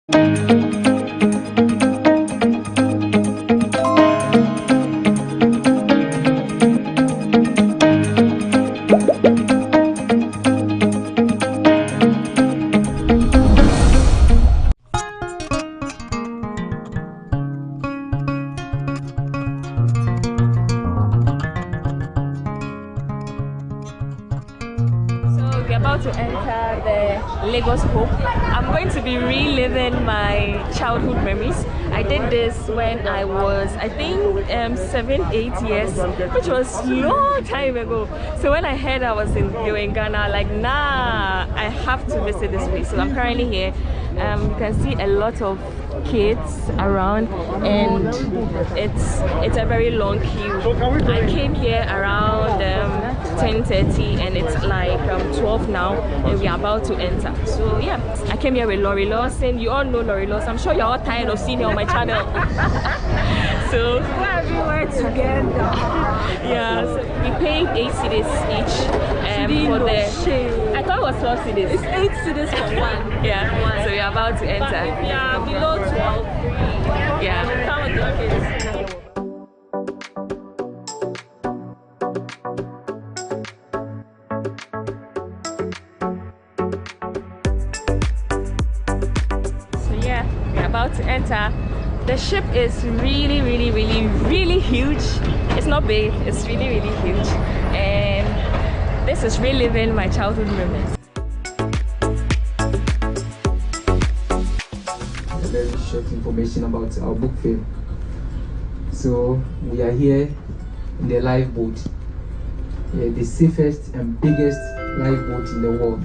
About to enter the Lagos Hope. I'm going to be reliving my childhood memories. I did this when I was, I think, 7-8 years, which was long time ago. So when I heard I was in Ghana, like, nah, I have to visit this place. So I'm currently here. You can see a lot of kids around, and it's a very long queue. I came here around 10:30 and it's like 12 now, and we are about to enter. So yeah, I came here with Laurie Lawson. You all know Laurie Lawson. I'm sure you're all tired of seeing her on my channel. So we're everywhere together. Yeah, so we paid 8 cedis each for the. I thought it was 12 cedis. It's 8 cedis for one. Yeah, so we're about to enter. Yeah, below 12. Yeah, come with the kids. About to enter. The ship is really huge. It's not big, it's really huge, and this is reliving my childhood memories. Very short information about our book fair. So we are here in the lifeboat, the safest and biggest lifeboat in the world.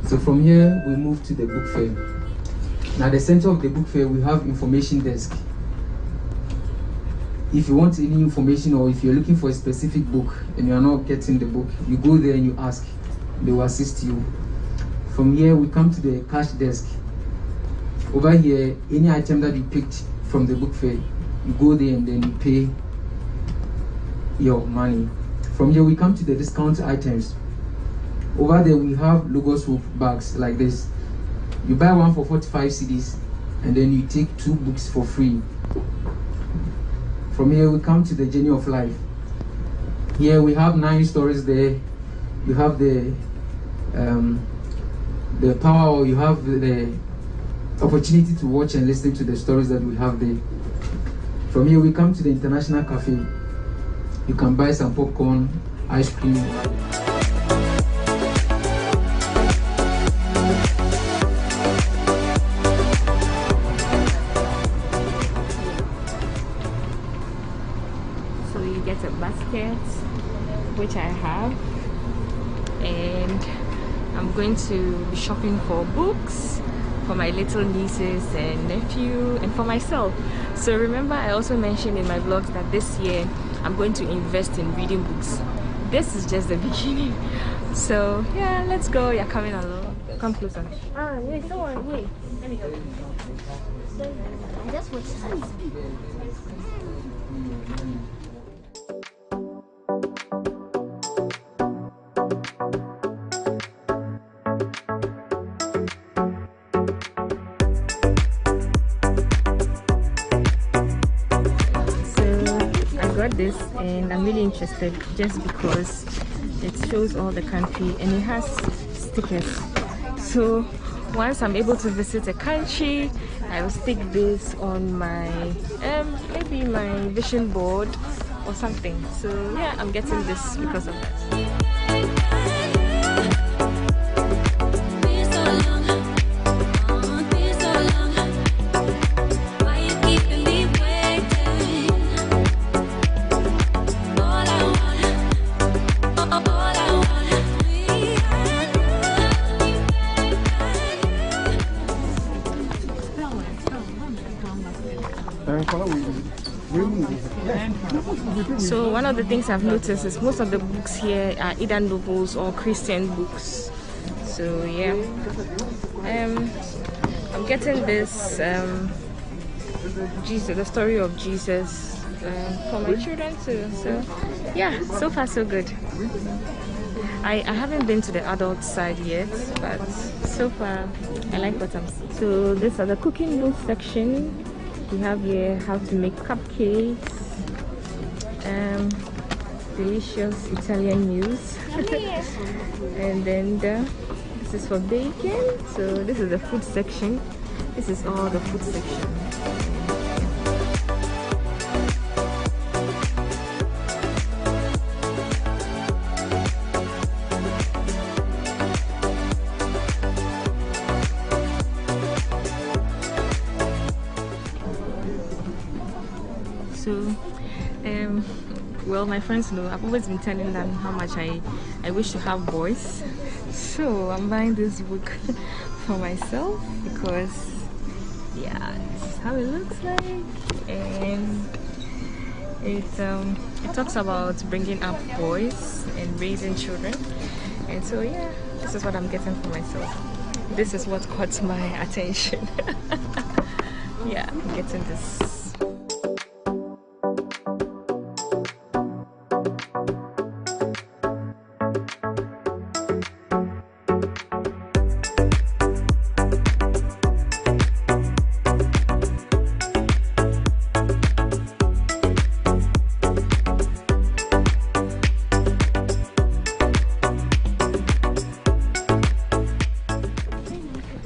So from here we move to the book fair. Now, at the center of the book fair, we have information desk. If you want any information, or if you're looking for a specific book and you are not getting the book, you go there and you ask. They will assist you. From here, we come to the cash desk. Over here, any item that you picked from the book fair, you go there and then you pay your money. From here, we come to the discount items. Over there, we have Lagos Hope bags like this. You buy one for 45 cedis and then you take 2 books for free. From here we come to the journey of life. Here we have 9 stories there. You have the power, or you have the opportunity to watch and listen to the stories that we have there. From here we come to the International Cafe. You can buy some popcorn, ice cream. Get a basket, which I have, and I'm going to be shopping for books for my little nieces and nephew, and for myself. So remember, I also mentioned in my vlogs that this year I'm going to invest in reading books. This is just the beginning. So yeah, let's go. You're coming along. Come closer. Wait, someone, wait. Let me go. I just watched Sunny speak. This, and I'm really interested just because it shows all the country and it has stickers. So once I'm able to visit a country, I will stick this on my maybe my vision board or something. So yeah, I'm getting this because of that. So one of the things I've noticed is most of the books here are either novels or Christian books. So yeah, I'm getting this Jesus, the story of Jesus, for my children too. So yeah, so far so good. I haven't been to the adult side yet, but so far I like what I'm seeing. So these are the cooking book section. We have here how to make cupcakes, delicious Italian meals, and then this is for baking. So this is the food section. This is all the food section. So well, my friends know I've always been telling them how much I wish to have boys, so I'm buying this book for myself because yeah, this is how it looks like, and it talks about bringing up boys and raising children, and so yeah, this is what I'm getting for myself. This is what caught my attention. Yeah, I'm getting this.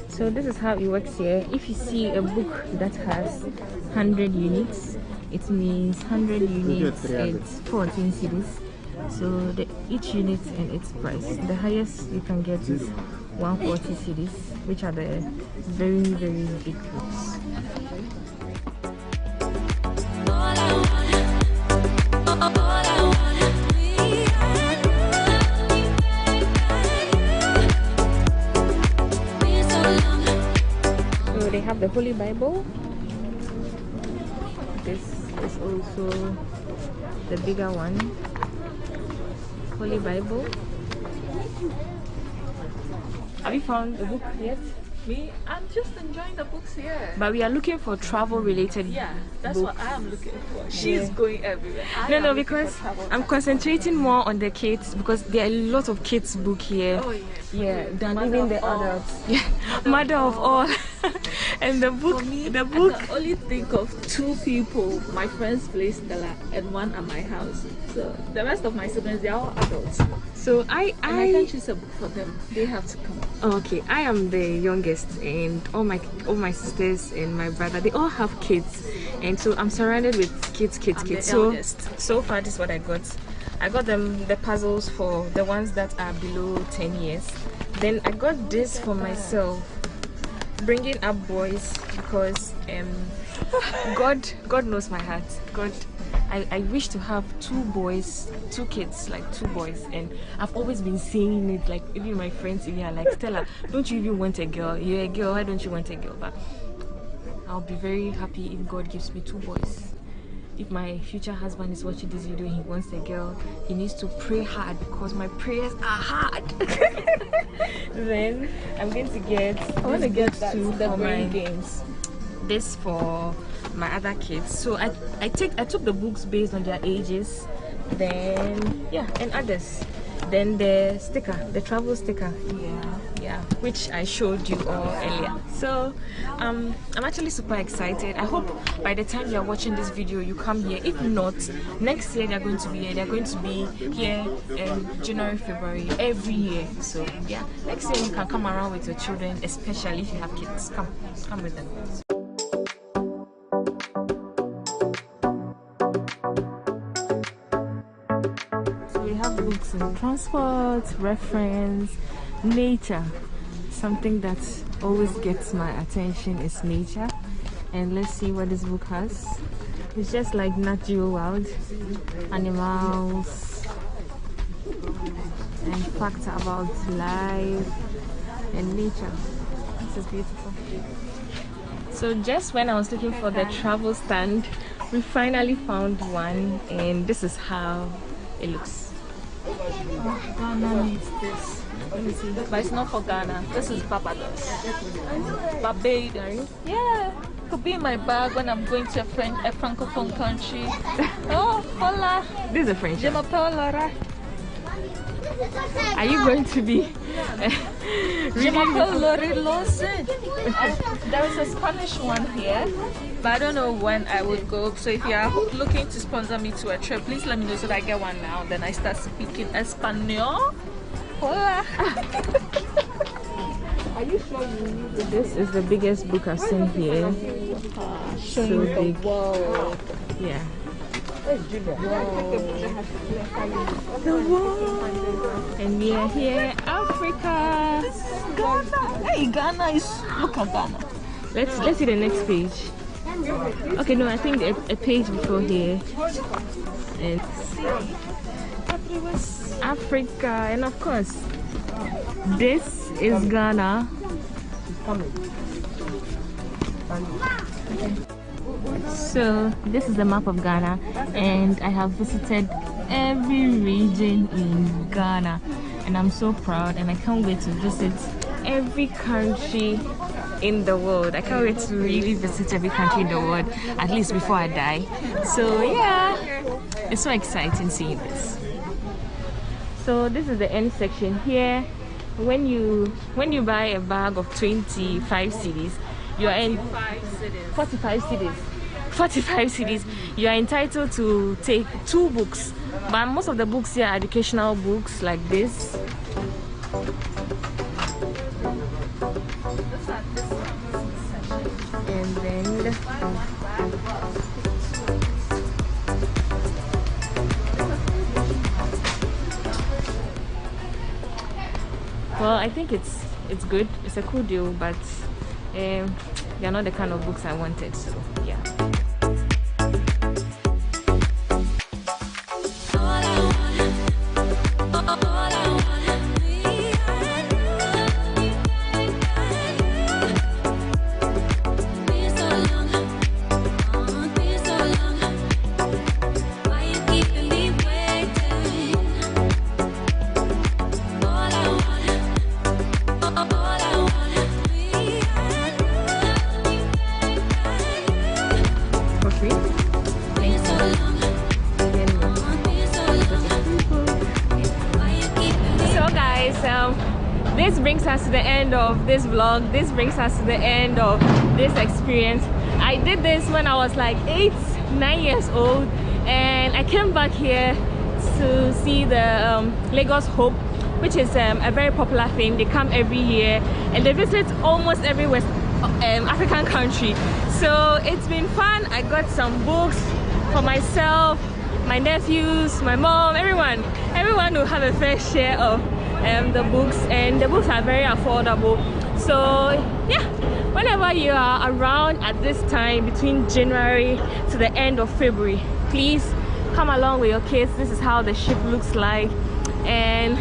So this is how it works here. If you see a book that has 100 units, it means 100 units, it's 14 cedis. So each unit and its price. The highest you can get is 140 cedis, which are the very, very big books. They have the Holy Bible. This is also the bigger one. Holy Bible. Have you found a book yet? Me? I'm just enjoying the books here. But we are looking for travel related. Yeah, that's books. what I am looking for. She's going everywhere. No, because I'm concentrating more on the kids because there are a lot of kids book here. Oh, yes. Yeah, than Mother even the of all. adults. Yeah, mother of all. And the book, For me, the book. I can only think of 2 people, my friend's place, Stella, and 1 at my house. So the rest of my siblings, they are all adults. So And I can't choose a book for them. They have to come. Okay, I am the youngest, and all my sisters and my brother, they all have kids, and so I'm surrounded with kids. The So eldest. so far, this is what I got. I got them the puzzles for the ones that are below 10 years. Then I got this for myself, bringing up boys, because God knows my heart. I wish to have 2 boys, 2 kids, like 2 boys, and I've always been saying it, like even my friends even are like, Stella, don't you even want a girl? You're a girl, why don't you want a girl? But I'll be very happy if God gives me 2 boys. If my future husband is watching this video, he wants a girl, he needs to pray hard because my prayers are hard. Then I'm going to get I want to get that, too the for brain my games. this for my other kids. So I took the books based on their ages, then yeah, and others. Then the sticker, the travel sticker, yeah, which I showed you all earlier. So I'm actually super excited. I hope by the time you are watching this video you come here. If not, next year they're going to be here. They're going to be here in January, February, every year. So yeah, next year you can come around with your children, especially if you have kids. Come with them. We have books in transport, reference, nature. Something that always gets my attention is nature. And let's see what this book has. It's just like Nat Geo Wild, animals, and facts about life and nature. This is beautiful. So just when I was looking for the travel stand, we finally found one, and this is how it looks. Ghana needs this. Let me see. But it's not for Ghana. This is Barbados. Barbados. Yeah. Could be in my bag when I'm going to a francophone country. Oh, hola. This is a French. Je m'appelle Laura. Are you going to be reading? There is a Spanish one here, but I don't know when I would go. So if you are looking to sponsor me to a trip, please let me know so that I get one now. Then I start speaking Espanol. Hola. Are you sure you need it? This is the biggest book I've seen here. So big. Yeah. The world. And we are here, Africa. Ghana. Hey, Ghana is. Look at Ghana. Let's see the next page. Okay, no, I think a page before here. And Africa, and of course, this is Ghana. So this is the map of Ghana, and I have visited every region in Ghana, and I'm so proud, and I can't wait to visit every country in the world. I can't wait to really visit every country in the world, at least before I die. So yeah, it's so exciting seeing this. So this is the end section here. When you buy a bag of 25 cedis, you are in 45 cedis. You are entitled to take 2 books, but most of the books here are educational books like this. And then well, I think it's good. It's a cool deal, but they're not the kind of books I wanted, so yeah. This brings us to the end of this vlog. This brings us to the end of this experience. I did this when I was like 8-9 years old, and I came back here to see the Lagos Hope, which is a very popular thing. They come every year and they visit almost every West African country. So it's been fun. I got some books for myself, my nephews, my mom, everyone will have a fair share of the books, and the books are very affordable. So yeah, whenever you are around at this time between January to the end of February, please come along with your kids. This is how the ship looks like, and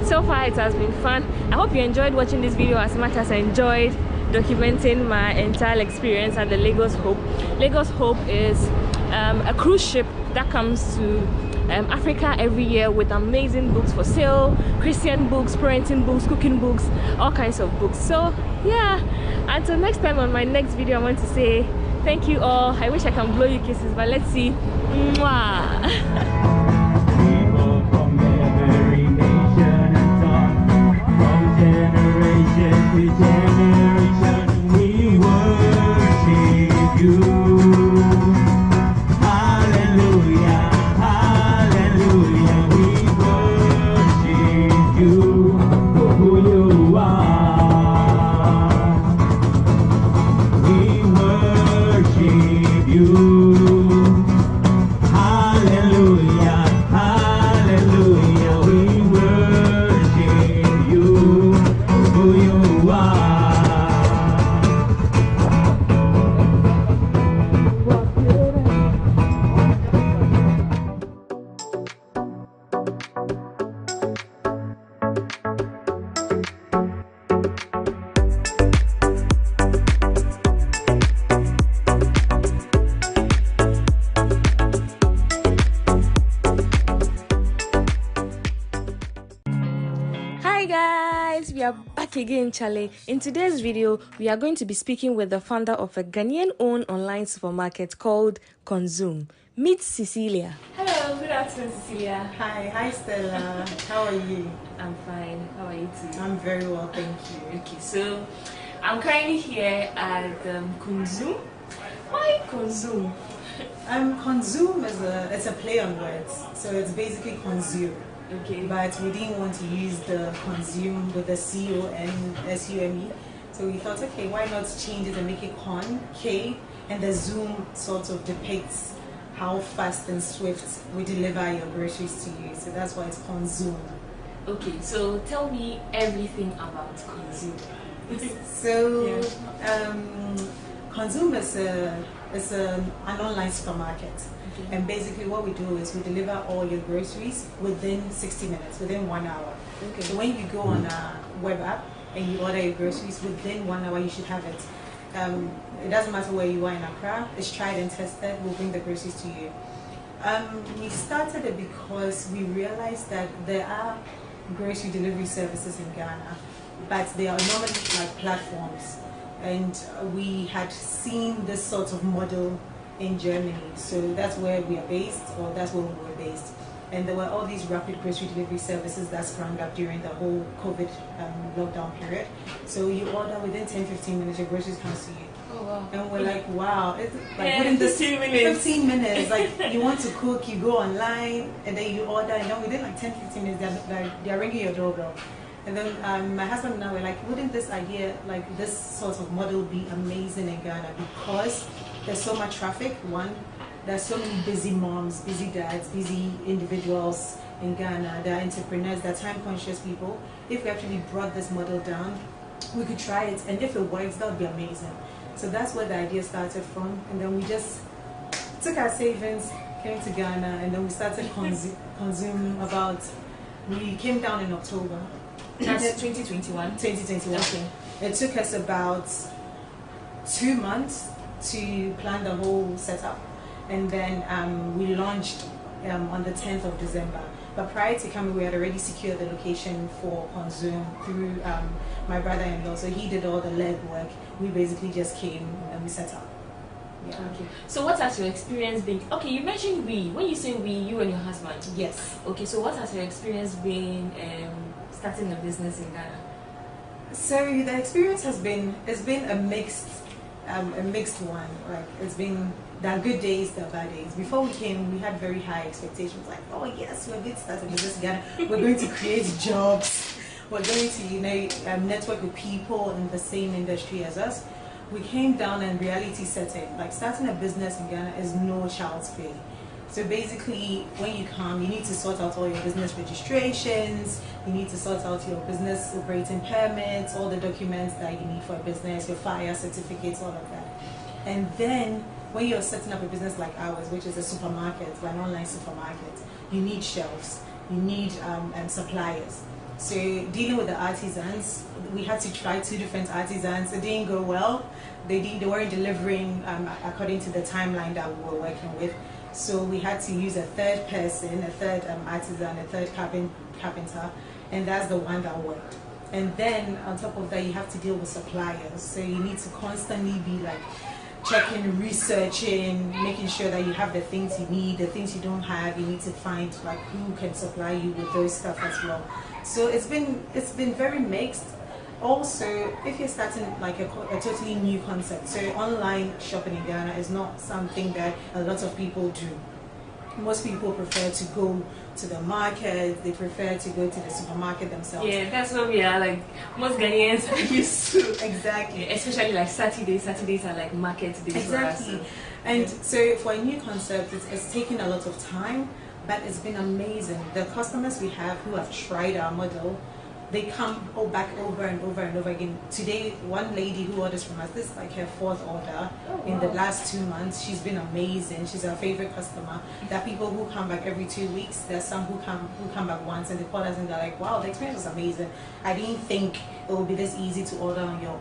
so far it has been fun. I hope you enjoyed watching this video as much as I enjoyed documenting my entire experience at the Lagos Hope. Lagos Hope is a cruise ship that comes to Africa every year with amazing books for sale, Christian books, parenting books, cooking books, all kinds of books. So yeah, until next time on my next video, I want to say thank you all. I wish I can blow you kisses, but let's see. Mwah. We are back again, Charlie. In today's video, we are going to be speaking with the founder of a Ghanaian-owned online supermarket called Consume. Meet Cecilia. Hello. Oh, good afternoon, Cecilia. Hi Stella. How are you? I'm fine. How are you too? I'm very well, thank you. Okay, so I'm currently here at Consume. Why Consume? Consume is a play on words, so it's basically consume. Okay. But we didn't want to use the consume with the CONSUME, so we thought, okay, why not change it and make it K, and the zoom sort of depicts how fast and swift we deliver your groceries to you. So that's why it's consume. Okay, so tell me everything about Consume. So, Consume is an online supermarket. Okay. And basically what we do is we deliver all your groceries within 60 minutes, within 1 hour. Okay. So when you go on a web app and you order your groceries, within 1 hour you should have it. It doesn't matter where you are in Accra, it's tried and tested, we'll bring the groceries to you. We started it because we realized that there are grocery delivery services in Ghana, but they are normally like platforms. And we had seen this sort of model in Germany, so that's where we are based, or that's where we were based. And there were all these rapid grocery delivery services that sprang up during the whole COVID lockdown period. So you order within 10-15 minutes, your groceries come to you. Oh wow. And we're like, wow, it's like Yeah, within this 15 minutes. 15 minutes, like you want to cook, you go online, and then you order, and then within like 10-15 minutes, they're ringing your doorbell. And then my husband and I were like, wouldn't this idea, like this sort of model be amazing in Ghana? Because there's so much traffic, one, there's so many busy moms, busy dads, busy individuals in Ghana, they're entrepreneurs, they're time-conscious people. If we actually brought this model down, we could try it, and if it works, that would be amazing. So that's where the idea started from, and then we just took our savings, came to Ghana, and then we started Consume about, we came down in October. That's 2021. 2021. Okay. It took us about 2 months to plan the whole setup, and then we launched on the 10th of December. But prior to coming, we had already secured the location for Consume through my brother-in-law. So he did all the legwork. We basically just came and we set up. Yeah. Okay. So what has your experience been? Okay, you mentioned we. When you say we, you and your husband. Yes. Okay, so what has your experience been starting a business in Ghana? So the experience has been, it's been a mixed one. Like there are good days, there are bad days. Before we came, we had very high expectations. Like, oh yes, we're going to start a business in Ghana. We're going to create jobs. We're going to network with people in the same industry as us. We came down and reality set in. Like starting a business in Ghana is no child's play. So basically, when you come, you need to sort out all your business registrations, you need to sort out your business operating permits, all the documents that you need for a business, your fire certificates, all of that. And then, when you're setting up a business like ours, which is a supermarket, an online supermarket, you need shelves, you need suppliers. So dealing with the artisans, we had to try 2 different artisans. It didn't go well. They weren't delivering according to the timeline that we were working with. So we had to use a third person, a third artisan, a third carpenter, and that's the one that worked. And then on top of that, you have to deal with suppliers. So you need to constantly be like checking, researching, making sure that you have the things you need, the things you don't have. You need to find like who can supply you with those stuff as well. So it's been very mixed. Also, if you're starting like a totally new concept, so online shopping in Ghana is not something that a lot of people do. Most people prefer to go to the market, they prefer to go to the supermarket themselves. Yeah, that's what we are like. Most Ghanaians are used to. Exactly. Especially like Saturdays. Saturdays are like market days. Exactly. For us. And so for a new concept, it's taken a lot of time, but it's been amazing. The customers we have who have tried our model, they come back over and over and over again. Today, one lady who orders from us, this is like her 4th order in the last 2 months. She's been amazing. She's our favorite customer. There are people who come back every 2 weeks. There's some who come back once, and they call us and they're like, wow, the experience was amazing. I didn't think it would be this easy to order on your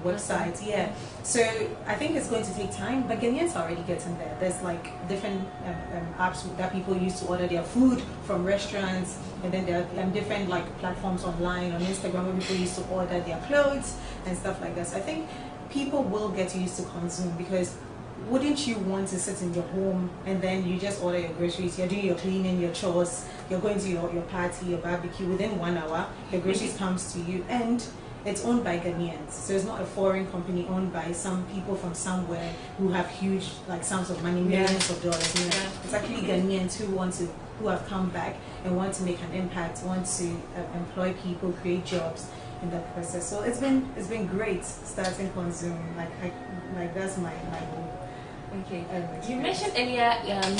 website. Yeah. So I think it's going to take time, but Ghanaians are already getting there. There's like different apps that people use to order their food from restaurants, and then there are different like platforms online on Instagram where people used to order their clothes and stuff like that. So I think people will get used to Consume because wouldn't you want to sit in your home and then you just order your groceries, you're doing your cleaning, your chores, you're going to your party, your barbecue, within 1 hour, your groceries comes to you, and it's owned by Ghanaians. So it's not a foreign company owned by some people from somewhere who have huge like sums of money, millions of dollars. You know? It's actually Ghanaians who have come back and want to make an impact, want to employ people, create jobs in that process. So it's been great starting Consume. Like that's my goal. Okay. You mentioned earlier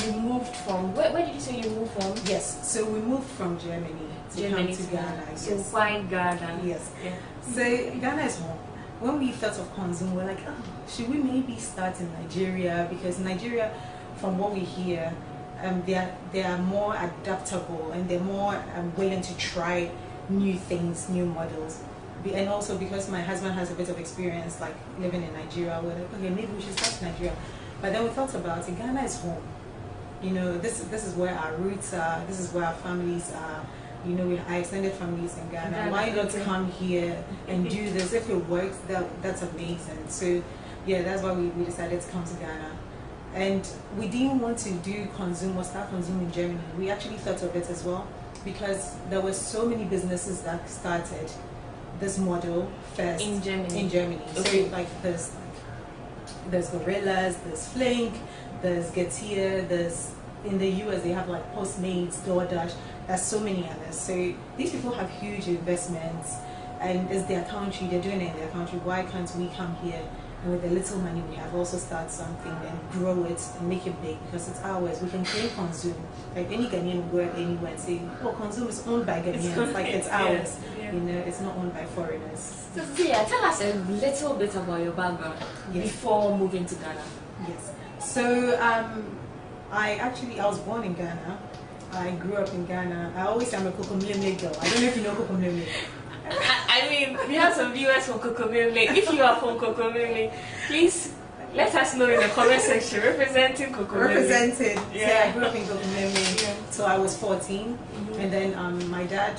you moved from where did you say you moved from? Yes. So we moved from Germany to come to Ghana. So Yes. why Ghana? Yes. Yeah. So Ghana is home. When we thought of Consume, we're like, oh, should we maybe start in Nigeria? Because Nigeria, from what we hear, they are more adaptable and they're more willing to try new things, new models. And also because my husband has a bit of experience like living in Nigeria, we're like, okay, maybe we should start in Nigeria. But then we thought about it, Ghana is home. You know, this is where our roots are, this is where our families are. You know, our extended families in Ghana. Why not come here and do this? If it works, that's amazing. So yeah, that's why we decided to come to Ghana. And we didn't want to do Consume or start Consume in Germany. We actually thought of it as well because there were so many businesses that started this model first In Germany. So Okay. like there's Gorillas, there's Flink, there's Getir, there's in the US they have like Postmates, DoorDash. There's so many others. So these people have huge investments, and it's their country. They're doing it in their country. Why can't we come here and with the little money we have also start something and grow it and make it big? Because it's ours. We can claim Consume. Like any Ghanaian will go anywhere and say, "Oh, Consume is owned by Ghanaians. Like it's ours." Yeah. You know, it's not owned by foreigners. So Zia, tell us a little bit about your background before moving to Ghana. Yes. So I was born in Ghana. I grew up in Ghana. I always say I'm a Kokomlemle girl. I don't know if you know Kokomlemle. I mean, we have some viewers from Kokomlemle. If you are from Kokomlemle, please let us know in the comment section. Representing Kokomlemle. Represented. Yeah. So I grew up in Kokomlemle. Yeah. So I was 14, and then my dad.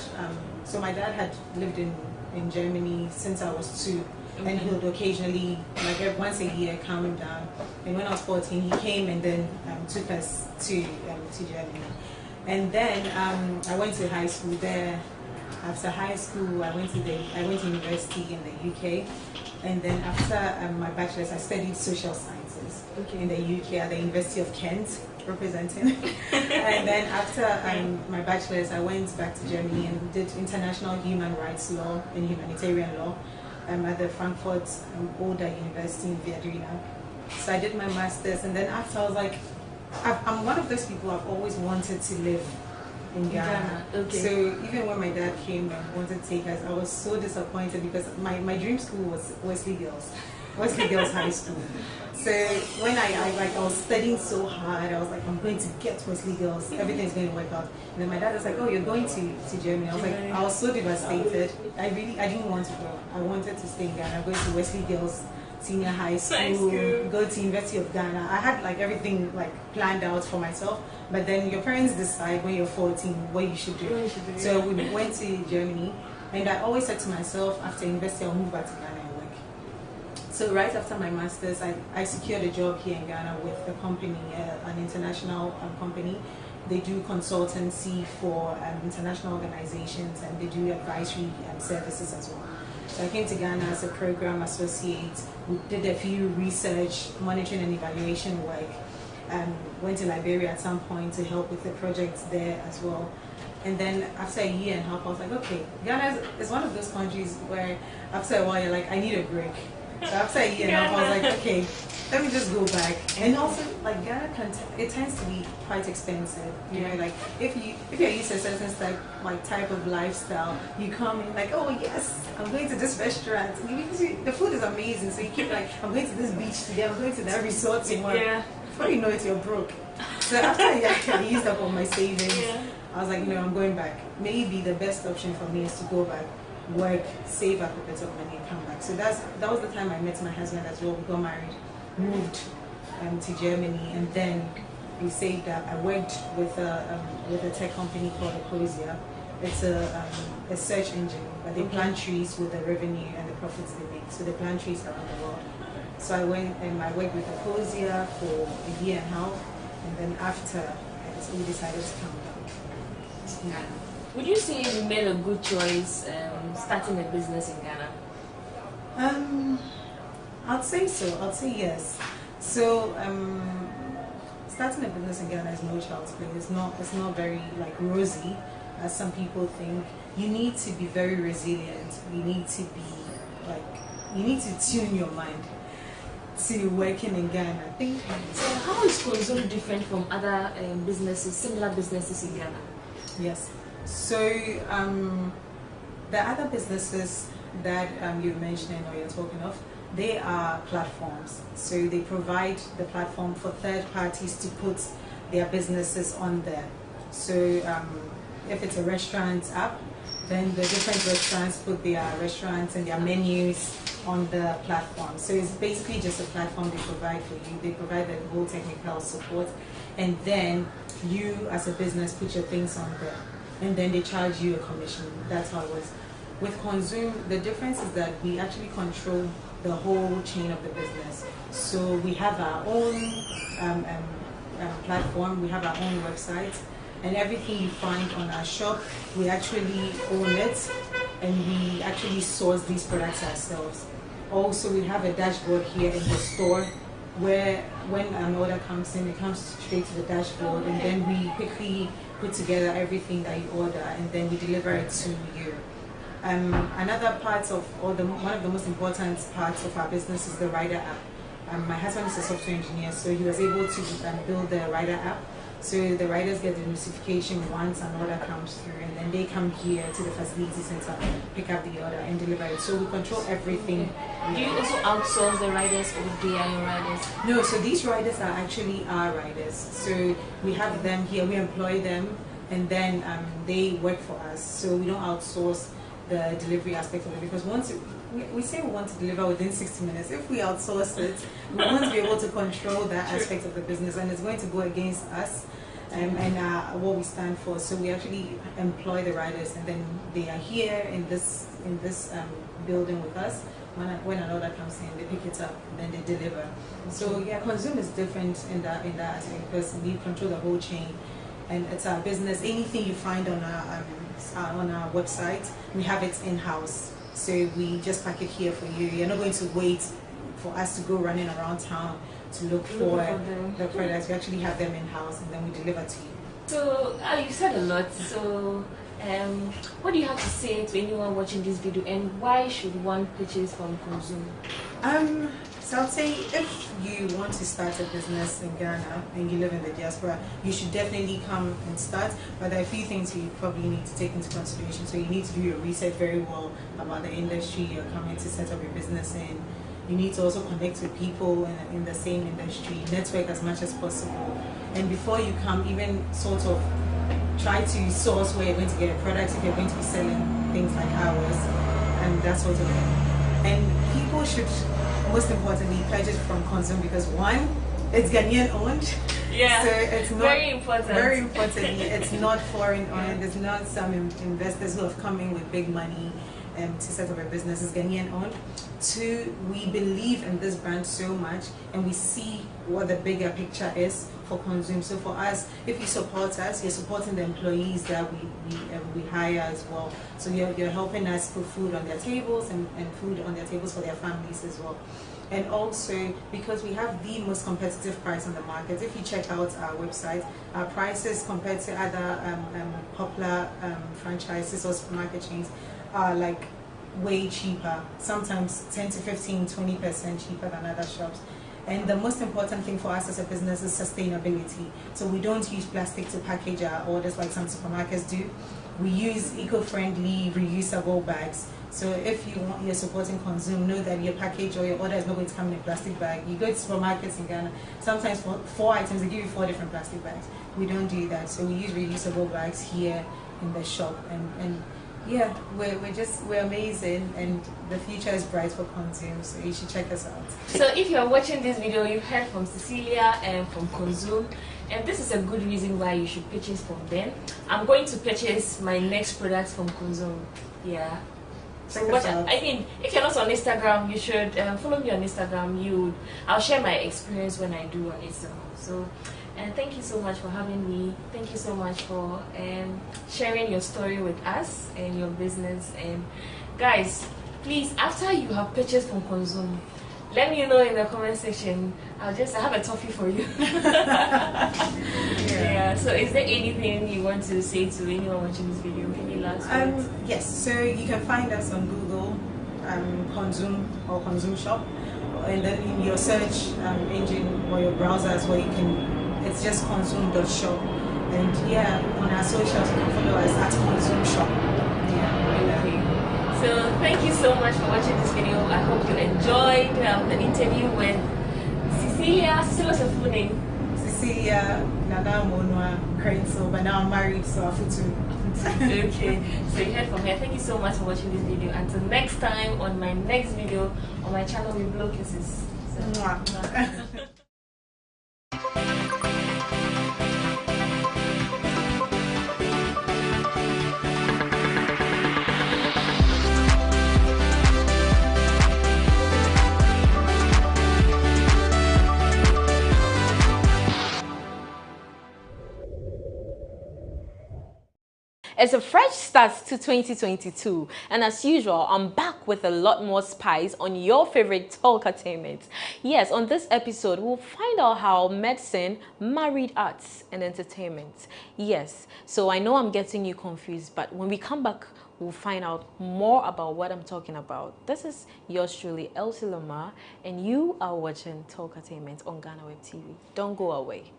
So my dad had lived in Germany since I was 2. And he would occasionally, like once a year, calm down. And when I was 14, he came and then took us to Germany. And then I went to high school there. After high school, I went to university in the UK. And then after my bachelor's, I studied social sciences in the UK at the University of Kent, representing. And then after my bachelor's, I went back to Germany and did international human rights law and humanitarian law. At the Frankfurt Oder University in Viadrina. So I did my master's, and then after I was like, I'm one of those people I've always wanted to live in Ghana. Okay. So even when my dad came and wanted to take us, I was so disappointed because my dream school was Wesley Girls High School. So when I was studying so hard, I was like, I'm going to get Wesley Girls, everything's going to work out. And then my dad was like, oh, you're going to Germany. I was like, I was so devastated. I didn't want to go. I wanted to stay in Ghana, go to Wesley Girls Senior High School, go to University of Ghana. I had like everything like planned out for myself. But then your parents decide when you're 14 what you should do. So we went to Germany, and I always said to myself, after university, I'll move back to Ghana and work. So right after my master's, I secured a job here in Ghana with a company, an international company. They do consultancy for international organizations, and they do advisory services as well. So I came to Ghana as a program associate. We did a few research, monitoring and evaluation work. Went to Liberia at some point to help with the projects there as well. And then after a year and a half, I was like, okay, Ghana is one of those countries where after a while you're like, I need a break. So after a year and a half, I was like, okay, let me just go back. And also, like Ghana, it tends to be quite expensive. You know, like if you're used to a certain type of lifestyle, you come in like, oh yes, I'm going to this restaurant. The food is amazing, so you keep like, I'm going to this beach today, I'm going to that resort tomorrow. Yeah. Before you know it, you're broke. So after I used up all my savings, I was like, I'm going back. Maybe the best option for me is to go back, work, save up a bit of money, and come back. So that was the time I met my husband as well. We got married, moved to Germany, and then we saved up. I worked with a tech company called Ecosia. It's a search engine, but they plant trees with the revenue and the profits they make. So they plant trees around the world. So I went and I worked with Ecosia for a year and a half, and then after we decided to come down. Yeah. Would you say you made a good choice starting a business in Ghana? I'd say so. I'd say yes. So starting a business in Ghana is no child's play. It's not very like rosy as some people think. You need to be very resilient. You need to tune your mind to working in Ghana. I think. So how is Consume different from other businesses, similar businesses in Ghana? Yes. So the other businesses that you're mentioning or you're talking of, they are platforms. So they provide the platform for third parties to put their businesses on there. So if it's a restaurant app, then the different restaurants put their restaurants and their menus on the platform. So it's basically just a platform they provide for you. They provide the whole technical support, and then you as a business put your things on there, and then they charge you a commission. That's how it works. With Consume, the difference is that we actually control the whole chain of the business. So we have our own platform, we have our own website, and everything you find on our shop, we actually own it, and we actually source these products ourselves. Also, we have a dashboard here in the store where when an order comes in, it comes straight to the dashboard, and then we quickly put together everything that you order, and then we deliver it to you. Another part of, one of the most important parts of our business is the Rider app. My husband is a software engineer, so he was able to build the Rider app. So the riders get the notification once an order comes through, and then they come here to the facility center, pick up the order and deliver it. So we control everything. Do you also outsource the riders, or they are your riders? No, so these riders are actually our riders. So we have them here, we employ them, and then they work for us. So we don't outsource the delivery aspect of it, because once we say we want to deliver within 60 minutes. If we outsource it, we won't be able to control that aspect of the business, and it's going to go against us and what we stand for. So we actually employ the riders, and then they are here in this building with us. When an order comes in, they pick it up, and then they deliver. So yeah, Consume is different in that aspect, because we control the whole chain, and it's our business. Anything you find on our website, we have it in house. So we just pack it here for you. You're not going to wait for us to go running around town to look for the products. We actually have them in house, and then we deliver to you. So you said a lot. So what do you have to say to anyone watching this video, and why should one purchase from Consume? So I'd say if you want to start a business in Ghana and you live in the diaspora, you should definitely come and start. But there are a few things you probably need to take into consideration. So you need to do your research very well about the industry you're coming to set up your business in. You need to also connect with people in the same industry, network as much as possible. And before you come, even sort of try to source where you're going to get your products, if you're going to be selling things like ours, and that sort of thing. And people should, most importantly, purchase from Consume, because one, it's Ghanaian owned. Yeah, so it's not very important. Very importantly, it's not foreign owned. There's not some investors who have come in with big money to set up a business. It's Ghanaian owned. Two, we believe in this brand so much, and we see what the bigger picture is for Consume. So for us, if you support us, you're supporting the employees that we hire as well. So you're helping us put food on their tables and food on their tables for their families as well. And also, because we have the most competitive price on the market, if you check out our website, our prices compared to other popular franchises or supermarket chains are like way cheaper, sometimes 10 to 15, 20% cheaper than other shops. And the most important thing for us as a business is sustainability. So we don't use plastic to package our orders like some supermarkets do. We use eco-friendly, reusable bags. So if you're supporting Consume, know that your package or your order is not going to come in a plastic bag. You go to supermarkets in Ghana, sometimes for 4 items, they give you 4 different plastic bags. We don't do that. So we use reusable bags here in the shop. And yeah, we're amazing, and the future is bright for Consume, so you should check us out. So if you're watching this video, you've heard from Cecilia and from Consume, and this is a good reason why you should purchase from them. I'm going to purchase my next products from Consume. Yeah. Check But us out. I mean, if you're not on Instagram, you should follow me on Instagram. I'll share my experience when I do on Instagram. So, and thank you so much for having me. Thank you so much for sharing your story with us and your business. And guys, please, after you have purchased from Consume, let me know in the comment section. I have a toffee for you. Yeah. So, is there anything you want to say to anyone watching this video? Any last words? Yes. So you can find us on Google, Consume or Consume Shop, and then in your search engine or your browser as well, it's just consume.shop. And yeah, on our socials, you can follow us at Consume Shop. Yeah. Okay. So thank you so much for watching this video. I hope you enjoyed the interview with Cecilia. What's her full name? Cecilia Nana Monua Crenso, but now I'm married, so I feel too. Okay, so you heard from her. Thank you so much for watching this video. Until next time, on my next video on my channel, we blow kisses. So, mwah. It's a fresh start to 2022, and as usual, I'm back with a lot more spice on your favorite talkatainment. Yes, on this episode, we'll find out how medicine married arts and entertainment. Yes, so I know I'm getting you confused, but when we come back, we'll find out more about what I'm talking about. This is yours truly, Elsie Lamar, and you are watching Talkatainment on GhanaWeb TV. Don't go away.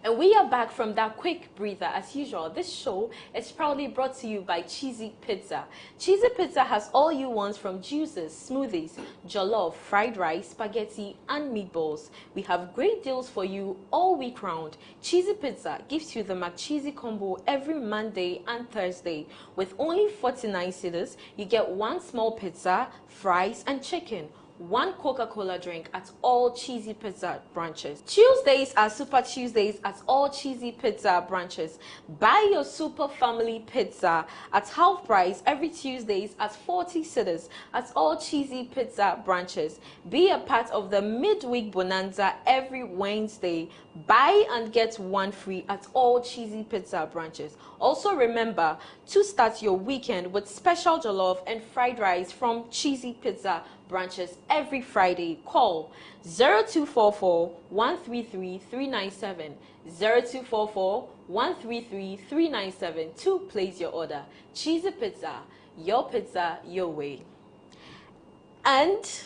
And we are back from that quick breather. As usual, this show is proudly brought to you by Cheesy Pizza. Cheesy Pizza has all you want from juices, smoothies, jollof, fried rice, spaghetti, and meatballs. We have great deals for you all week round. Cheesy Pizza gives you the McCheesy combo every Monday and Thursday. With only 49 cedis, you get one small pizza, fries, and chicken. One Coca-Cola drink at all Cheesy Pizza branches. Tuesdays are Super Tuesdays at all Cheesy Pizza branches. Buy your Super Family Pizza at half price every Tuesdays at 40 cedis at all Cheesy Pizza branches. Be a part of the midweek bonanza every Wednesday. Buy and get one free at all Cheesy Pizza branches. Also remember to start your weekend with special jollof and fried rice from Cheesy Pizza branches every Friday. Call 0244 133 397 0244 133 397 to place your order. Cheesy Pizza, your way. And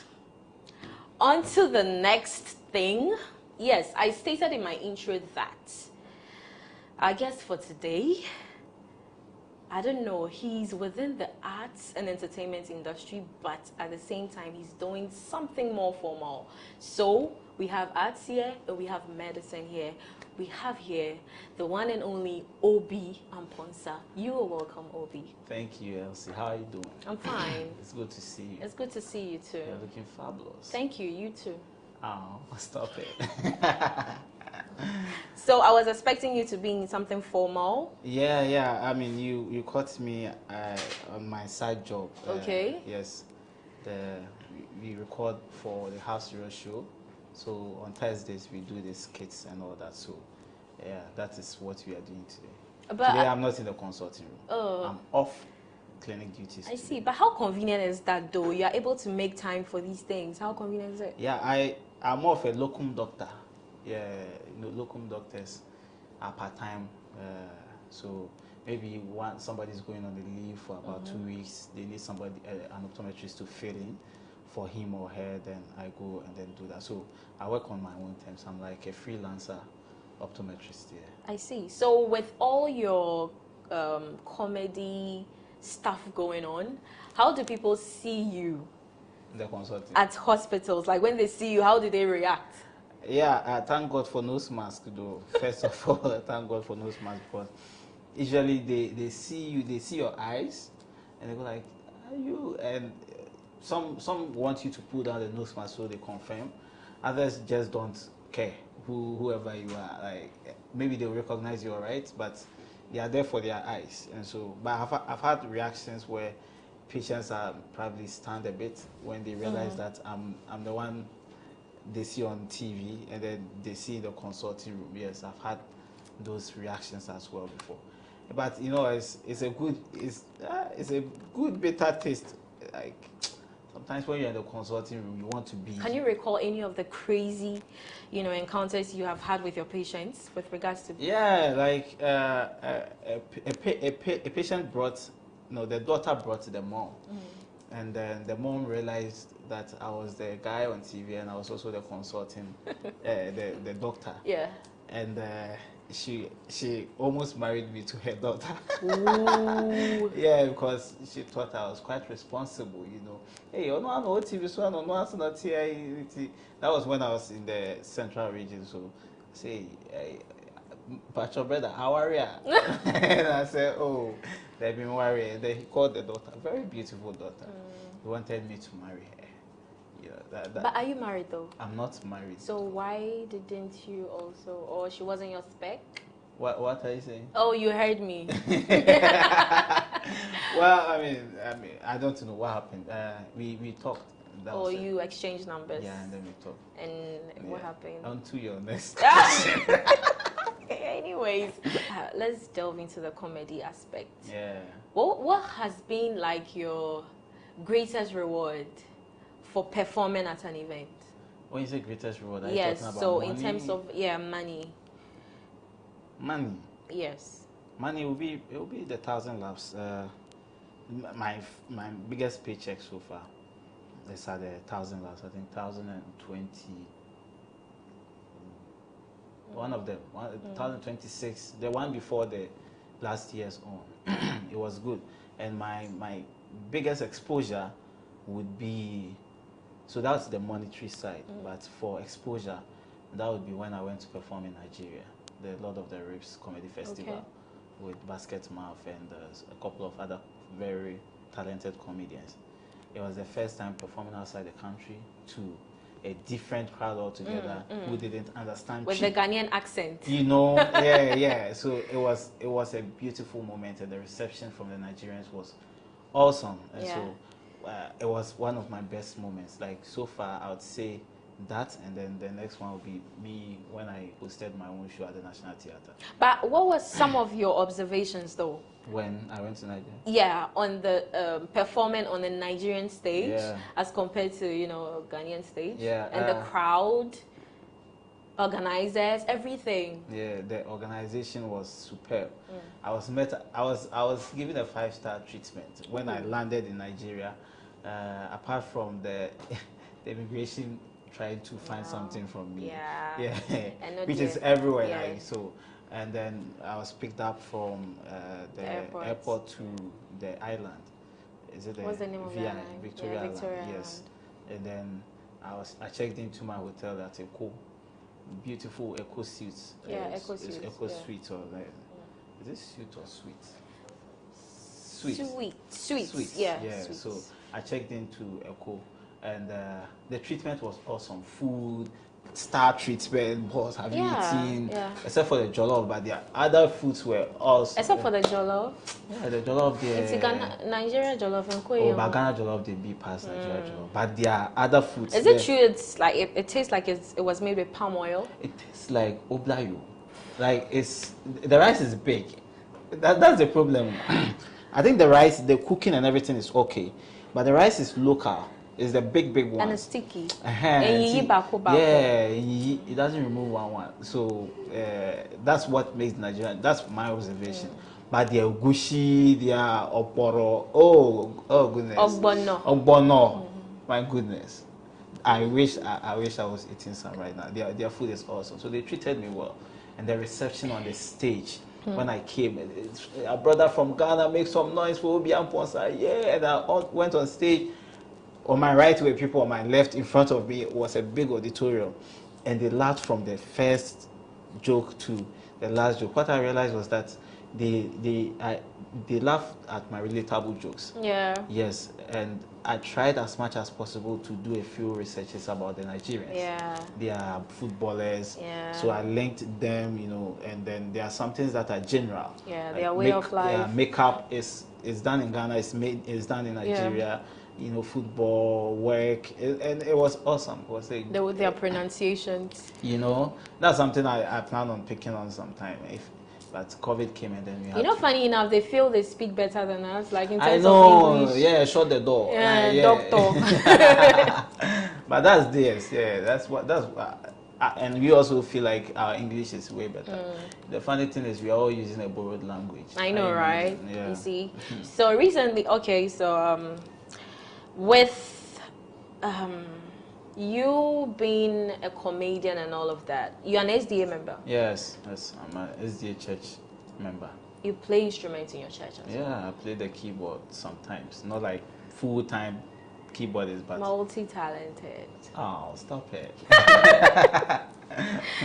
on to the next thing. Yes, I stated in my intro that I guess for today, I don't know, he's within the arts and entertainment industry, but at the same time, he's doing something more formal. So we have arts here and we have medicine here. We have here the one and only Obi Amponsa. You are welcome, Obi. Thank you, Elsie. How are you doing? I'm fine. It's good to see you. It's good to see you too. You're looking fabulous. Thank you, you too. Oh, stop it. So I was expecting you to be in something formal. Yeah. I mean, you caught me on my side job. Okay. Yes. We record for the House Zero show. So on Thursdays we do the skits and all that. So yeah, that is what we are doing today. But today I'm not in the consulting room. Oh. I'm off clinic duties. I see. But how convenient is that though? You are able to make time for these things. How convenient is it? Yeah, I'm more of a locum doctor. Yeah, locum doctors are part-time. So maybe somebody's going on the leave for about 2 weeks. They need somebody, an optometrist to fill in for him or her. Then I go and then do that. So I work on my own terms. I'm like a freelancer optometrist. Yeah. I see. So with all your comedy stuff going on, how do people see you The consulting at hospitals? Like when they see you, how do they react? Yeah, thank God for nose mask though. First of all, thank God for nose mask, because usually they see you, they see your eyes, and they go like, "Are you?" And some want you to pull down the nose mask so they confirm. Others just don't care whoever you are. Like maybe they'll recognize you, alright, but they are there for their eyes, and so. But I've had reactions where patients are probably stand a bit when they realize that I'm the one they see on TV, and then they see in the consulting room. Yes, I've had those reactions as well before. But you know, it's a good bitter taste. Like sometimes when you're in the consulting room, you want to be. Can you recall any of the crazy, encounters you have had with your patients with regards to? Yeah, like a patient brought, the daughter brought the mom, and then the mom realized that I was the guy on TV and I was also the consulting, the doctor. Yeah. And she almost married me to her daughter. Yeah, because she thought I was quite responsible, Hey, I know TV, so I know not here. That was when I was in the central region. So, say, Pacho brother, how are you? And I said, oh, they've been worried. And then he called the daughter, very beautiful daughter. He wanted me to marry her. But are you married though? I'm not married. So why didn't you also, or she wasn't your spec? What are you saying? Oh, you heard me. Well, I mean, I don't know what happened. We talked. You exchanged numbers. Yeah, and then we talked. And what happened? On to your next. Anyways, let's delve into the comedy aspect. Yeah. What has been like your greatest reward for performing at an event? When you say greatest reward, are you yes, talking about so money? In terms of money. Money. Yes. Money will be the 1,000 laps. My biggest paycheck so far is at the 1,000 laps. I think 1,020. One of them, 1,026. The one before the last year's on, it was good. And my biggest exposure would be. So that's the monetary side, but for exposure, that would be when I went to perform in Nigeria, the Lord of the Rings Comedy Festival, with Basket Mouth and a couple of other very talented comedians. It was the first time performing outside the country to a different crowd altogether who didn't understand with the Ghanaian accent. Yeah. So it was a beautiful moment, and the reception from the Nigerians was awesome. And so it was one of my best moments. Like so far, I would say that, and then the next one would be me when I hosted my own show at the National Theatre. But what was some of your observations though? When I went to Nigeria? Yeah, on the performing on the Nigerian stage as compared to Ghanaian stage. Yeah, and the crowd, organizers, everything. Yeah, the organization was superb. I was given a 5-star treatment when I landed in Nigeria. Apart from the immigration trying to find something from me, which is everywhere. Like, so, and then I was picked up from the airport to the island. Is it What's the name of the island? Victoria Island. Yes, and then I checked into my hotel at beautiful Eco Suites. Eco Suites. Eco Suites or like, is it suite or suite? Suites. Yeah. Suites. So I checked into Eco, and the treatment was awesome. Food, star treatment, boss, have you eaten? Yeah. Except for the jollof, but the other foods were awesome. Except for the jollof? Yeah, the jollof there. It's Nigeria jollof and Koyo. But Ghana jollof, they be past Nigeria jollof. But there are other foods. Is it true it's like, it tastes like it was made with palm oil? It tastes like oblayo. Like the rice is big. That's the problem. I think the rice, the cooking and everything is okay. But the rice is local. It's the big one. And it's sticky. It doesn't remove one. So that's what makes Nigeria. That's my observation. But they are gushi, they are oporo. Oh goodness. Ogbono. My goodness. I wish I was eating some right now. Their food is awesome. So they treated me well. And the reception on the stage. When I came, a brother from Ghana make some noise for Obi Amponsa. Yeah, and I went on stage. On my right were people, on my left in front of me was a big auditorium, and they laughed from the first joke to the last joke. What I realized was that they laugh at my relatable jokes. Yeah. Yes, and I tried as much as possible to do a few researches about the Nigerians. Yeah. They are footballers. Yeah. So I linked them, you know, and then there are some things that are general. Yeah, like their way of life. Yeah, makeup is done in Ghana, is done in Nigeria. You know, football, work, and it was awesome. It was their pronunciations. You know, that's something I plan on picking on sometime. But COVID came and then we had You know, funny enough, they feel they speak better than us. Like in I terms know, of English. yeah, shut the door. Yeah, yeah. doctor. But that's theirs, yeah. And we also feel like our English is way better. The funny thing is we are all using a borrowed language. I know, right? Yeah. You see. So recently, okay, so with you being a comedian and all of that, you're an SDA member. Yes, I'm an SDA church member. You play instruments in your church as well? Yeah, I play the keyboard sometimes. Not like full-time keyboardist, but multi-talented. Oh, stop it.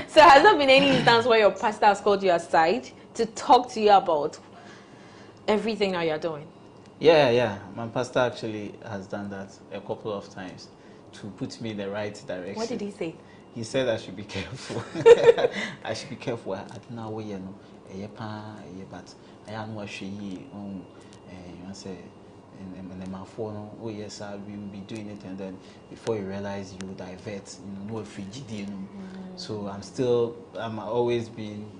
So has there been any instance where your pastor has called you aside to talk to you about everything that you're doing? Yeah. My pastor actually has done that a couple of times to put me in the right direction. What did he say? He said I should be careful. I should be careful. I don't know where you know. But I am not sure you say and my phone. Oh yes, we will be doing it, and then before you realize, you divert. No frigid. So I'm always being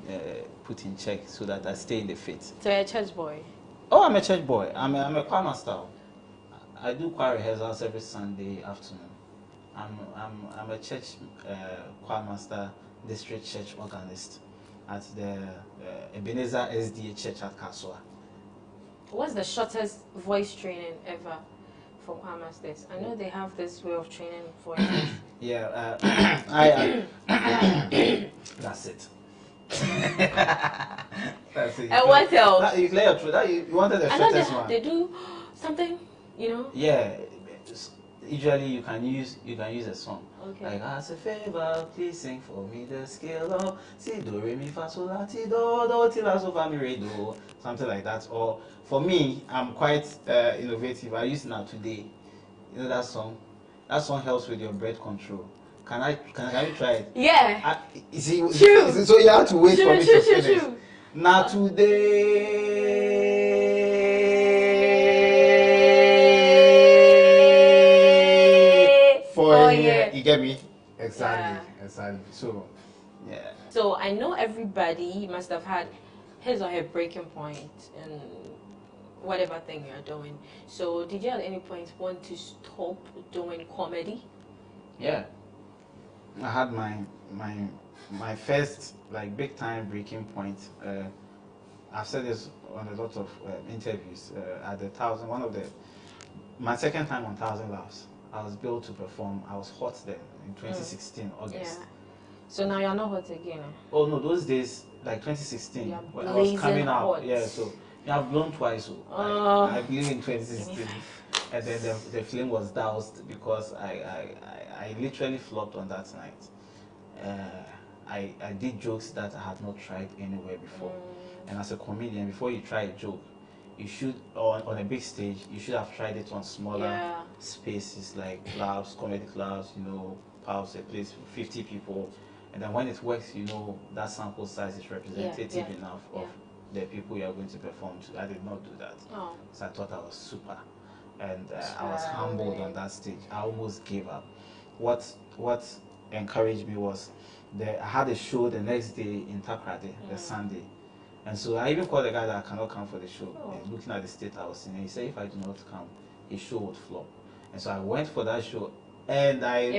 put in check so that I stay in the faith. So you're a church boy. Oh, I'm a church boy. I'm a choir master. I do choir rehearsals every Sunday afternoon. I'm a church choir master, district church organist at the Ebenezer SDA Church at Kaswa. What's the shortest voice training ever for choir masters? I know they have this way of training voices. Yeah, that's it. That's it. And what else? You clear your throat. You wanted the shortest one. They do something, you know. Yeah. Usually you can use a song. Okay. Like, as a favor, please sing for me the scale of si do re mi fa sol la ti do ti la so fa mi re do, something like that. Or for me, I'm quite innovative. I use Now Today. You know that song? That song helps with your breath control. Can you try it? Yeah. You see, true. So you have to wait for me to finish. True. Now today. You get me? Exactly. So, yeah. So I know everybody must have had his or her breaking point in whatever thing you're doing. So did you at any point want to stop doing comedy? Yeah. I had my first like big time breaking point. I've said this on a lot of interviews. At the my second time on 1,000 Laughs. I was built to perform. I was hot then in 2016 August. Yeah. So now you're not hot again. Oh no, those days like 2016 when I was coming out. Hot. Yeah, so you have blown twice. So I believe in 2016, and then the flame was doused because I literally flopped on that night. I did jokes that I had not tried anywhere before, and as a comedian, before you try a joke, you should, on a big stage, you should have tried it on smaller spaces like clubs, comedy clubs, pubs, a place with 50 people. And then when it works, that sample size is representative enough of the people you are going to perform to. I did not do that. Oh. So I thought I was super. And I was humbled on that stage. I almost gave up. What encouraged me was I had a show the next day in Takrade, the Sunday. And so I even called the guy that cannot come for the show. Looking at the state I was in, he said if I do not come, his show would flop. And so I went for that show, and I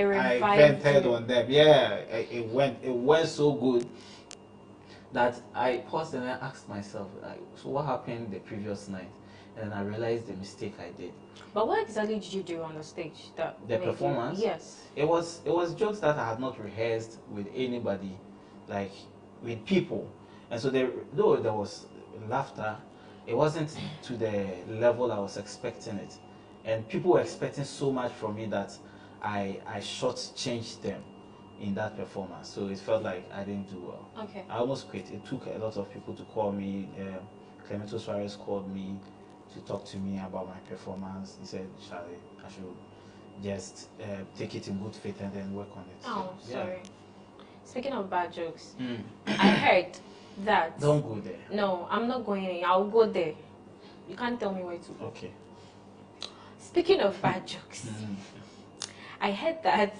vented on them. Yeah, it went so good that I paused and I asked myself, so what happened the previous night? And then I realized the mistake I did. But what exactly did you do on the stage? The performance? Yes. It was jokes that I had not rehearsed with anybody, like with people. And so though there was laughter, it wasn't to the level I was expecting it. And people were expecting so much from me that I shortchanged them in that performance. So it felt like I didn't do well. Okay. I almost quit. It took a lot of people to call me. Clemento Suarez called me to talk to me about my performance. He said, Charlie, I should just take it in good faith and then work on it. Oh, So, sorry. Speaking of bad jokes, Mm. I heard that. Don't go there. No, I'm not going in. I'll go there. You can't tell me where to go. Okay. Speaking of bad jokes, I heard that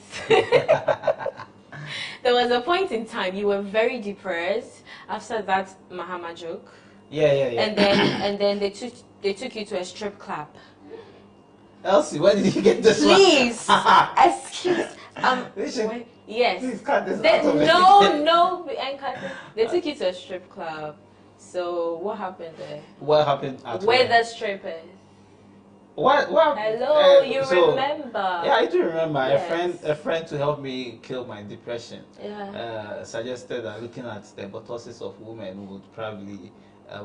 there was a point in time you were very depressed after that Mahama joke. Yeah. And then they took you to a strip club. Elsie, where did you get this Please, one? excuse. Yes. Please cut this out of it. No, they took you to a strip club. So what happened there? What happened at Where the strippers? What? Hello, you so, remember? Yeah, I do remember. Yes. A friend to help me kill my depression. Yeah. Suggested that looking at the bosses of women would probably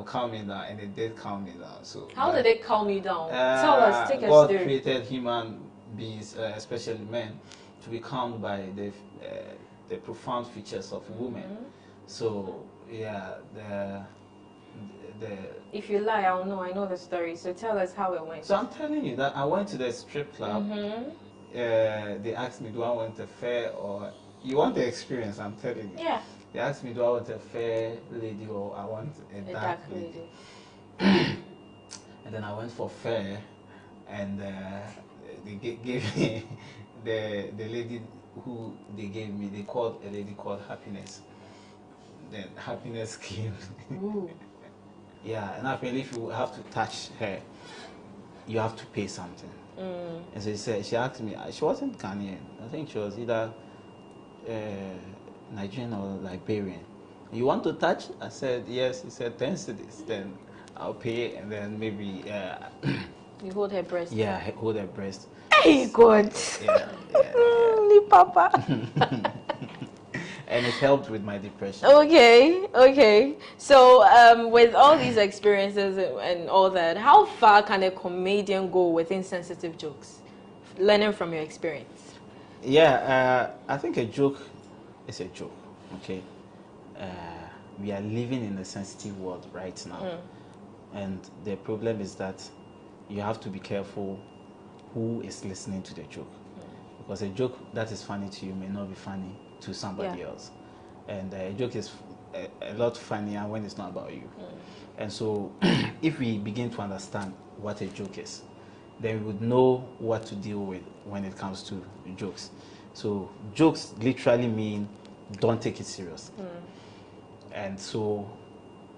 calm me down, and it did calm me down. So How did it calm you down? Tell us, take us God through. created human beings, especially men, to be calmed by the profound features of women. So yeah, If you lie, I'll know. I know the story. So tell us how it went. So I'm telling you that I went to the strip club. They asked me, do I want a fair or you want the experience? I'm telling you. Yeah. They asked me, do I want a fair lady or I want a dark lady? And then I went for fair, and they gave me the lady who they gave me. They called a lady called Happiness. Then Happiness came. Ooh. Yeah, and apparently if you have to touch her, you have to pay something. And so she asked me, she wasn't Ghanaian. I think she was either Nigerian or Liberian. You want to touch? I said, yes. He said, 10 cedis. Then I'll pay, and then maybe... You hold her breast. Yeah, hold her breast. Hey, God. Yeah. Papa. And it helped with my depression. Okay. So, with all these experiences and all that, how far can a comedian go with insensitive jokes? Learning from your experience. Yeah, I think a joke is a joke, okay? We are living in a sensitive world right now. And the problem is that you have to be careful who is listening to the joke. Because a joke that is funny to you may not be funny to somebody else. And a joke is a lot funnier when it's not about you. And so if we begin to understand what a joke is, then we would know what to deal with when it comes to jokes. So jokes literally mean don't take it serious. And so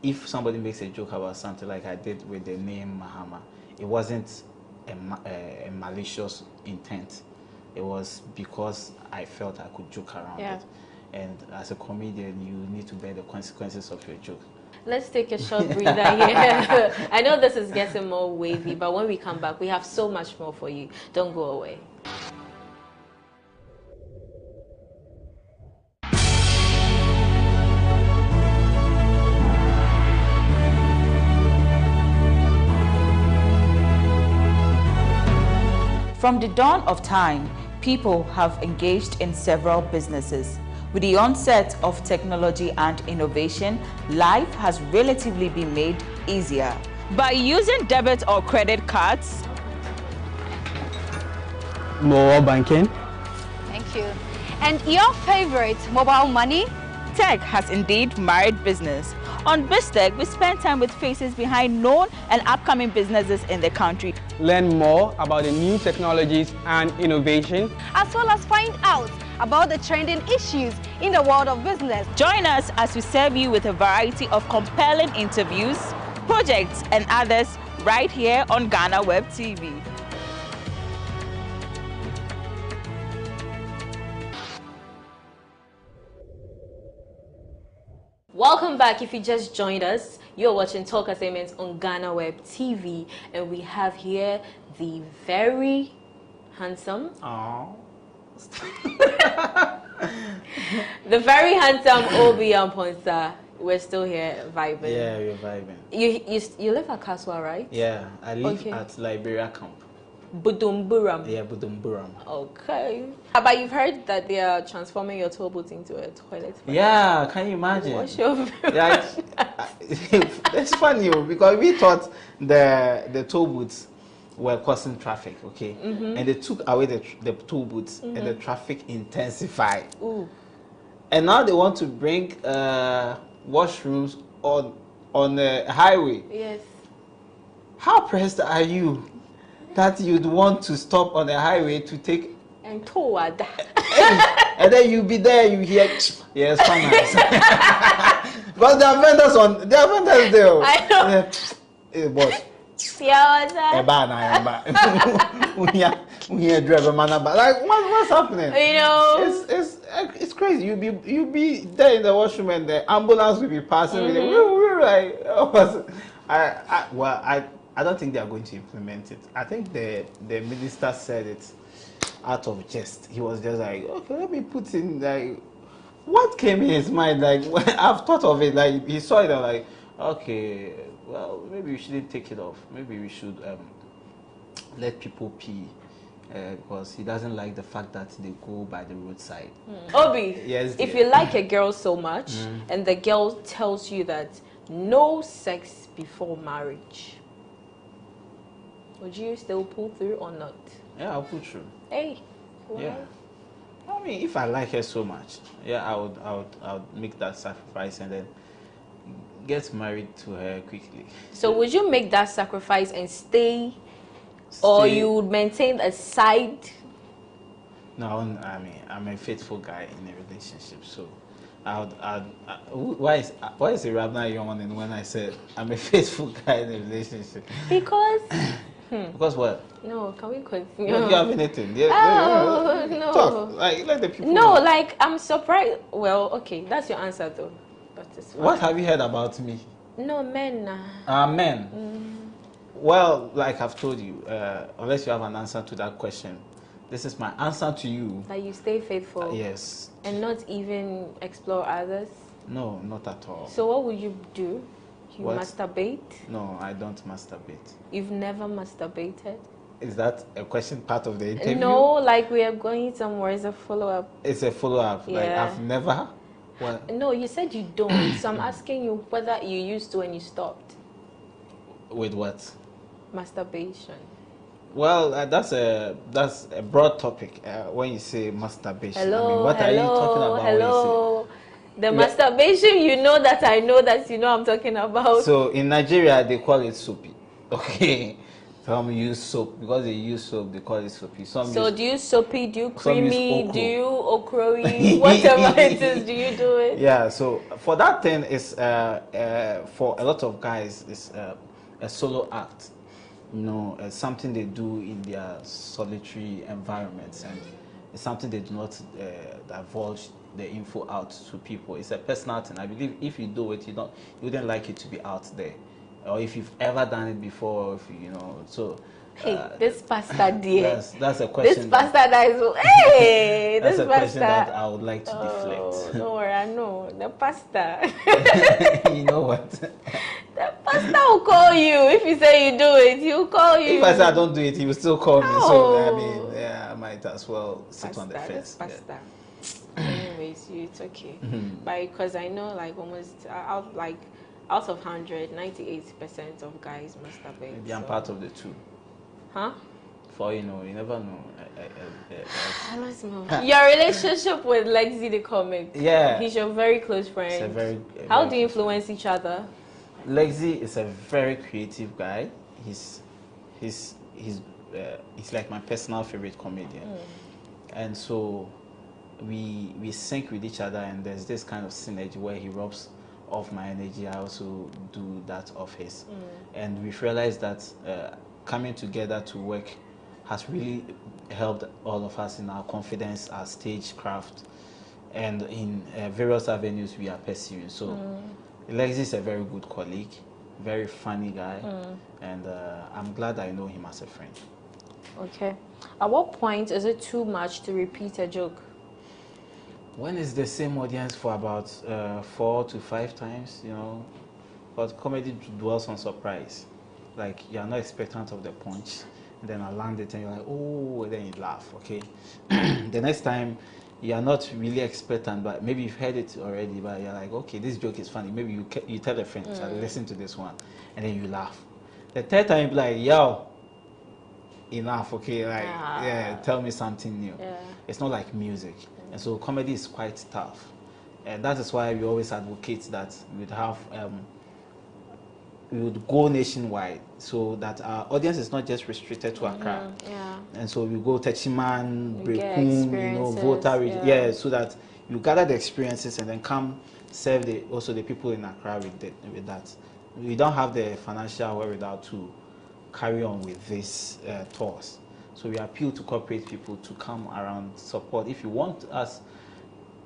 if somebody makes a joke about something like I did with the name Mahama, it wasn't a malicious intent. It was because I felt I could joke around it. And as a comedian, you need to bear the consequences of your joke. Let's take a short breather here. I know this is getting more wavy, but when we come back, we have so much more for you. Don't go away. From the dawn of time, people have engaged in several businesses. With the onset of technology and innovation, life has relatively been made easier. By using debit or credit cards, mobile banking. Thank you. And your favorite, mobile money? tech has indeed married business. On BizTech, we spend time with faces behind known and upcoming businesses in the country. Learn more about the new technologies and innovation, as well as find out about the trending issues in the world of business. Join us as we serve you with a variety of compelling interviews, projects, and others right here on GhanaWeb TV. Welcome back. If you just joined us, you're watching Talk Assignments on GhanaWeb TV, and we have here the very handsome, the very handsome Obi Amponsa. We're still here vibing. Yeah, we're vibing. You live at Kaswa, right? Yeah, I live at Liberia Camp. Budumburam. Yeah, Budumburam. Okay. But you've heard that they are transforming your toll booth into a toilet. Yeah, can you imagine? What's your view? Yeah, It's funny because we thought the toll booths were causing traffic, okay, and they took away the toll booths, and the traffic intensified. Ooh. And now they want to bring washrooms on the highway. Yes. How pressed are you that you'd want to stop on the highway to take and toward and then you be there, you hear yes, because there are vendors there. I know. Hey, boss. Yeah, what's that? We hear driver man, but like what's happening? You know, it's crazy. You be there in the washroom and the ambulance will be passing with it. Like, I don't think they are going to implement it. I think the minister said it out of jest. He was just like, okay, let me put in, like, what came in his mind? Like, I've thought of it. Like, he saw it and like, okay, well, maybe we shouldn't take it off. Maybe we should let people pee. Because he doesn't like the fact that they go by the roadside. Obi, yes, if you like a girl so much and the girl tells you that no sex before marriage, would you still pull through or not? Yeah, I'll pull through. Hey, why? Yeah. I mean, if I like her so much, yeah, I would make that sacrifice and then get married to her quickly. So would you make that sacrifice and stay, or you would maintain a side? No, I mean, I'm a faithful guy in a relationship, so why is it Rabna Young when I said I'm a faithful guy in a relationship? Because because what? No, can we continue? No, you have anything? Yeah, no. Talk. Like, let the people No, know. like, I'm surprised. Well, okay, that's your answer though. That is fine. What have you heard about me? No, men. Men. Well, like I've told you, unless you have an answer to that question, this is my answer to you. That you stay faithful. Yes. And not even explore others. No, not at all. So what would you do? You What? masturbate? No, I don't masturbate. You've never masturbated? Is that a question part of the interview? No, like we are going somewhere. It's a follow-up. It's a follow-up. Yeah. Like I've never. Well, No, you said you don't. So I'm asking you whether you used to and you stopped. with what? Masturbation. Well, that's a broad topic. When you say masturbation, Hello, I mean, what are you talking about? Hello. When you The masturbation, you know that I know that you know I'm talking about. So in Nigeria, they call it soapy. Okay. Some use soap. Because they use soap, they call it soapy. So do you soapy, do you some use creamy, oko. do you okroy, whatever it is, do you do it? Yeah, so for that thing, it's for a lot of guys, it's a solo act. You know, something they do in their solitary environments, and it's something they do not divulge the info out to people. It's a personal thing. I believe if you do it, you wouldn't like it to be out there, or if you've ever done it before, if you know. So Hey, this pastor dear. That's a question. This pastor that is hey, that's this a question pastor. that I would like to deflect. Don't worry, I know the pastor. You know what? The pastor will call you if you say you do it. He'll call you. If I say I don't do it, he will still call me. So Oh. I mean, yeah, I might as well sit on the fence. Pastor. Anyways, it's okay. But because I know, like almost out of 100, 98% of guys masturbate. Maybe I'm part of the two. Huh? For you know, you never know. Let's move. Your relationship with Lexi the comic. Yeah. He's your very close friend. It's a very How do you influence each other? Lexi is a very creative guy. He's like my personal favorite comedian, and so we sync with each other, and there's this kind of synergy where he rubs off my energy. I also do that of his, and we've realized that coming together to work has really helped all of us in our confidence, our stagecraft, and in various avenues we are pursuing. So Lexi is a very good colleague, very funny guy, and I'm glad I know him as a friend. Okay. At what point is it too much to repeat a joke? When it's the same audience for about 4 to 5 times, you know, but comedy dwells on surprise. Like, you're not expectant of the punch, and then I land it and you're like, oh, and then you laugh, okay? The next time you are not really expectant, but maybe you've heard it already, but you're like, okay, this joke is funny. Maybe you tell a friend, listen to this one, and then you laugh. The third time, you're like, yo, enough, okay, like, yeah, tell me something new. Yeah. It's not like music. And so comedy is quite tough. And that is why we always advocate that we would go nationwide, so that our audience is not just restricted to Accra. Yeah. And so we go Techiman, Brekum, Volta region, so that you gather the experiences and then come serve also the people in Accra with that. We don't have the financial wherewithal to carry on with these tours. So we appeal to corporate people to come around, support. If you want us,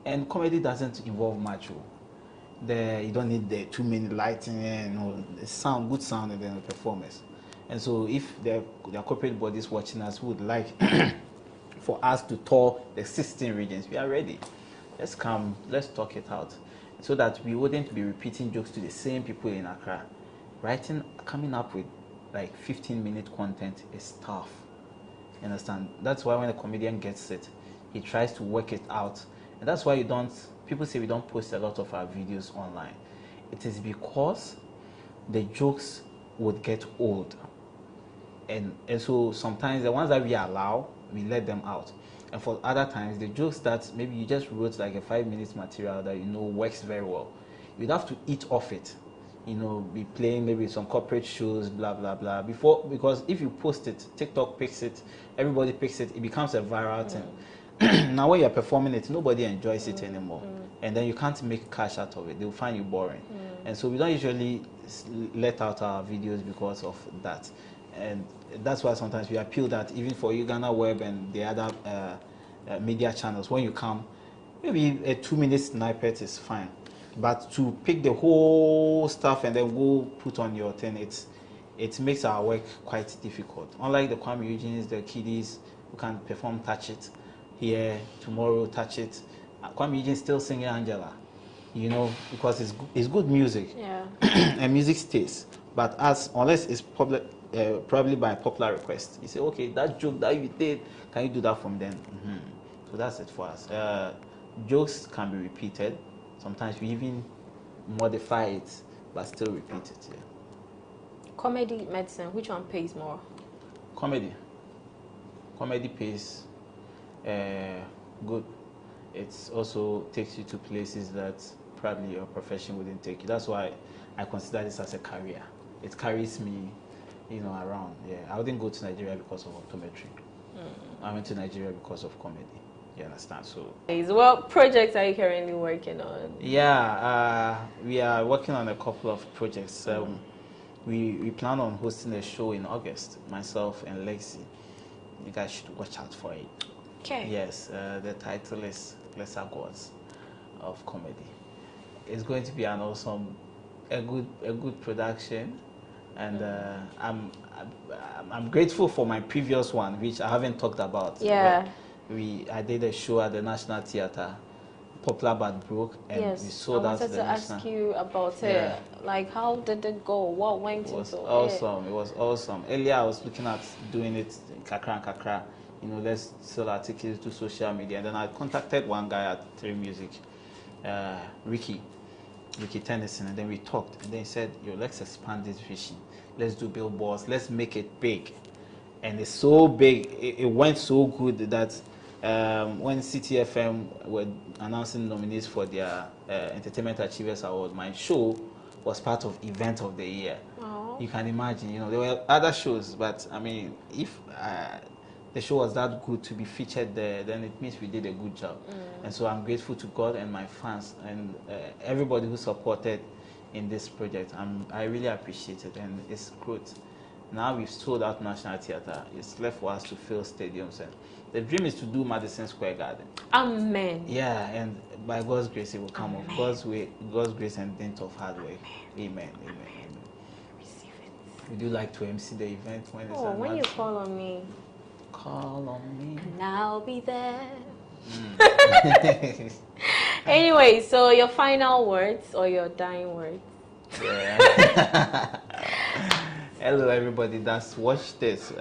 and comedy doesn't involve much. You don't need the too many lighting and good sound, and then the performance. And so if there are corporate bodies watching us who would like for us to tour the 16 regions, we are ready. Let's come, let's talk it out, so that we wouldn't be repeating jokes to the same people in Accra. Coming up with like 15-minute content is tough. You understand? That's why when a comedian gets it, he tries to work it out. And that's why people say we don't post a lot of our videos online. It is because the jokes would get old. And so sometimes the ones that we allow, we let them out. And for other times, the jokes that maybe you just wrote like a 5-minute material that works very well, you'd have to eat off it. Be playing maybe some corporate shows, blah, blah, blah. Because if you post it, TikTok picks it, everybody picks it, it becomes a viral thing. Now when you're performing it, nobody enjoys it anymore. And then you can't make cash out of it. They'll find you boring. And so we don't usually let out our videos because of that. And that's why sometimes we appeal that even for you, GhanaWeb and the other media channels, when you come, maybe a 2-minute snippet is fine. But to pick the whole stuff and then go put on your thing, it makes our work quite difficult. Unlike the Kwame Eugenes, the kiddies who can perform Touch It here, tomorrow Touch It. Kwame Eugene still singing Angela, because it's good music. Yeah. And music stays. But unless it's probably by popular request, you say, okay, that joke that you did, can you do that from then? So that's it for us. Jokes can be repeated. Sometimes we even modify it, but still repeat it. Yeah. Comedy, medicine, which one pays more? Comedy pays good. It also takes you to places that probably your profession wouldn't take you. That's why I consider this as a career. It carries me, around. Yeah, I wouldn't go to Nigeria because of optometry. I went to Nigeria because of comedy. You understand? So, what projects are you currently working on? Yeah, we are working on a couple of projects. We plan on hosting a show in August, myself and Lexi. You guys should watch out for it. Okay. Yes, the title is Lesser Gods of Comedy. It's going to be an awesome, a good production, and I'm grateful for my previous one, which I haven't talked about. Yeah. I did a show at the National Theatre, popular but broke, and we sold out to the National. I wanted to ask you about it. Like, how did it go? What went into it? It was awesome. It was awesome. Earlier, I was looking at doing it kakra. Let's sell our tickets to social media. And then I contacted one guy at 3 Music, Ricky Tennyson, and then we talked. And then he said, let's expand this vision. Let's do billboards. Let's make it big. And it's so big. It went so good that when CTFM were announcing nominees for their Entertainment Achievers Award, my show was part of Event of the Year. Aww. You can imagine, there were other shows, but I mean, if the show was that good to be featured there, then it means we did a good job. And so I'm grateful to God and my fans and everybody who supported in this project. I really appreciate it, and it's growth. Now we've sold out National Theatre. It's left for us to fill stadiums, and the dream is to do Madison Square Garden. Amen. Yeah, and by God's grace, it will come off. God's grace and dint of hard work. Amen. Receive it. Would you like to MC the event when it's when you call on me? Call on me. And I'll be there. Anyway, so your final words or your dying words? Yeah. Hello, everybody that's watched this.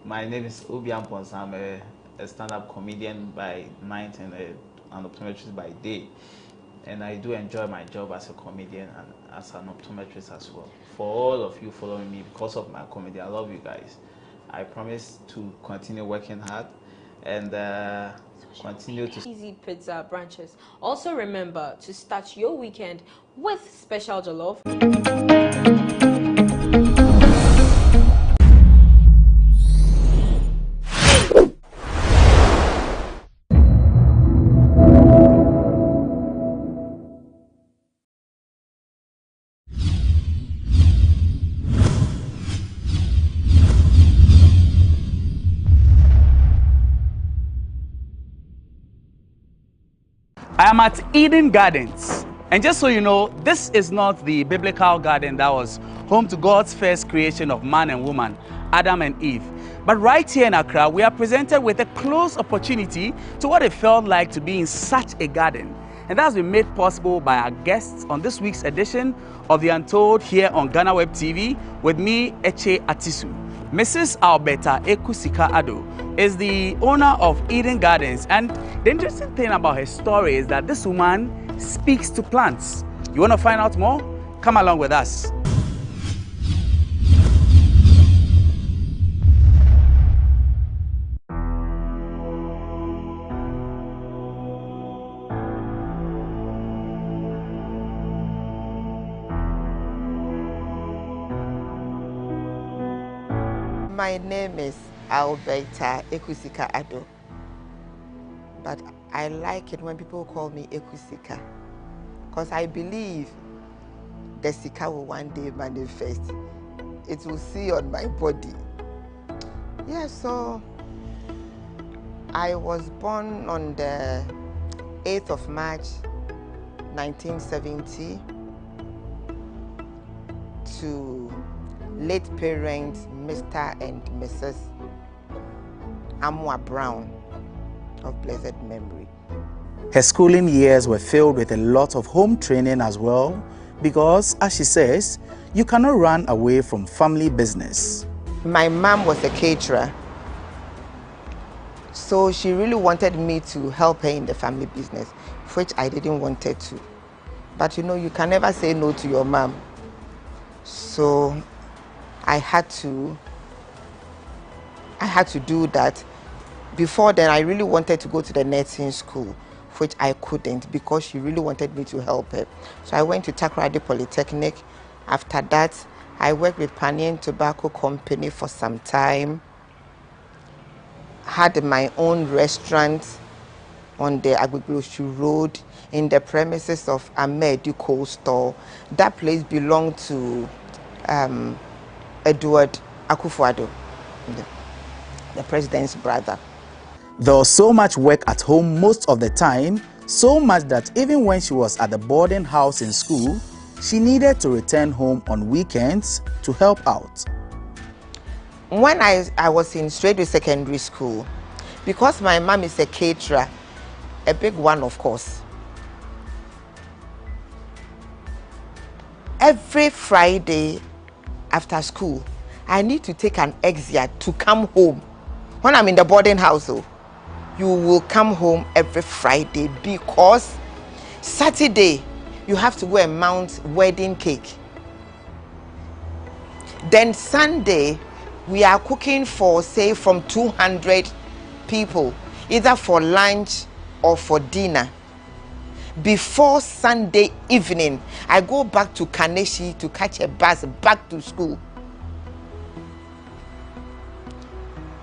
My name is Obian Pons. I'm a a stand-up comedian by night and an optometrist by day. And I do enjoy my job as a comedian and as an optometrist as well. For all of you following me because of my comedy, I love you guys. I promise to continue working hard and continue to Cheesy Pizza branches. Also remember to start your weekend with special jollof. I am at Eden Gardens, and just so you know, this is not the biblical garden that was home to God's first creation of man and woman, Adam and Eve. But right here in Accra, we are presented with a close opportunity to what it felt like to be in such a garden. And that's been made possible by our guests on this week's edition of The Untold here on GhanaWeb TV with me, Eche Atisu. Mrs. Alberta Ekusika Ado is the owner of Eden Gardens, and the interesting thing about her story is that this woman speaks to plants. You want to find out more? Come along with us. My name is Alberta Ekusika Ado, but I like it when people call me Ekusika because I believe the Sika will one day manifest. It will see on my body. Yeah, so I was born on the 8th of March 1970 to late parents, Mr. and Mrs. Amwa Brown of blessed memory. Her schooling years were filled with a lot of home training as well, because, as she says, you cannot run away from family business. My mom was a caterer, so she really wanted me to help her in the family business, which I didn't want her to. But you know, you can never say no to your mom. So I had to do that. Before then, I really wanted to go to the nursing school, which I couldn't because she really wanted me to help her. So I went to Takoradi Polytechnic. After that, I worked with Panian Tobacco Company for some time. Had my own restaurant on the Agbogblosu Road in the premises of Ahmed Cold Store. That place belonged to Edward Akufo-Addo, the president's brother. There was so much work at home most of the time, so much that even when she was at the boarding house in school, she needed to return home on weekends to help out. When I was in Straight Secondary School, because my mom is a caterer, a big one of course, every Friday after school, I need to take an exit to come home. When I'm in the boarding house, you will come home every Friday because Saturday you have to go and mount wedding cake. Then Sunday we are cooking for, say, from 200 people, either for lunch or for dinner. Before Sunday evening, I go back to Kaneshi to catch a bus back to school.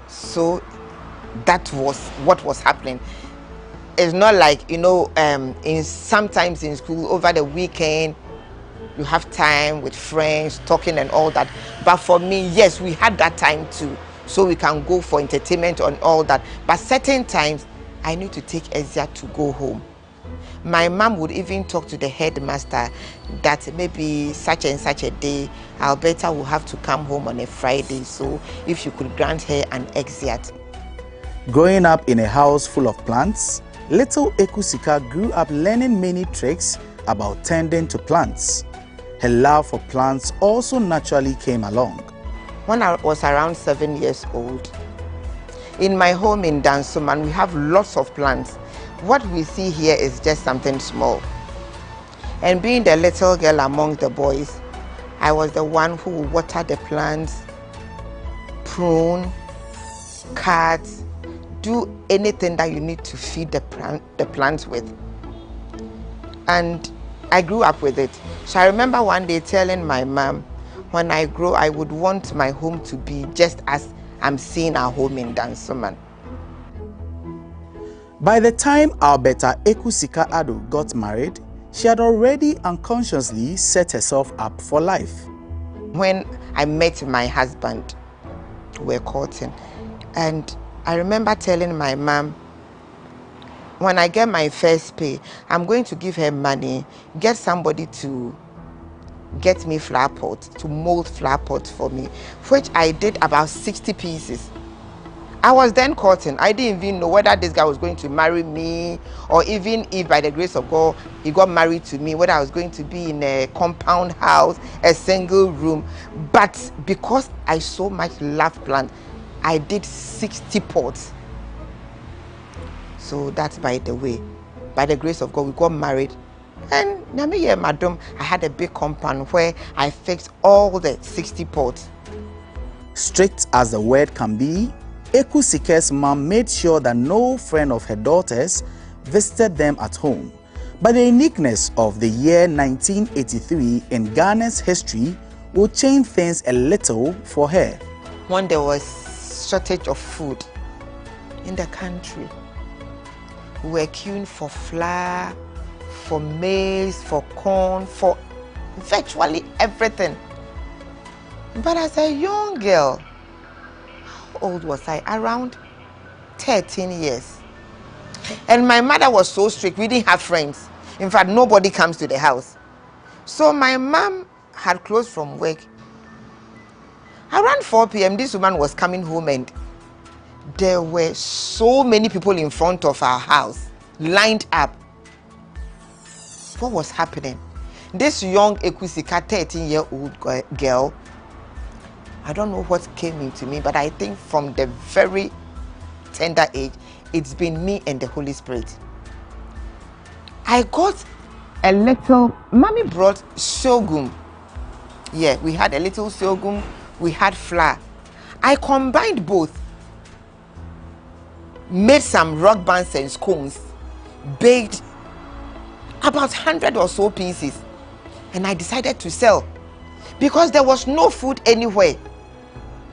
So that was what was happening. It's not like, you know, sometimes in school over the weekend you have time with friends talking and all that. But for me, yes, we had that time too, so we can go for entertainment and all that. But certain times I need to take Ezia to go home. My mom would even talk to the headmaster that maybe such and such a day, Alberta will have to come home on a Friday, so if you could grant her an exit. Growing up in a house full of plants, little Ekusika grew up learning many tricks about tending to plants. Her love for plants also naturally came along. When I was around 7 years old, In my home in Dansoman, we have lots of plants. What we see here is just something small. And being the little girl among the boys, I was the one who would water the plants, prune, cut, do anything that you need to feed the plants with. And I grew up with it. So I remember one day telling my mom, when I grow, I would want my home to be just as I'm seeing our home in Dansoman. By the time Alberta Ekusika Ado got married, she had already unconsciously set herself up for life. When I met my husband, we were courting, and I remember telling my mom, when I get my first pay, I'm going to give her money, get somebody to get me flower pots, to mold flower pots for me, which I did about 60 pieces. I was then courting. I didn't even know whether this guy was going to marry me, or even if by the grace of God he got married to me, whether I was going to be in a compound house, a single room. But because I so much love plants, I did 60 pots. So that's by the way. By the grace of God, we got married. And madam, I had a big compound where I fixed all the 60 pots. Strict as the word can be, Ekusika's mom made sure that no friend of her daughters visited them at home. But the uniqueness of the year 1983 in Ghana's history will change things a little for her. When there was shortage of food in the country, we were queuing for flour, for maize, for corn, for virtually everything. But as a young girl, how old was I? Around 13 years. And my mother was so strict, we didn't have friends. In fact, nobody comes to the house. So my mom had closed from work. Around 4 p.m., this woman was coming home, and there were so many people in front of our house, lined up. What was happening? This young Ekusika, 13-year-old girl, I don't know what came into me, but I think from the very tender age, it's been me and the Holy Spirit. I got a little, mommy brought sorghum. Yeah, we had a little sorghum, we had flour. I combined both, made some rock bands and scones, baked about 100 or so pieces, and I decided to sell because there was no food anywhere.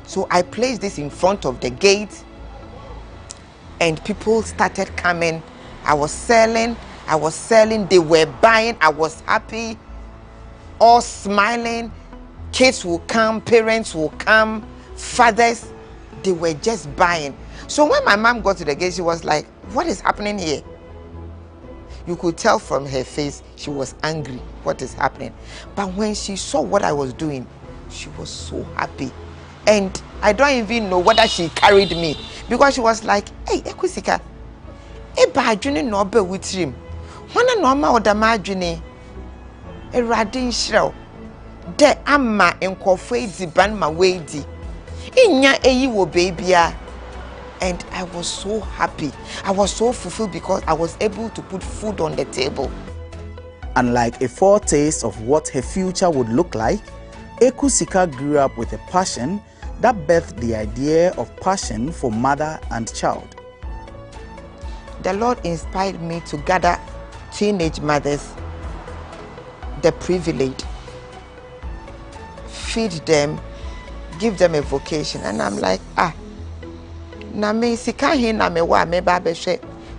So I placed this in front of the gate, and people started coming. I was selling, they were buying, I was happy, all smiling. Kids will come, parents will come, fathers, they were just buying. So when my mom got to the gate, she was like, what is happening here? You could tell from her face, she was angry, what is happening? But when she saw what I was doing, she was so happy. And I don't even know whether she carried me, because she was like, hey, Ekusika, badjuni no be with him. Wana no ma odama adwene. Erade nhyiraw. De ama enkofo ediban ma weedi. Inya eyi wo babyia. And I was so happy. I was so fulfilled because I was able to put food on the table. Unlike a foretaste of what her future would look like, Ekusika grew up with a passion that birthed the idea of passion for mother and child. The Lord inspired me to gather teenage mothers, the privileged, feed them, give them a vocation. And I'm like, na me sikahi na me wa me ba be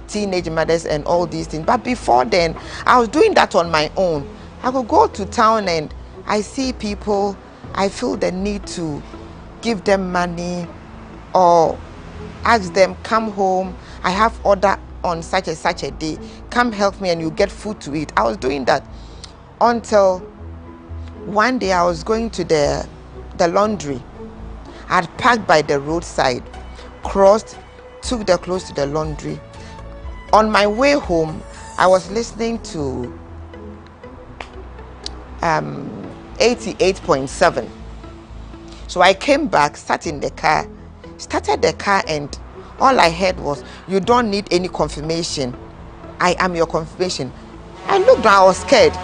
teenage mothers and all these things. But before then, I was doing that on my own. I could go to town and I see people, I feel the need to give them money or ask them, come home, I have order on such a day, come help me and you get food to eat. I was doing that until one day I was going to the laundry. I'd parked by the roadside, crossed, took the clothes to the laundry. On my way home, I was listening to 88.7. So I came back, started the car, and All I heard was, "You don't need any confirmation. I am your confirmation." I looked down, I was scared.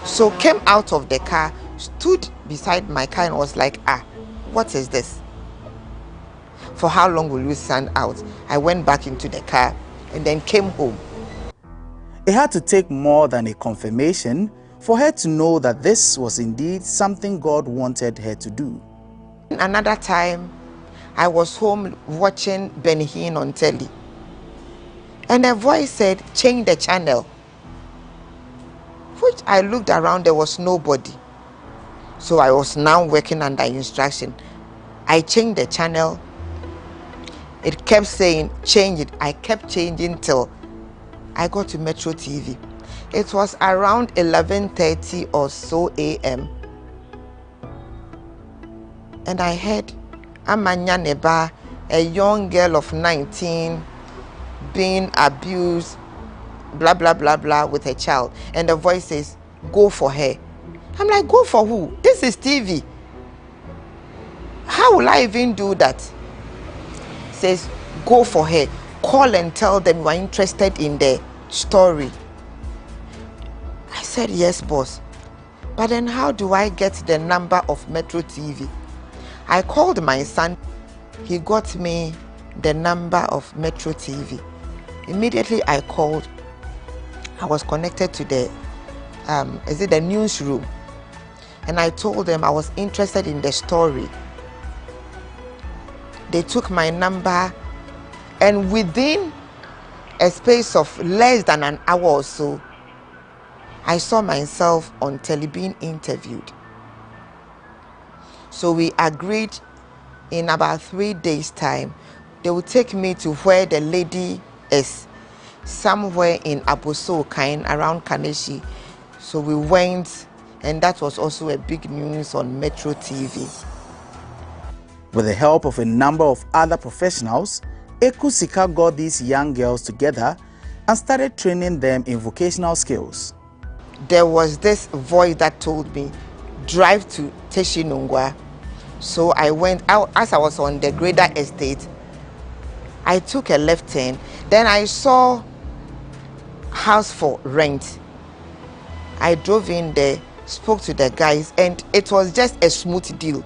So came out of the car, stood beside my car and was like, what is this? "For how long will you stand out?" I went back into the car and then came home. It had to take more than a confirmation for her to know that this was indeed something God wanted her to do. Another time, I was home watching Benny Hinn on telly, and a voice said, "Change the channel." Which I looked around, there was nobody. So I was now working under instruction. I changed the channel. It kept saying, "Change it." I kept changing till I got to Metro TV. It was around 11:30 or so a.m. And I heard Amanya Neba, a young girl of 19, being abused, blah, blah, blah, blah, with a child. And the voice says, "Go for her." I'm like, "Go for who? This is TV. How will I even do that?" Says, "Go for her. Call and tell them you are interested in the story." I said, "Yes, boss. But then how do I get the number of Metro TV?" I called my son. He got me the number of Metro TV. Immediately I called. I was connected to the newsroom. And I told them I was interested in the story. They took my number, and within a space of less than an hour or so, I saw myself on telly being interviewed. So we agreed in about 3 days' time, they would take me to where the lady is, somewhere in Aboso, around Kaneshi. So we went, and that was also a big news on Metro TV. With the help of a number of other professionals, Ekusika got these young girls together and started training them in vocational skills. There was this voice that told me, "Drive to Teshinungwa." So I went out. As I was on the Grader Estate, I took a left turn. Then I saw house for rent. I drove in there, spoke to the guys, and it was just a smooth deal.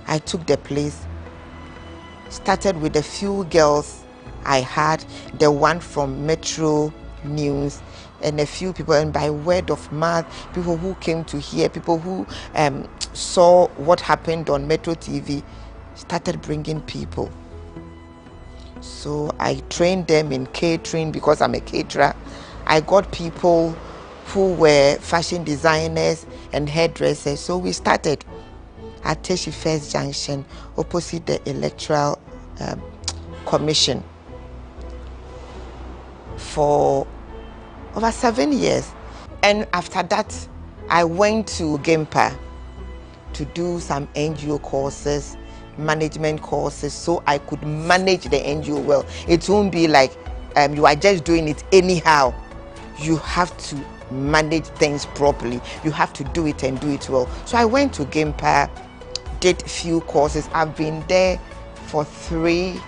I took the place, started with a few girls I had, the one from Metro News, and a few people, and by word of mouth, people who came to hear, people who saw what happened on Metro TV, started bringing people. So I trained them in catering because I'm a caterer. I got people who were fashion designers and hairdressers. So we started at Teshi First Junction, opposite the Electoral Commission, for over 7 years. And after that, I went to Gempa to do some NGO courses, management courses, so I could manage the NGO well. It won't be like you are just doing it anyhow. You have to manage things properly. You have to do it and do it well. So I went to Gempa, did few courses. I've been there for three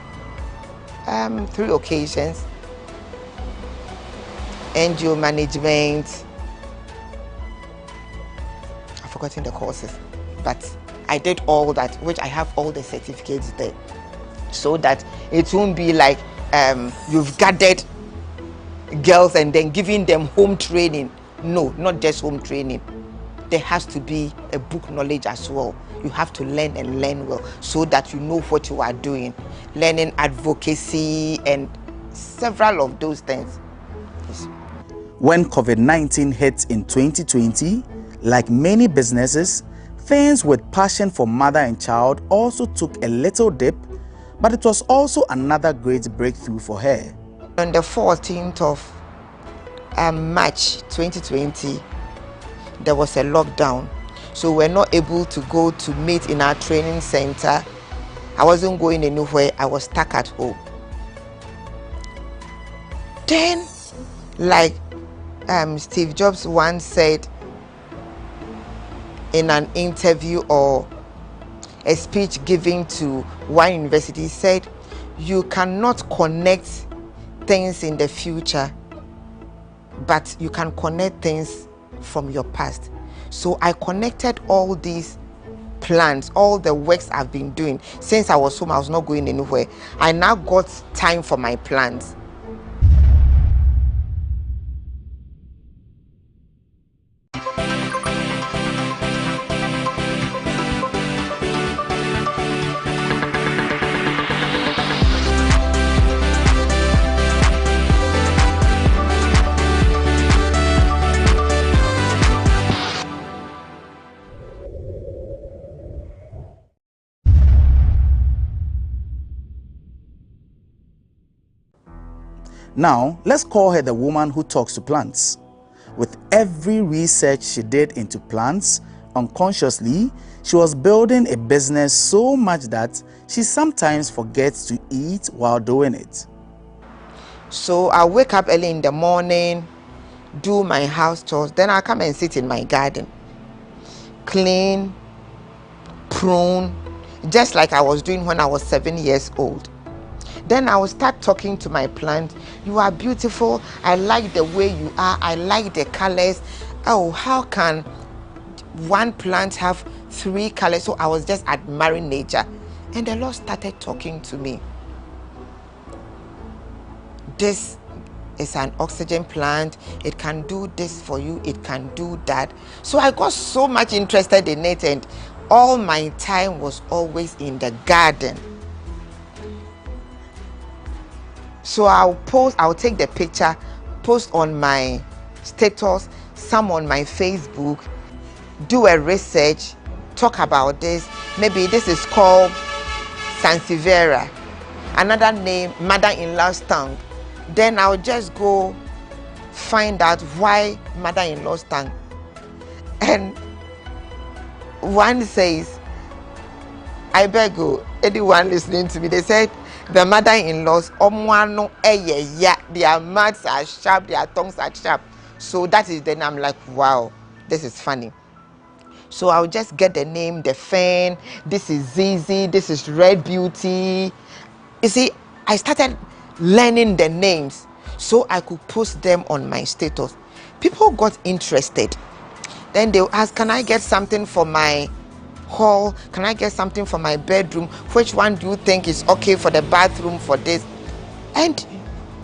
occasions. NGO management. I've forgotten the courses, but I did all that, which I have all the certificates there, so that it won't be like you've gathered girls and then giving them home training. No, not just home training. There has to be a book knowledge as well. You have to learn and learn well so that you know what you are doing. Learning advocacy and several of those things. Yes. When COVID-19 hit in 2020, like many businesses, things with passion for mother and child also took a little dip, but it was also another great breakthrough for her. On the 14th of March 2020, there was a lockdown. So we're not able to go to meet in our training center. I wasn't going anywhere. I was stuck at home. Then, like Steve Jobs once said in an interview or a speech given to one university, he said, you cannot connect things in the future, but you can connect things from your past. So I connected all these plans, all the works I've been doing since I was home. I was not going anywhere. I now got time for my plans. Now, let's call her the woman who talks to plants. With every research she did into plants, unconsciously, she was building a business so much that she sometimes forgets to eat while doing it. So I wake up early in the morning, do my house chores, then I come and sit in my garden, clean, prune, just like I was doing when I was 7 years old. Then I will start talking to my plant. You are beautiful. I like the way you are. I like the colors. Oh, how can one plant have 3 colors? So I was just admiring nature. And the Lord started talking to me. This is an oxygen plant. It can do this for you. It can do that. So I got so much interested in it, and all my time was always in the garden. So I'll take the picture, post on my status, some on my Facebook, do a research, talk about this. Maybe this is called Sansevieria, another name, mother-in-law's tongue. Then I'll just go find out why mother-in-law's tongue. And one says, I beg you, anyone listening to me, they said, the mother-in-laws, their mouths are sharp, their tongues are sharp. So that is then I'm like, wow, this is funny. So I'll just get the name, the fan. This is Zizi, this is Red Beauty. You see, I started learning the names so I could post them on my status. People got interested. Then they'll ask, can I get something for my hall? Can I get something for my bedroom? Which one do you think is okay for the bathroom for this? And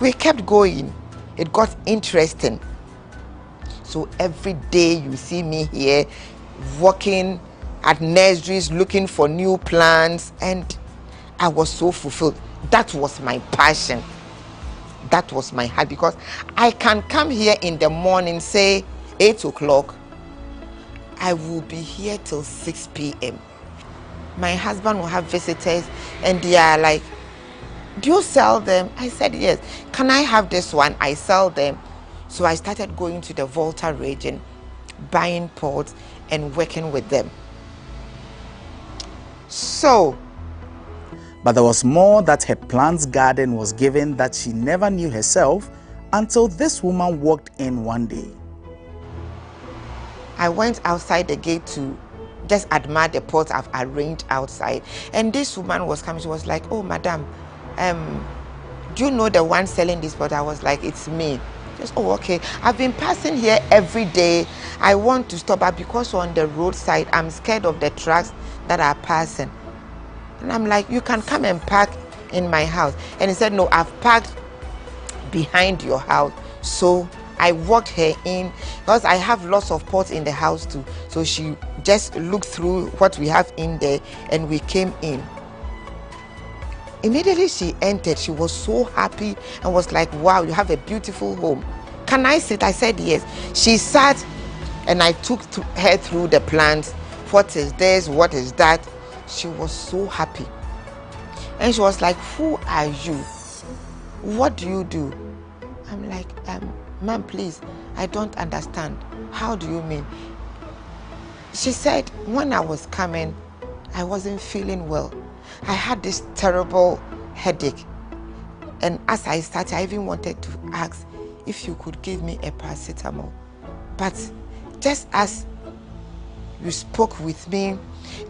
we kept going. It got interesting. So every day you see me here working at nurseries looking for new plants, and I was so fulfilled. That was my passion. That was my heart, because I can come here in the morning, say 8 o'clock. I will be here till 6 p.m. My husband will have visitors and they are like, do you sell them? I said, yes. Can I have this one? I sell them. So I started going to the Volta region, buying pots and working with them. So, but there was more that her plants garden was given that she never knew herself until this woman walked in one day. I went outside the gate to just admire the pots I've arranged outside. And this woman was coming. She was like, oh, madam, do you know the one selling this pot? I was like, it's me. Just, oh, okay. I've been passing here every day. I want to stop up because on the roadside, I'm scared of the trucks that are passing. And I'm like, you can come and park in my house. And he said, no, I've parked behind your house. So I walked her in because I have lots of pots in the house too. So she just looked through what we have in there and we came in. Immediately she entered, she was so happy and was like, wow, you have a beautiful home. Can I sit? I said yes. She sat and I took her through the plants. What is this? What is that? She was so happy. And she was like, who are you? What do you do? I'm like, ma'am, please, I don't understand. How do you mean? She said, when I was coming, I wasn't feeling well. I had this terrible headache. And as I started, I even wanted to ask if you could give me a paracetamol. But just as you spoke with me,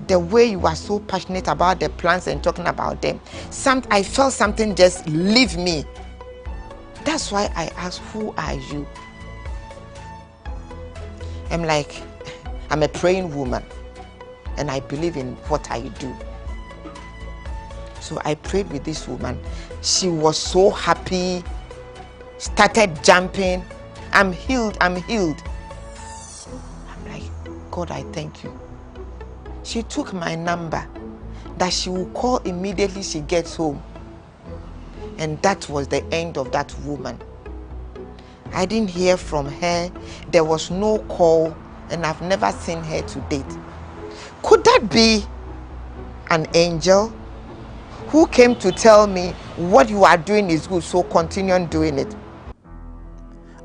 the way you are so passionate about the plans and talking about them. I felt something just leave me. That's why I asked, who are you? I'm like, I'm a praying woman and I believe in what I do. So I prayed with this woman. She was so happy, started jumping. I'm healed, I'm healed. I'm like, God, I thank you. She took my number that she will call immediately she gets home. And that was the end of that woman. I didn't hear from her. There was no call, and I've never seen her to date. Could that be an angel who came to tell me what you are doing is good, so continue on doing it?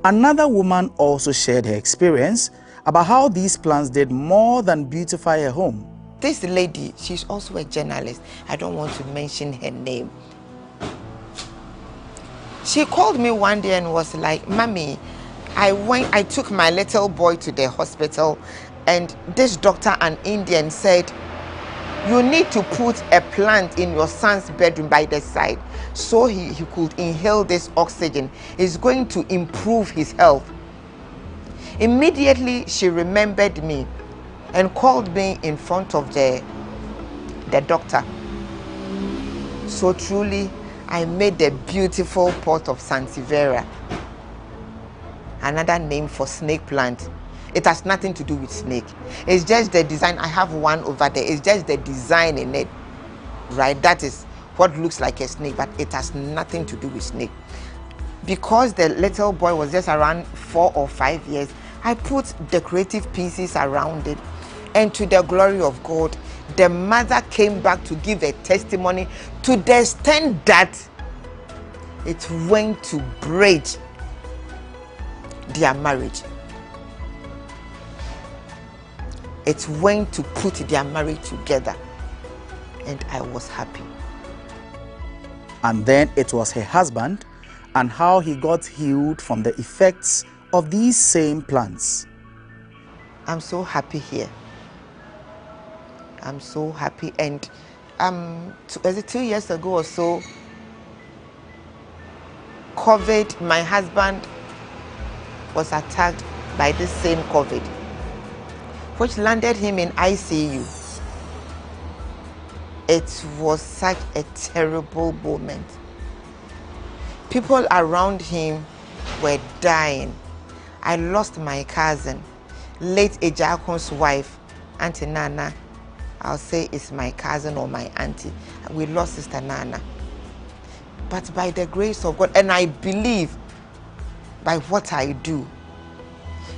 Another woman also shared her experience about how these plants did more than beautify her home. This lady, she's also a journalist. I don't want to mention her name. She called me one day and was like, Mommy, I took my little boy to the hospital and this doctor, an Indian, said, you need to put a plant in your son's bedroom by the side so he could inhale this oxygen. It's going to improve his health. Immediately, she remembered me and called me in front of the doctor. So truly, I made the beautiful pot of Sansevieria, another name for snake plant. It has nothing to do with snake. It's just the design. I have one over there. It's just the design in it, right? That is what looks like a snake, but it has nothing to do with snake. Because the little boy was just around 4 or 5 years, I put decorative pieces around it. And to the glory of God, the mother came back to give a testimony to the extent that it went to bridge their marriage. It went to put their marriage together. And I was happy. And then it was her husband and how he got healed from the effects of these same plants. I'm so happy here. I'm so happy. And was it 2 years ago or so, COVID, my husband was attacked by this same COVID, which landed him in ICU. It was such a terrible moment. People around him were dying. I lost my cousin, late Ejakon's wife, Auntie Nana. I'll say it's my cousin or my auntie. We lost Sister Nana. But by the grace of God, and I believe by what I do,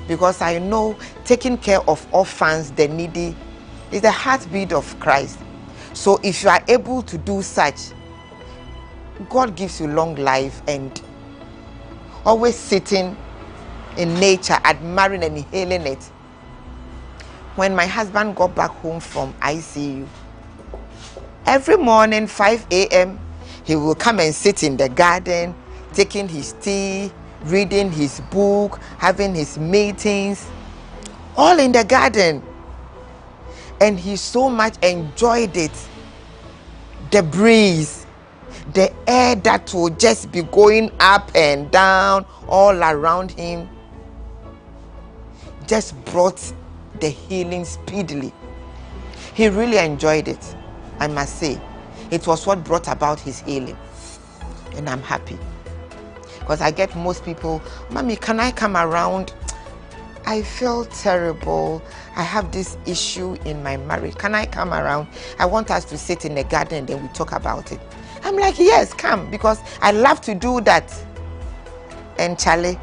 because I know taking care of orphans, the needy, is the heartbeat of Christ. So if you are able to do such, God gives you long life, and always sitting in nature, admiring and inhaling it. When my husband got back home from ICU, every morning, 5 a.m., he will come and sit in the garden, taking his tea, reading his book, having his meetings, all in the garden. And he so much enjoyed it. The breeze, the air that will just be going up and down all around him, just brought the healing speedily. He really enjoyed it, I must say. It was what brought about his healing. And I'm happy. Because I get most people, Mommy, can I come around? I feel terrible. I have this issue in my marriage. Can I come around? I want us to sit in the garden and then we talk about it. I'm like, yes, come, because I love to do that. And Charlie,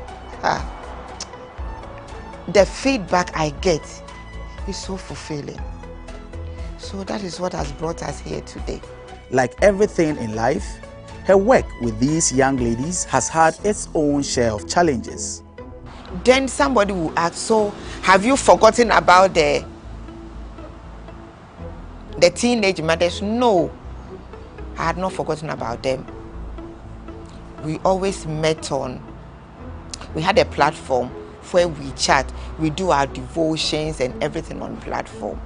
the feedback I get is so fulfilling. So that is what has brought us here today. Like everything in life, her work with these young ladies has had its own share of challenges. Then somebody will ask, so have you forgotten about the teenage mothers? No, I had not forgotten about them. We always met on, we had a platform where we chat. We do our devotions and everything on platform.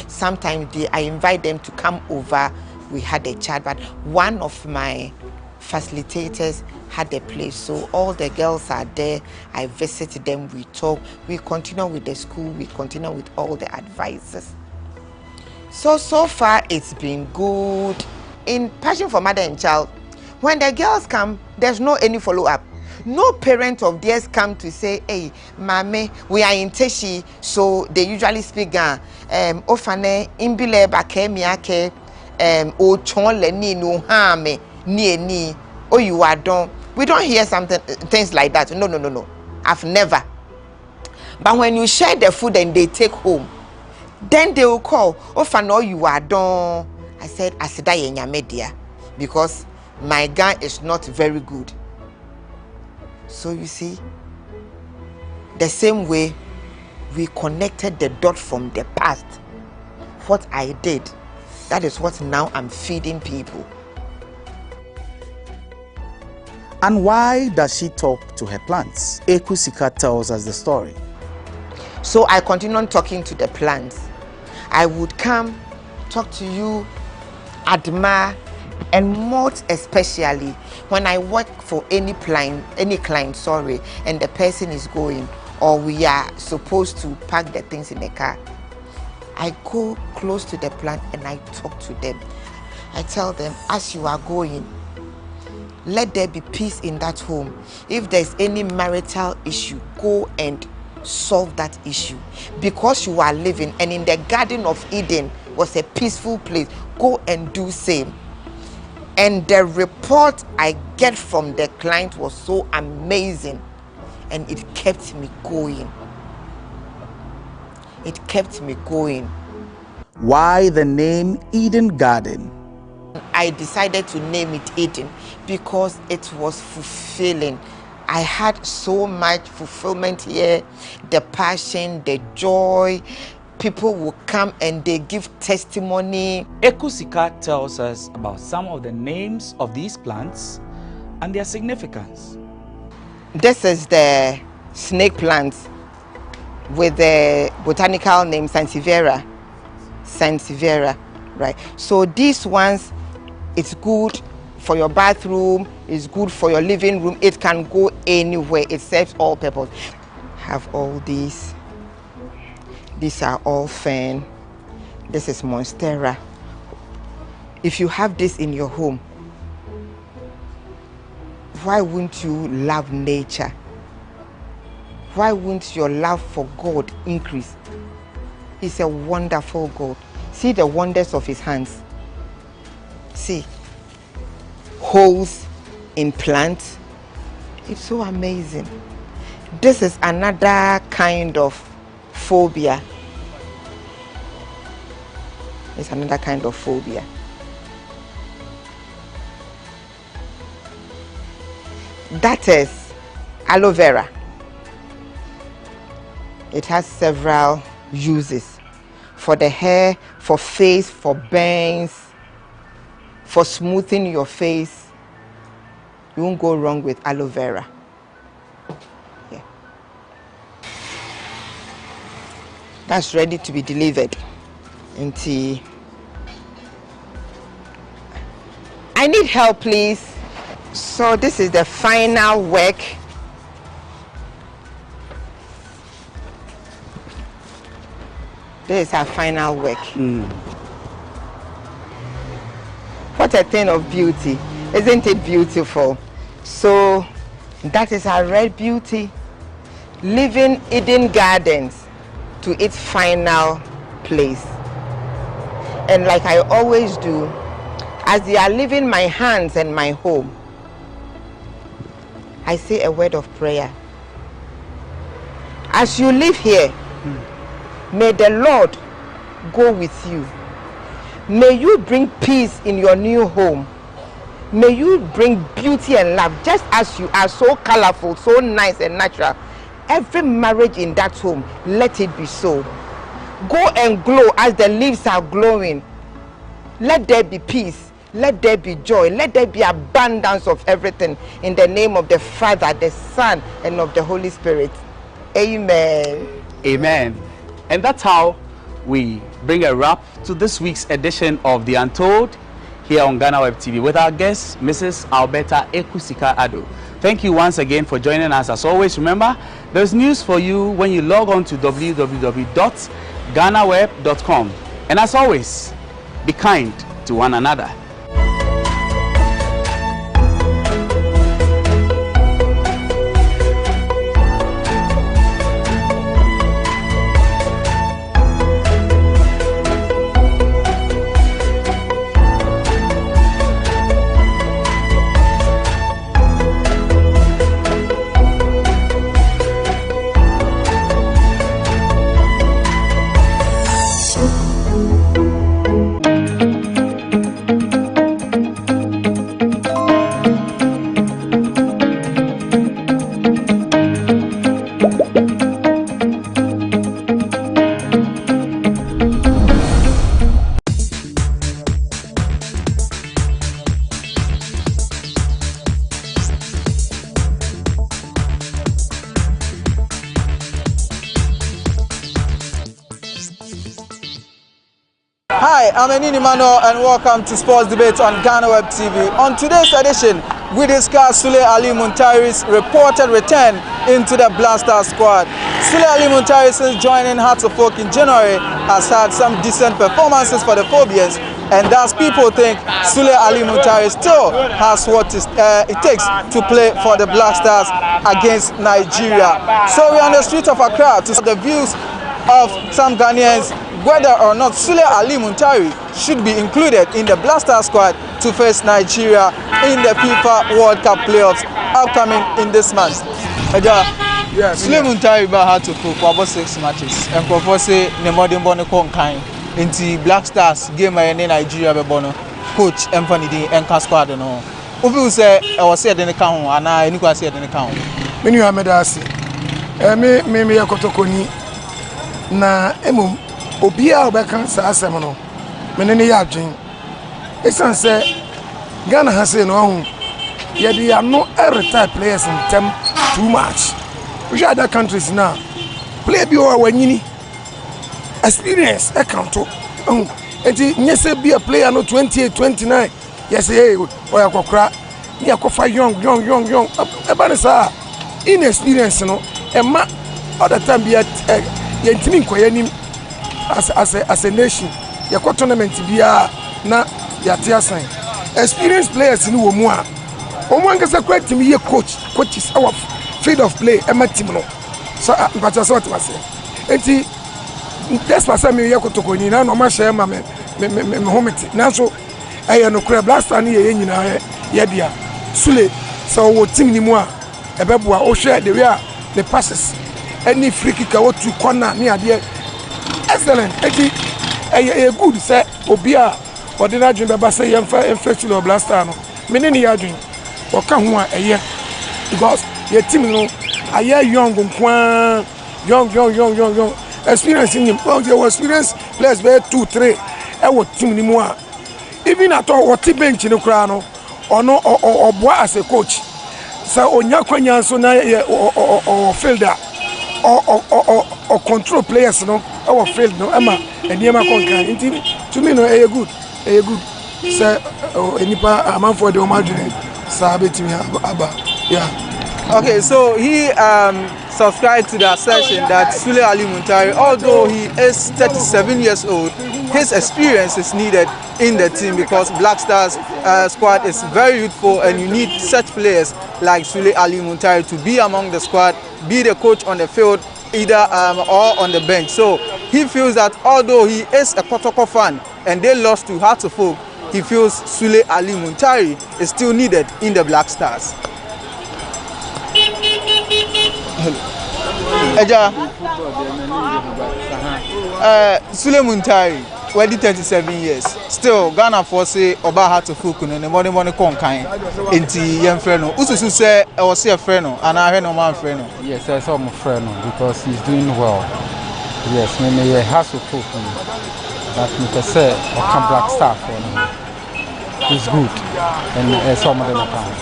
Sometimes I invite them to come over. We had a chat, but one of my facilitators had a place, so all the girls are there. I visit them, we talk, we continue with the school, we continue with all the advisors. So far it's been good. In Passion for Mother and Child, when the girls come, there's no any follow-up. No parent of theirs come to say, hey, Mame, we are in Teshi, so they usually speak Ofane, Imbile Bakemiake, O Chonle ni no hame, ni, oh you are done. We don't hear things like that. No. I've never. But when you share the food and they take home, then they will call, Ofane, you are done. I said, Asida yenya media, because my gun is not very good. So you see, the same way we connected the dot from the past. What I did, that is what now I'm feeding people. And why does she talk to her plants? Ekusika tells us the story. So I continue on talking to the plants. I would come, talk to you, admire, and most especially when I work for any client, and the person is going, or we are supposed to pack the things in the car, I go close to the plant and I talk to them. I tell them, as you are going, let there be peace in that home. If there's any marital issue, go and solve that issue. Because you are living, and in the Garden of Eden was a peaceful place, go and do same. And the report I get from the client was so amazing, and it kept me going. It kept me going. Why the name Eden Garden? I decided to name it Eden because it was fulfilling. I had so much fulfillment here, the passion, the joy. People will come and they give testimony. Ekusika tells us about some of the names of these plants and their significance. This is the snake plant with the botanical name Sansevieria. Sansevieria, right? So these ones, it's good for your bathroom, it's good for your living room. It can go anywhere. It serves all purpose. Have all these. These are all fern. This is monstera. If you have this in your home, why wouldn't you love nature? Why wouldn't your love for God increase? He's a wonderful God. See the wonders of his hands. See, holes in plants. It's so amazing. This is another kind of phobia. It's another kind of phobia. That is aloe vera. It has several uses for the hair, for face, for bangs, for smoothing your face. You won't go wrong with aloe vera. Yeah. That's ready to be delivered. Auntie, I need help, please. So this is the final work. This is our final work. What a thing of beauty. Isn't it beautiful? So that is our red beauty. Living Eden Gardens to its final place. And like I always do, as they are leaving my hands and my home, I say a word of prayer. As you live here, may the Lord go with you. May you bring peace in your new home. May you bring beauty and love, just as you are so colorful, so nice and natural. Every marriage in that home, let it be so. Go and glow as the leaves are glowing. Let there be peace. Let there be joy. Let there be abundance of everything. In the name of the Father, the Son, and of the Holy Spirit. Amen. Amen. And that's how we bring a wrap to this week's edition of The Untold here on GhanaWeb TV with our guest, Mrs. Alberta Ekusika Ado. Thank you once again for joining us. As always, remember, there's news for you when you log on to www.ghanaweb.com. And as always, be kind to one another. Hi, I'm Enini Emmanuel and welcome to Sports Debates on GhanaWeb TV. On today's edition, we discuss Sule Ali Muntari's reported return into the Blaster squad. Sule Ali Muntari, since joining Hearts of Oak in January, has had some decent performances for the Phobians, and thus people think Sule Ali Muntari still has what it takes to play for the Blasters against Nigeria. So we're on the streets of Accra to see the views of some Ghanaians whether or not Sule Ali Muntari should be included in the Blaster squad to face Nigeria in the FIFA World Cup playoffs upcoming in this month. Sule Muntari had to cook for about 6 matches. And for say the modern bono conkai into Black Stars game in Nigeria bono coach Empanidi and squad no. Ubi say I was said in the count and I knew I said in the count. Many are medasi. Me yakotokoni na emu Obia Obekan Sasemono, Menene Yajin. Esan say Ghana has no home. Yet they are not retired players in term too much. Which other countries now? Play Bio when you experience account to yes, be a player no 28, 29. Yes, hey, or Yakokra, Yakofa young. Ebanesa inexperience no, and ma other time be at Yentimin Koyanim. As a nation, your tournament be na yatia sign. Experienced players in Umwa. Omwan gets a great team coach is our field of play, Emma Timono. So, but that's what I was saying. That's what I mean. Yakotokoni, no much Emma Mahometi. Now, so I no crab last time Yadia Sule. So, what team Nimwa, a babua, or share the rear, the passes. Any free kick out to corner near the excellent. A good set Obia or the Nigerian Babasa and Festival Blaster. Many are doing or come one a year because your team a year young, experiencing him. Well, there was experience, let's be 2, 3. I would team anymore. Even at all, what bench in the crown or no or boy as a coach. So on your coin, so now or fielder. Or control players no our field no Emma and Yema Concan to me no a good say enipa aman for the Omadre Sabeti Abba. Yeah. Okay, so he subscribed to the assertion that Sule Ali Muntari, although he is 37 years old, his experience is needed in the team because Black Stars squad is very youthful and you need such players like Sule Ali Muntari to be among the squad, be the coach on the field, either or on the bench. So he feels that although he is a Kotoko fan and they lost to Hearts of Oak, he feels Sule Ali Muntari is still needed in the Black Stars. Sule Muntari, well, 37 years. Still, Ghana for say Oba Hearts of Oak and the money conkai into young friend. Ususu say I was a friend and I had no man friend. Yes, I saw my friend because he's doing well. Yes, maybe a Hearts of Oak. That me say or come Black Star for him. He's good and some of them account.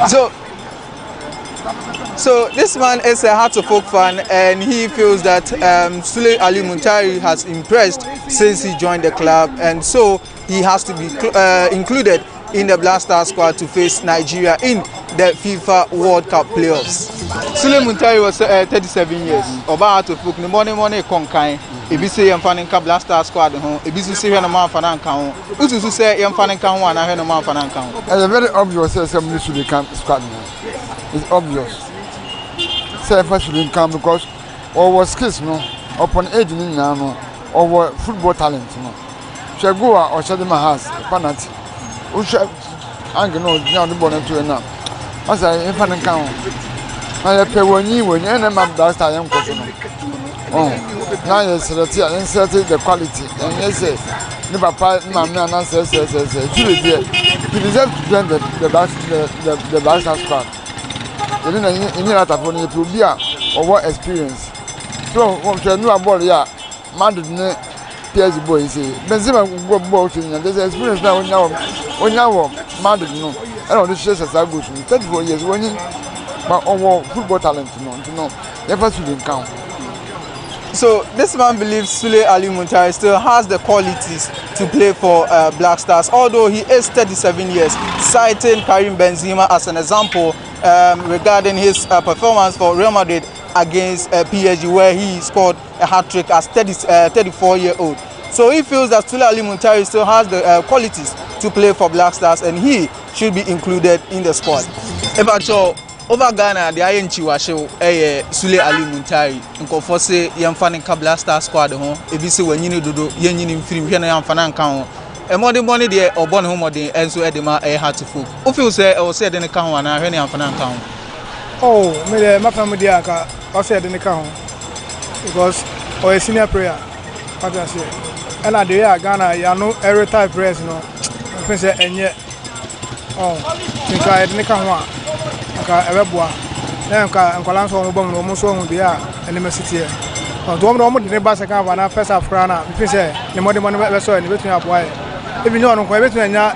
So So this man is a Heart of Folk fan, and he feels that Sule Ali Muntari has impressed since he joined the club, and so he has to be included in the Black Stars squad to face Nigeria in the FIFA World Cup playoffs. Sule Muntari was 37 years. Oba Heart of Folk, the morning konkai. Ebi say yemfa nka Black Stars squad ho, ebi so say hwe no man fa na nka ho. Utu so say yemfa nka ho ana hwe no man fa na nka ho. It's very obvious say some Sule camp squad. It's obvious. Say for Sule camp because our skills no upon age ni na no our football talent no. Shegua or Shadima has penalty. Usha ang no now the bonnet to na. As I yemfa nka ho. Na pe woni na ma Black Stars yem ko no. Oh, now you select the quality, and yes, the papa, mamma, and says, he deserves to join the Black Stars squad. You know, in that upon it will be or what experience. So, from the new ball, yeah, man didn't PS boy say, Benzema go boating, and there's experience now when now, man didn't know. I don't know, this is a good 34 years when you, but our football talent, to know, never should count. So this man believes Sule Ali Muntari still has the qualities to play for Black Stars, although he is 37 years, citing Karim Benzema as an example regarding his performance for Real Madrid against PSG, where he scored a hat-trick as 34-year-old. So he feels that Sule Ali Muntari still has the qualities to play for Black Stars, and he should be included in the squad. Over Ghana, the INC was Sule Ali Muntari. Nkofo say yemfa nka Black Stars squad ho. Ebi say wanyini dodo, yenyini film hwe na yemfa na nka ho. Money de obon ho modern enso edema Heart of Folk. O feel say o say de nka ho na hwe na yemfa na nka ho. Oh, me the mafam de aka o say de nka ho. Because o senior player. What I say. And at the Ghana, you know every type players no. I think say enye. Oh, nka de nka ho. Ka ebeboa na nkwala nso mo bom no mo so hu dia enema city o do mo de ba second half na first half na me say ne mo de be so ne betun aboa e bi no no ko betun anya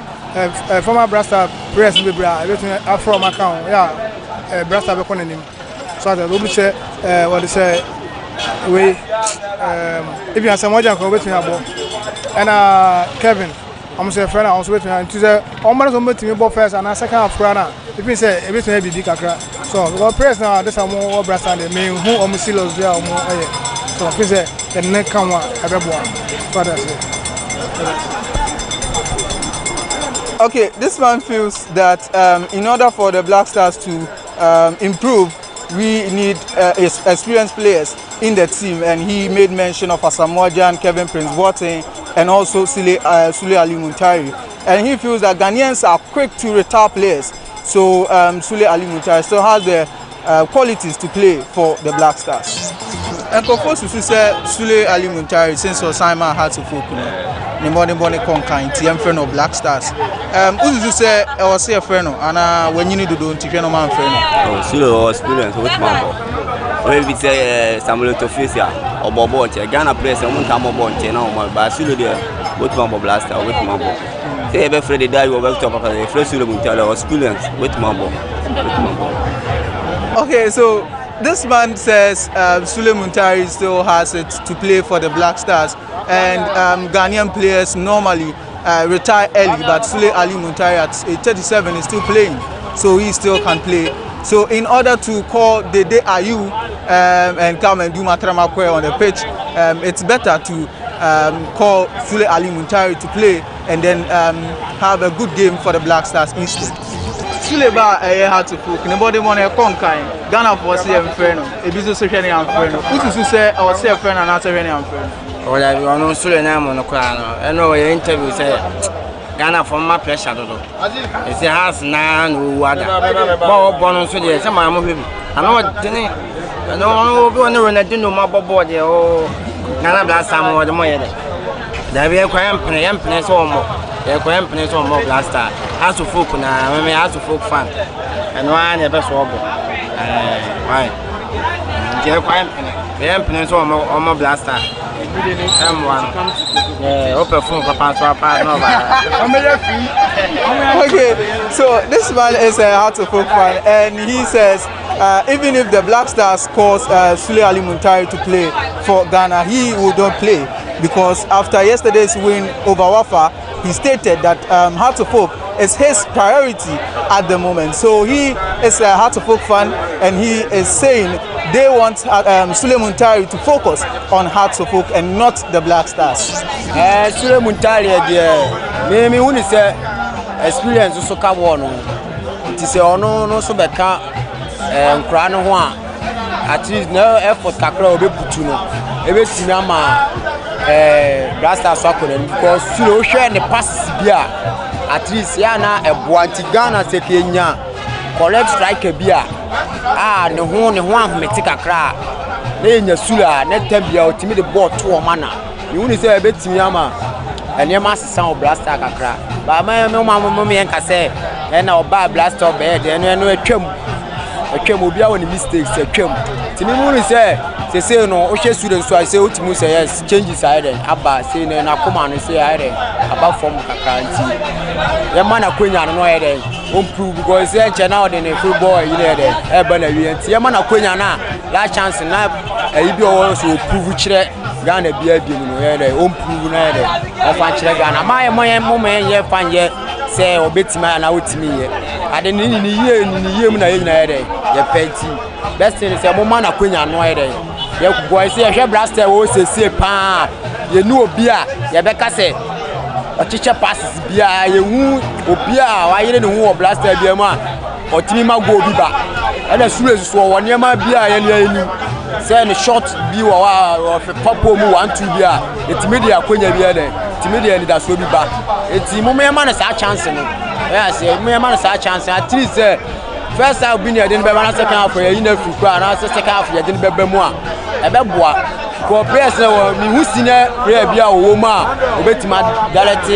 former Brasta press be bra e betun afro account ya Brasta be konanim so that do be say what they say we if you asem moja ko betun abo and Kevin I'm say friend also betun to say on man so betun bo first and second half na if you say everything be big kakra so we press now this am more Brasta the main who am silos there am so if you say the next kan wa ebeboa so that Okay, this man feels that in order for the Black Stars to improve, we need experienced players in the team, and he made mention of Asamoah, Kevin Prince Boateng, and also Sule Ali Muntari. And he feels that Ghanaians are quick to retire players. So Sule Ali Muntari still has the qualities to play for the Black Stars. And Kofo Susu said Sule Ali Muntari since Simon Heart of Folk, the morning conquering team friend of Black Stars. Uzu say I was a friend, and when you need to do to no man friend. Oh, Sule experience with Mambo. When we say Samuel Tofisia or Bobo, Ghana players, and one time about now, but Sule there with Mambo Black Star with Mambo. Say every Friday die over top of the first Sule Muntari experience with Mambo. Okay, so this man says Sule Muntari still has it to play for the Black Stars, and Ghanaian players normally retire early, but Sule Ali Muntari at 37 is still playing, so he still can play. So in order to call Dede Ayew and come and do Matramakwe on the pitch, it's better to call Sule Ali Muntari to play and then have a good game for the Black Stars instead. Sule ba Heart of Folk. Nobody want to conquer. Ghana for say friend. Ebizo so hwe am friend. Utu say I was say friend and answer hwe am friend. Oh yeah, we no Sule na mo no kwa no. E no we interview say Ghana for my pressure dodo. E say has na no wada. Ba obo so dey say ma mo baby. Ano tini. Ano obi won Ronaldinho ma bobo dey o Ghana Black Stars mo dey mo ye dey. Da bi e kwa yam so mo. E kwa yam so mo Black Stars. Heart of Folk na me Heart of Folk fan. And one e be so obo. Why? Je kwa yam so mo Black Stars. Okay, so this man is a Heart of Folk fan, and he says even if the Black Stars calls Sule Ali Muntari to play for Ghana, he will not play because after yesterday's win over Wafa, he stated that Hearts of Oak is his priority at the moment. So he is a Hearts of Oak fan, and he is saying they want Sule Muntari to focus on Hearts of Oak and not the Black Stars. Sule Muntari, me who is experience so ka wono. It is no so beka nkra no ho a at least no effort kakra obe putu no. Ebe sinama Black Stars akona because Sule hwe ne passes bia at least ya na eboanti Ghana se Kenya correct striker bia ne ho ahomete kakra na enya Sule a na tambia otimi the ball to o mana me woni say ebetimi ama enema sesa o Black Stars kakra ba me enka say na oba Black Stars be de no atwam obi a woni mistakes atwam timi woni say say no o hwe Sule so I say otimi say yes changes are aba say na koma no say are aba form kakra nti ye mana kwenya no ere improve because say channel de na football you know there e ba na wi nti ye mana kwenya na la chance na bi o so prove kire Ghana bia mu no ere improve na ere o fa kire Ghana ma ye ye fanye say obetima na otimi ye ade ni ye mu na ye nyina ere ye penti best thing say mo mana kwenya no ere ye boy say hwe Black Stars wo se pa ye nu obi a ye beka say ochiche passes bia ye hu obi a wa yire ne hu o Black Stars bia mu a otimi ma go obi ba e na Sule so wo ne ma bia ye ne ani say ne short bi wa papo mu 1-2 bia etimi dia akonya bia den etimi dia ni da so bi ba eti mu me ma na sa chance no ya say mu ma na sa chance at least first half bi ne den be na second half ye na free kra na second half ye den be mu a e be boa ko press na mi hu sine prayer bia wo ma obetima direct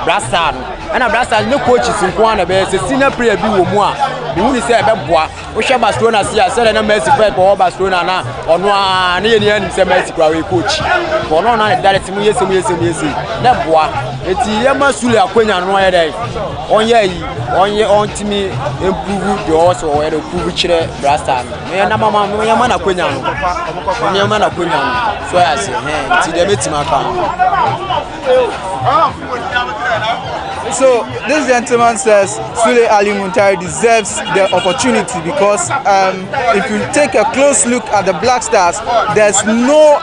Black Stars ana Black Stars ne coach sinko na be se senior prayer bi wo mu a mi hu ni se e be boa o hwe Barcelona sia se na Messi fe ko Barcelona na ono a ne ye ne anim se Messi kwa we coach ko no na direct mu yesi na boa eti ye ma Sule akwenya no ye dai onye ontimi improve the also we improve kire Black Stars me na mama me ya ma na kwenya no so ya se ti de metima ka. So this gentleman says Sule Ali Muntari deserves the opportunity because if you take a close look at the Black Stars, there's no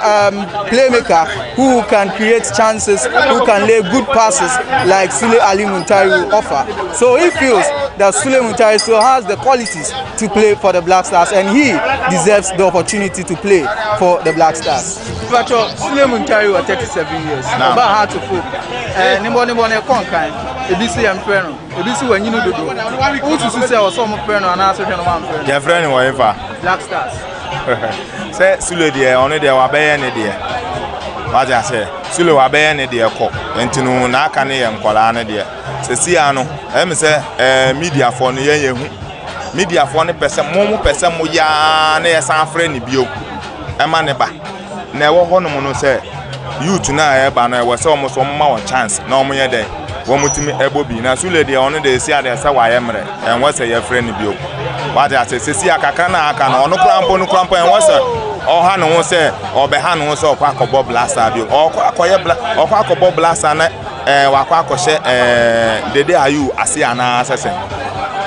playmaker who can create chances, who can lay good passes like Sule Ali Muntari will offer. So he feels that Sule Muntari still has the qualities to play for the Black Stars, and he deserves the opportunity to play for the Black Stars. Sule Muntari was 37 years. About how to fool. Ebisi emfreno ebisi wanyinu dodo utusu se osomo freno anaso hwe no man freno ya freno wa efa Black Stars se Sule de ono de wa beye ne de waja se Sule wa beye ne de ko entinu na aka ne ye nkola ne de se sia no em se media for no ye hu media for ne pese mo ya na ye san freno bio ema ne ba na ewo ho no no se youth na e ba no e wo se o mo so ma won chance na o mo ye de womutimi ebobi na Sule de ono de sia de sa wa yemre en wose ye freni bio wade asesi akaka na aka na ono krampo en wose o ha no ho se obe ha no ho se okwa akobo blasta bio akoye okwa akobo blasta na wakwa akoshe dede ayu ase ana asese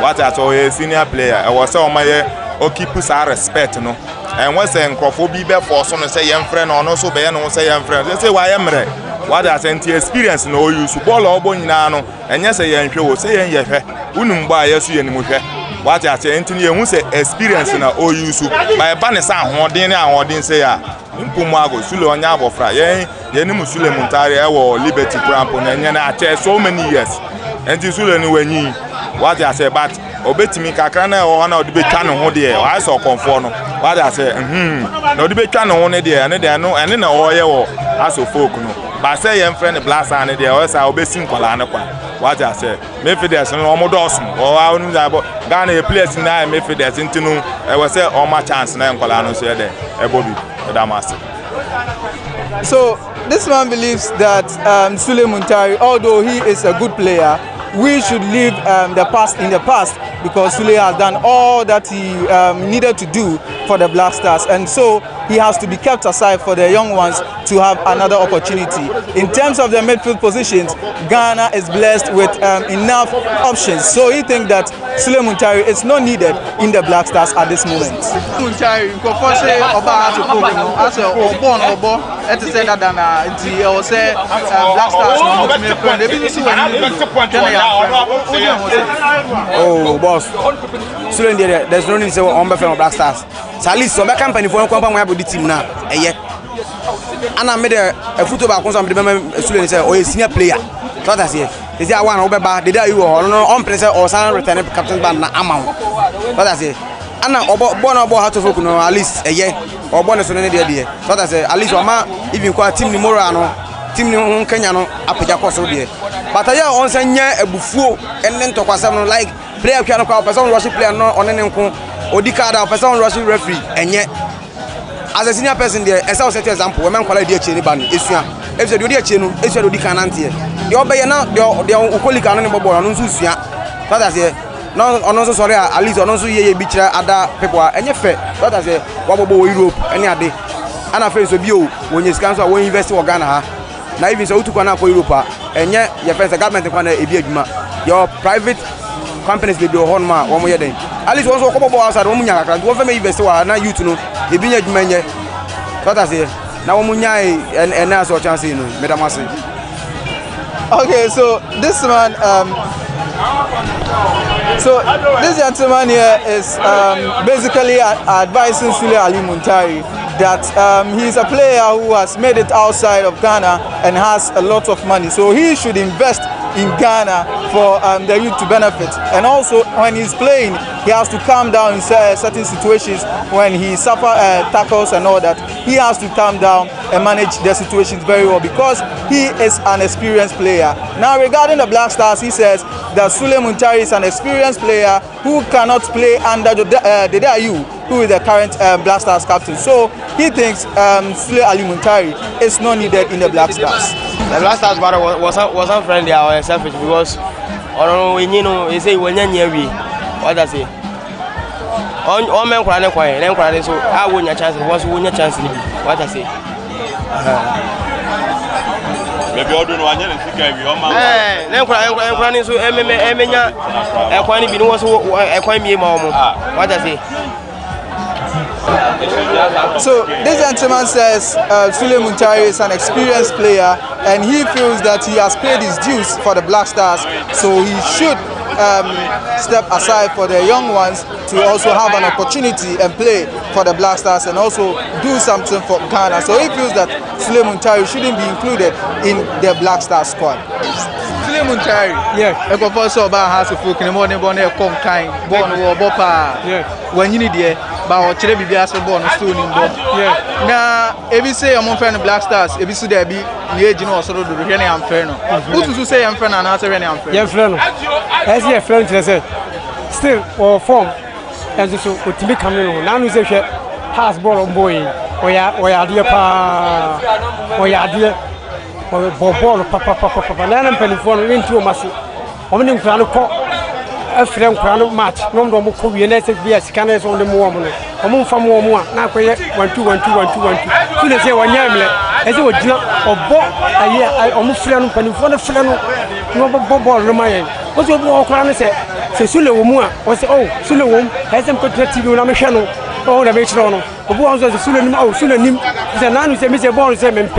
wade aso ye senior player e wose o maye o keep sa respect no en wose nkrofo bi be force no se yemfre na ono so be ye no se yemfre se wa yemre what has anti experience no use ball obo nyina no enye se ye nhwe wo se ye yehwe unum ba yesu ye nimu hwe what has anti ye hu se experience na o use ba ba ne sa ahoden ne ahoden se ya mpumu ago Sule onya abofra ye nimu Sule Muntari e wo Liberty Crampo na enye na ache so many years anti Sule ni wanyi what has but obetimi kakra na o na odibetwa ne ho de o aso konfo no what has na odibetwa ne ho ne de no ene na o ye wo aso folk no ba say your friend Black Stars and there was obesi nkola ne kwa what I say Mayfields no omodos o wa unu da Ghana a place na Mayfields ntinu e we say o ma chance na nkola no so there ebobi damasi. So this man believes that Sule Muntari, although he is a good player, we should leave the past in the past because Sule has done all that he needed to do for the Black Stars, and so he has to be kept aside for the young ones to have another opportunity. In terms of the midfield positions, Ghana is blessed with enough options, so he thinks that Sule Muntari is not needed in the Black Stars at this moment. Muntari, say Black Stars. Oh, boss. Sule, there's no need to say on Black Stars. So at least some company for the team now. And I made a photo about some Sule say, oh, senior player. What I say? Is there one over the day you are on pressure or silent returning captain band amount? What I say? And now, born about how to focus on at least a year or bonus on any idea. What I say? At least even quite team Morano, team Kenyano, Apajacoso dear. But I on send a buffo and then talk about like player piano person rushing player on an uncle or the card of person rushing referee, and yet as a senior person there, as I set example, a man called dear Chenny Ban, if you do dear Chenu, if you do Canantia, the obey now, the Okoli Canon Bobo, and Susia. What I say? No, also sorry, at least on also ye beach other people, and your fair. What I say? Wabbo Europe, any day. And I face of you when you scan when you invest in Ghana. Now even so to Ghana for Europe, and yet your friends a government your private companies will be a horn man 1 more day. At least also a couple outside Omunya, one for me investor, now you to know the Binya Mania. What I say? Now Omunya and now so chance in Medamasi. Okay, so this man, so this gentleman here is basically advising Sule Ali Muntari that he's a player who has made it outside of Ghana and has a lot of money, so he should invest in Ghana for the youth to benefit. And also when he's playing, he has to calm down in certain situations. When he suffers tackles and all that, he has to calm down and manage the situations very well because he is an experienced player. Now regarding the Black Stars, he says that Sule Muntari is an experienced player who cannot play under the Dayu, who is the current Black Stars captain. So he thinks Sule Ali Muntari is not needed in the Black Stars. The Black Stars was unfriendly or selfish because, you know, you say when you're near me, what I say? On men crying, then so I won your chance, was won your chance. What I say? Maybe I don't know. I didn't think I will. Then crying so Emenya, I can't be no so I can't be more. What I say? So this gentleman says Sule Muntari is an experienced player and he feels that he has paid his dues for the Black Stars, so he should step aside for the young ones to also have an opportunity and play for the Black Stars and also do something for Ghana. So he feels that Sule Muntari shouldn't be included in the Black Stars squad. Sule Muntari, yeah, I go for so about has to focus in the morning, born a con kind, born or bopa, yeah, when you need it. But Chile be asked for born stone in board. Yeah. Now, if you say I'm on friend Black Stars, if you see there be the you know sort of the Rennie and Ferno. Who to say I'm friend and answer Rennie and Ferno? Yeah, friend. As your friend say, still or form as so to be coming on. Now you say has born boy or ya dear pa or ya dear or ball papa and I'm penny for into a massive. Only a friend crown match, no more United be as scanners on the woman. Among from more, now 1 2 1 2 1 2 1 2 1 2. So they say 1 year, as you would or bought a year, I almost friend penny for the friend, no ball remain. What's your walk around and say, Sule Womua, or say, oh, Sule Wom, has them contracted on a channel, or the Metron, or was a Sulan, oh, Sulanim, the man who said Mr. Boris and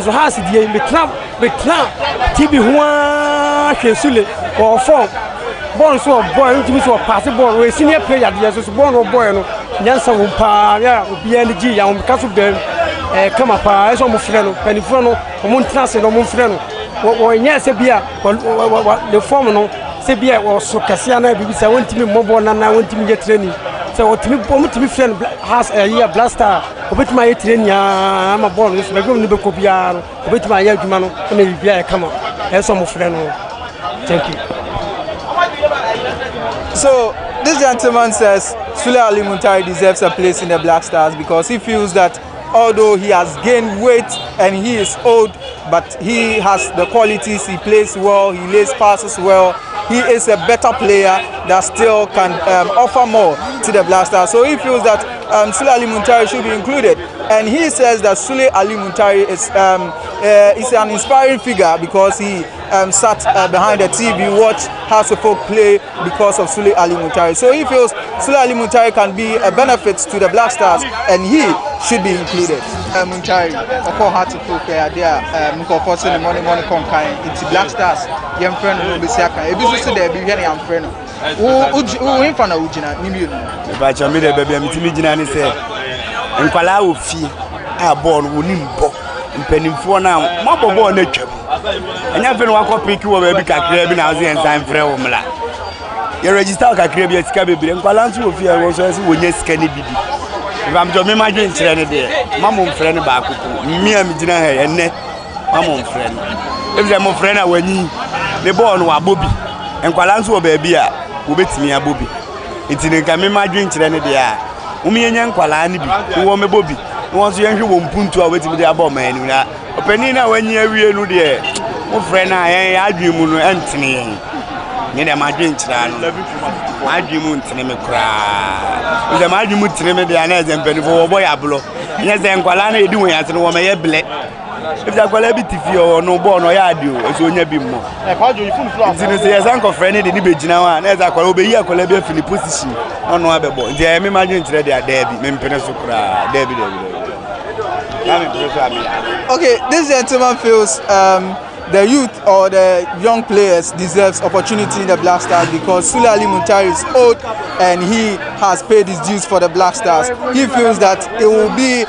so has it the club, TB Hua, Sule, or form. Born so boy, to be so possible, we senior player, yes, born or boy, Yansa Wumpa, BNG, and Castle Bell, come up, as almost friend, Penifrono, or Montras and Monfreno. Or yes, the former Sebia or so Cassiana, because I want to be mobile and I want to get training. So to be friend has a year blaster, with my training, I'm a born with my going to Copia, with my young man, maybe come up, as some friend. Thank you. So this gentleman says Sule Ali Muntari deserves a place in the Black Stars because he feels that although he has gained weight and he is old, but he has the qualities, he plays well, he lays passes well, he is a better player that still can offer more to the Black Stars. So he feels that Sule Ali Muntari should be included. And he says that Sule Ali Muntari is an inspiring figure because he sat behind the TV, watched House of Folk play because of Sule Ali Muntari. So he feels Sule Ali Muntari can be a benefit to the Black Stars and he should be included. Muntari, of course, House of Folk there, Mukofo the money conquering. It's Black Stars. Young friend of Bisiaka. If you see there, be very young friend. Who in front of Ujina? But your middle baby, I'm Timijina say, and Palau fee are born Unimbo. Penning for now, Mabo born nature. And I've been walking pick you over because Caribbean and time for Omla. You register a Caribbean Scabby and Palantu of your roses when you scanny biddy. If I'm to my drink training there, Mamma friend back, me and Midina and net, Mamma friend. If they're more friend when you, the born were Bobby, and Palantu baby, who beats me a Bobby. It's in a Camima drink training there. Umi and Yanqualani, who want me Bobby. Once you won't put to a wait with the above man, Penina when you are there. Oh, friend, I dream on Anthony. Neither my drink, I dream on Tinemy cry. With the Madrimut Tinemy, the Anaz and Penny for boy Ablo. Yes, then Qualana doing as a woman a black. If that quality or no born or I do, it's only be more. As Uncle Friend in the Nibage now, and as I call obey a Colabia Philippus, on no other boy. They are imagining today, they are Debbie, Mempenesukra, Debbie. Okay, this gentleman feels the youth or the young players deserves opportunity in the Black Stars because Sule Ali Muntari is old and he has paid his dues for the Black Stars. He feels that it will be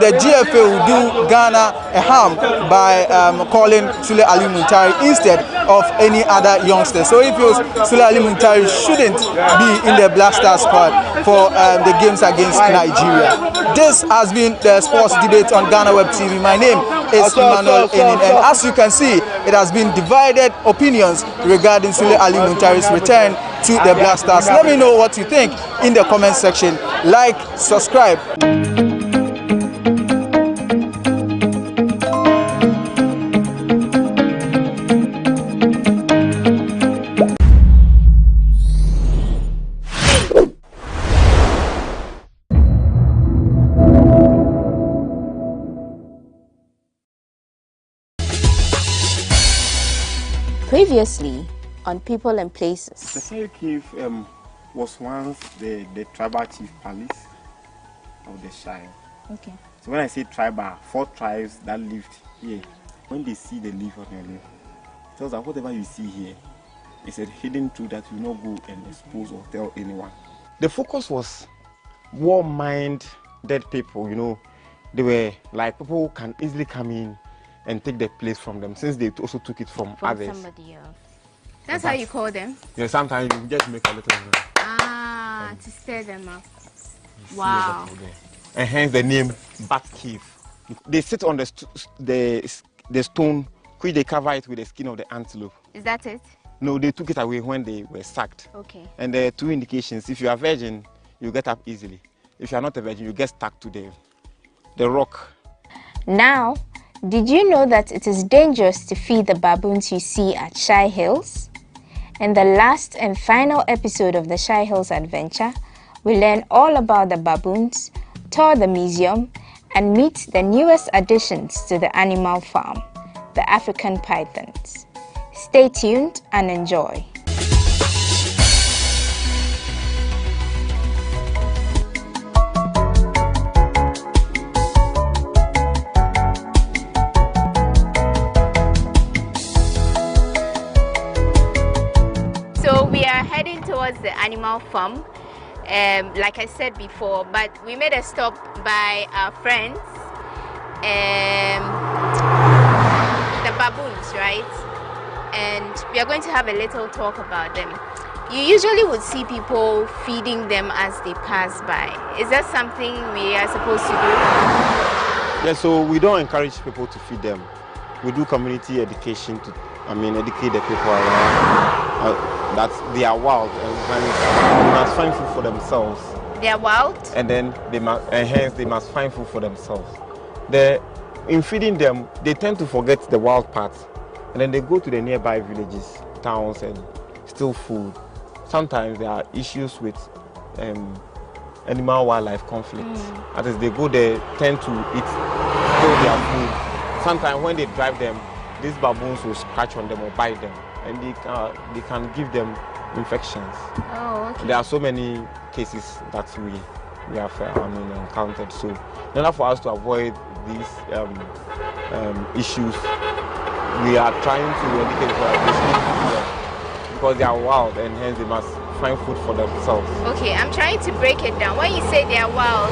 the GFA will do Ghana a harm by calling Sule Ali Muntari instead of any other youngster. So he feels Sule Ali Muntari shouldn't be in the Black Stars squad for the games against Nigeria. This has been the sports debate on GhanaWeb TV. My name is Emmanuel Enin, and as you can see, it has been divided opinions regarding Sule Ali Muntari's return to the Black Stars. Let me know what you think in the comment section. Like, subscribe. Previously on People and Places. The Sale Cave was once the tribal chief palace of the Shire. Okay. So when I say tribal, 4 tribes that lived here, when they see the leaf on your leaf, it tells that whatever you see here is a hidden truth that you will not go and expose or tell anyone. The focus was war-minded people, you know. They were like people who can easily come in and take the place from them, since they also took it from others. Somebody else. That's how you call them? Yeah, sometimes you just make a little to stir them up. Wow. And hence the name Bat Cave. They sit on the stone, which they cover it with the skin of the antelope. Is that it? No, they took it away when they were sacked. Okay. And there are 2 indications. If you are virgin, you get up easily. If you are not a virgin, you get stuck to the rock. Now, did you know that it is dangerous to feed the baboons you see at Shy Hills? In the last and final episode of the Shy Hills adventure, we learn all about the baboons, tour the museum, and meet the newest additions to the animal farm, the African pythons. Stay tuned and enjoy. So we are heading towards the animal farm, like I said before, but we made a stop by our friends, the baboons, right? And we are going to have a little talk about them. You usually would see people feeding them as they pass by. Is that something we are supposed to do? Yeah, so we don't encourage people to feed them. We do community education to, educate the people around that they are wild and they must find food for themselves. They are wild? And then hence they must find food for themselves. In feeding them, they tend to forget the wild parts, and then they go to the nearby villages, towns, and steal food. Sometimes there are issues with animal-wildlife conflicts. That is, they go there, tend to steal their food. Sometimes when they drive them, these baboons will scratch on them or bite them, and they can give them infections. Oh, okay. There are so many cases that we have encountered. So in order for us to avoid these issues, we are trying to educate them because they are wild and hence they must find food for themselves. Okay, I'm trying to break it down. When you say they are wild,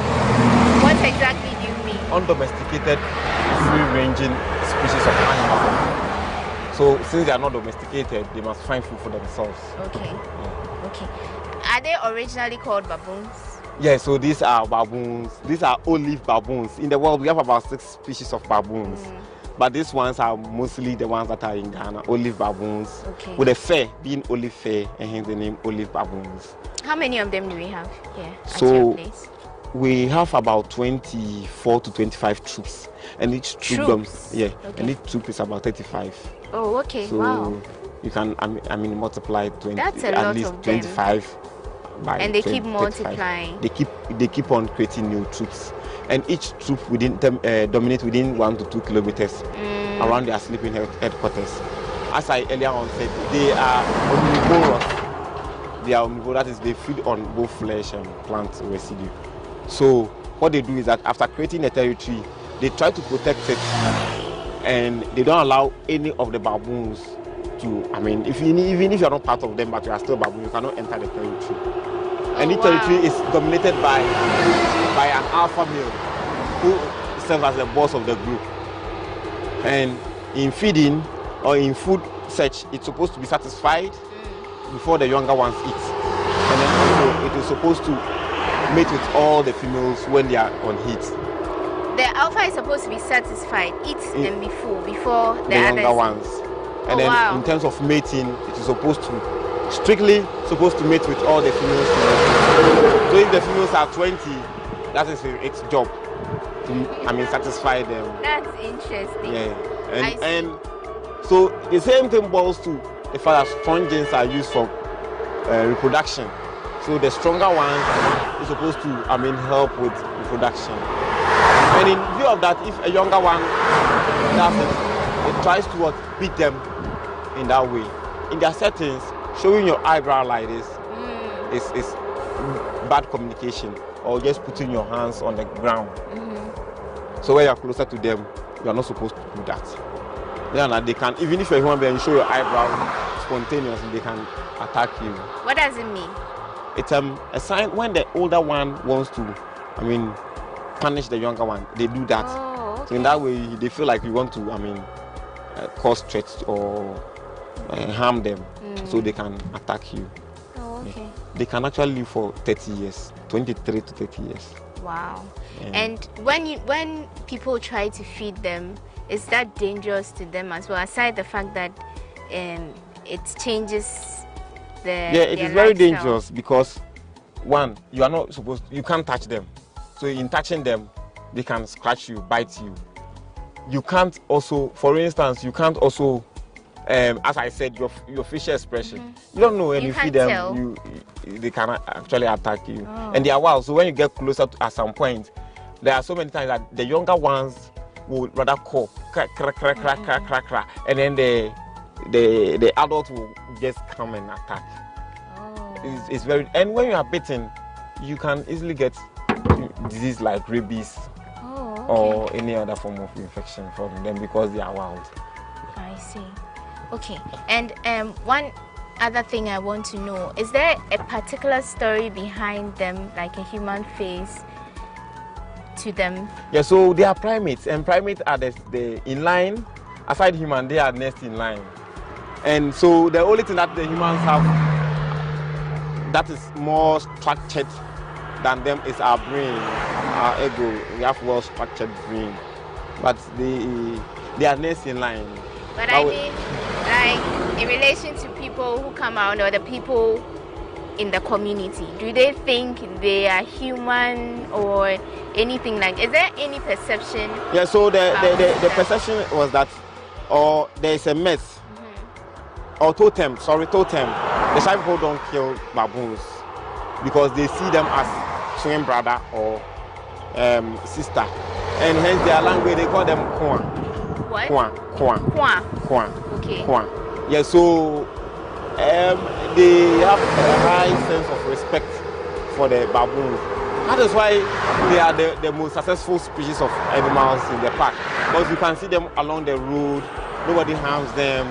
what exactly do you mean? Undomesticated, free-ranging species of animals. So since they are not domesticated, they must find food for themselves. Okay. Yeah. Okay. Are they originally called baboons? Yeah, so these are baboons. These are olive baboons. In the world, we have about 6 species of baboons. But these ones are mostly the ones that are in Ghana, olive baboons. Okay. With the fur being olive fur, and hence the name olive baboons. How many of them do we have here at So your place? we have about 24 to 25 troops, and each troop, and each troop is about 35. Oh, okay. So wow. you can, multiply 20. That's a at lot least of them. 25. And they 20, keep multiplying. 35. They keep on creating new troops, and each troop dominate within 1 to 2 kilometers around their sleeping headquarters. As I earlier on said, they are omnivorous. They are omnivorous. That is, they feed on both flesh and plant residue. So what they do is that after creating a territory, they try to protect it, and they don't allow any of the baboons to. Even if you are not part of them, but you are still a baboon, you cannot enter the territory. And each territory is dominated by an alpha male who serves as the boss of the group. And in feeding or in food search, it's supposed to be satisfied before the younger ones eat. And then also it is supposed to mate with all the females when they are on heat. The alpha is supposed to be satisfied, eat and be full before the younger ones. And then in terms of mating, it is strictly supposed to mate with all the females. So if the females are 20, that is its job to satisfy them. That's interesting. Yeah. And so the same thing boils to the fact that strong genes are used for reproduction. So the stronger one is supposed to help with reproduction. And in view of that, if a younger one does it tries to beat them in that way. In their settings, showing your eyebrow like this is bad communication, or just putting your hands on the ground. So when you are closer to them, you are not supposed to do that. Then they can, even if you're a human being, you show your eyebrow spontaneously, they can attack you. What does it mean? It's a sign when the older one wants to, punish the younger one. They do that. Oh, okay. So in that way, they feel like you want to, cause threats or harm them, so they can attack you. Oh, okay. Yeah. They can actually live for 30 years, 23 to 30 years. Wow. And when people try to feed them, is that dangerous to them as well? Aside the fact that it changes it is very dangerous because one, you can't touch them. So in touching them, they can scratch you, bite you. You can't also, for instance, as I said, your facial expression. You don't know when you feed them, they can actually attack you. Oh. And they are wild, so when you get closer at some point, there are so many times that the younger ones will rather call, crack, crack, crack, crack, crack, crack, crack, and then the adult will just come and attack. Oh. It's very, and when you are bitten, you can easily get disease like rabies or any other form of infection from them because they are wild. I see. Okay, and one other thing I want to know, is there a particular story behind them, like a human face to them? Yeah, so they are primates, and primates are the in line. Aside human, they are next in line. And so the only thing that the humans have that is more structured than them is our brain, our ego. We have well structured brain, but they are next in line. But I mean, like in relation to people who come around or the people in the community, do they think they are human or anything like? Is there any perception? Yeah. So the perception was that, or there is a myth, or totem. Sorry, totem. The shy people don't kill baboons because they see them as twin brother or sister, and hence their language they call them Kwan. What? Kwan. Okay. Kwan. Yeah, so they have a high sense of respect for the baboons. That is why they are the most successful species of animals in the park. Because you can see them along the road, nobody harms them,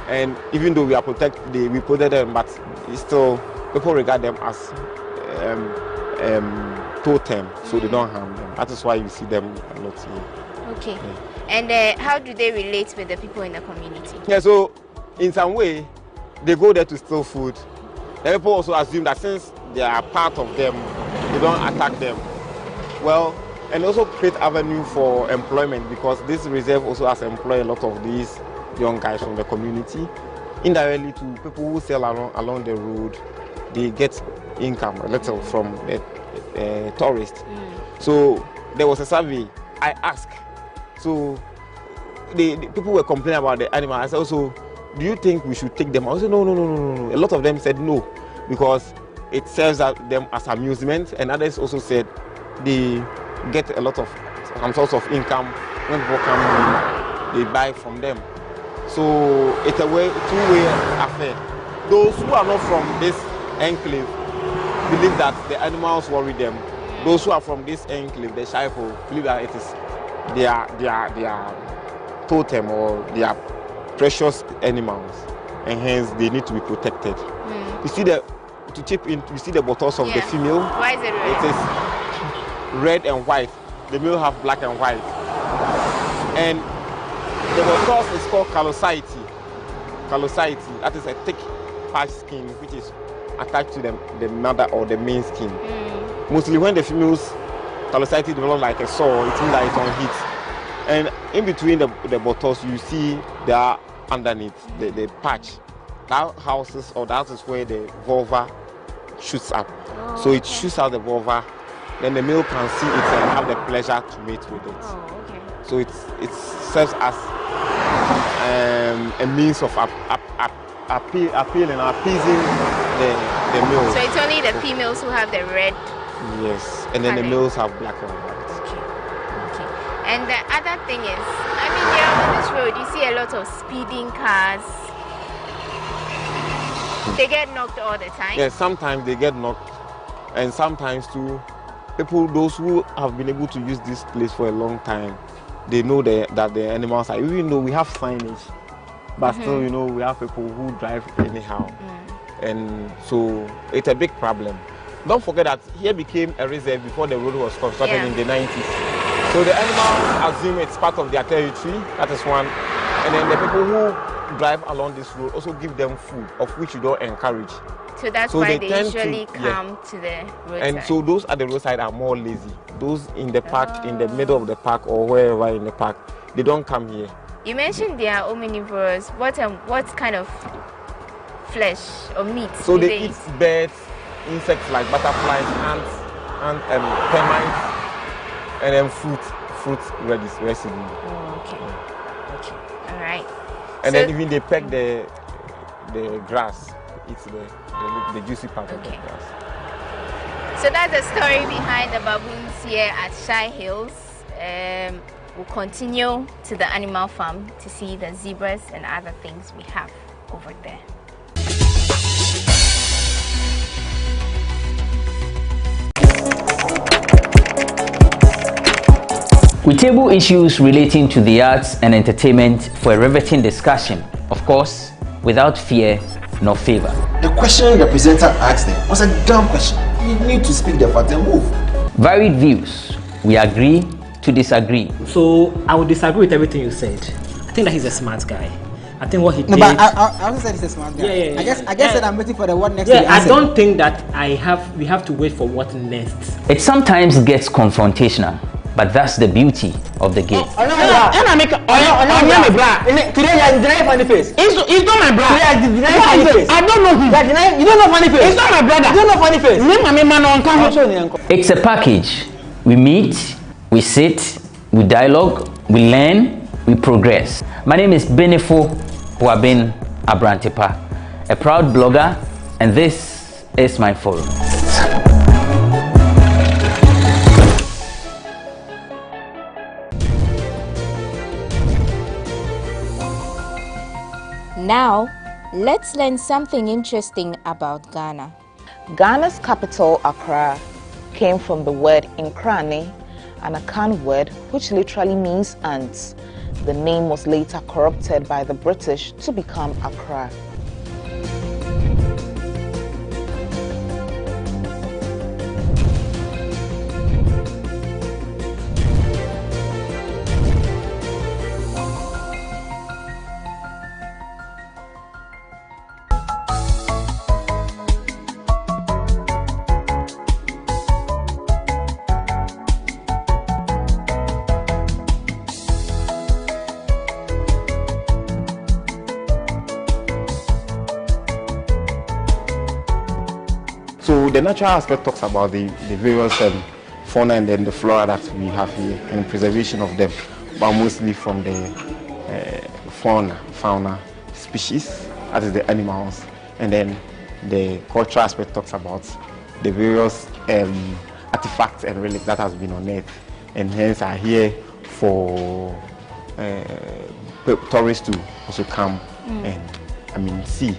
and even though we protect them, but still people regard them as totem, so they don't harm them. That is why you see them a lot here. Okay. Yeah. And how do they relate with the people in the community? Yeah, so in some way, they go there to steal food. The people also assume that since they are part of them, they don't attack them. Well, and also create avenue for employment, because this reserve also has employed a lot of these young guys from the community. Indirectly to people who sell along the road, they get income a little from the tourists. So there was a survey I asked. So the people were complaining about the animals. I said also, do you think we should take them? I said no. A lot of them said no, because it serves them as amusement, and others also said they get a lot of some sorts of income when people come in, they buy from them. So it's a two-way affair. Those who are not from this enclave believe that the animals worry them. Those who are from this enclave, the shy people, believe that it is their totem or their precious animals, and hence they need to be protected. You see you see the bottles of the female. Why is it red? It is red and white. The male have black and white. And the bottles is called callosity. Callosity, that is a thick patch skin which is attached to the mother or the main skin. Mostly when the females callosity develop like a sore, it means that it's on heat. And in between the bottles, you see there underneath the patch. That house is where the vulva shoots up. So it shoots out the vulva, then the male can see it and have the pleasure to mate with it. So it serves as a means of appealing, appeasing the male. So it's only the females who have the red. Yes, and then the males have black and white. And the other thing is, I mean, here on this road, you see a lot of speeding cars. They get knocked all the time. Yes, sometimes they get knocked, and sometimes too, those who have been able to use this place for a long time, they know that the animals are, even though we have signage, but still, we have people who drive anyhow. And so it's a big problem. Don't forget that here became a reserve before the road was constructed in the 90s. So the animals assume it's part of their territory, that is one. And then the people who drive along this road also give them food, of which you don't encourage. So that's why they usually come to the roadside. And so those at the roadside are more lazy. Those in the park, in the middle of the park or wherever in the park, they don't come here. You mentioned they are omnivorous. What kind of flesh or meat so do they eat? Birds, insects like butterflies, ants, and termites, and then fruit residue. Okay. All right. And then even they peck the grass. It's the juicy part of the grass. So that's the story behind the baboons here at Shy Hills. We'll continue to the animal farm to see the zebras and other things we have over there. We table issues relating to the arts and entertainment for a riveting discussion, of course, without fear nor favor. The question the presenter asked them was a dumb question. You need to speak the fact and move. Varied views. We agree to disagree. So I would disagree with everything you said. I think that he's a smart guy. I think what he did. No, but I also said he's a smart guy. Yeah. I guess that I'm waiting for the what next. Yeah, I don't think that we have to wait for what next. It sometimes gets confrontational, but that's the beauty of the game. Today you are denying funny face. It's not my brother. You are denying funny face. I don't know him. You don't know funny face. It's not my brother. You don't know funny face. It's a package. We meet, we sit, we dialogue, we learn, we progress. My name is Benefo Huabin Abrantepa, a proud blogger, and this is my forum. Now, let's learn something interesting about Ghana. Ghana's capital, Accra, came from the word Nkrane, an Akan word which literally means ants. The name was later corrupted by the British to become Accra. So the natural aspect talks about the various fauna and then the flora that we have here and preservation of them, but mostly from the fauna species, that is the animals, and then the cultural aspect talks about the various artifacts and relics that has been on earth, and hence are here for tourists to also come and see.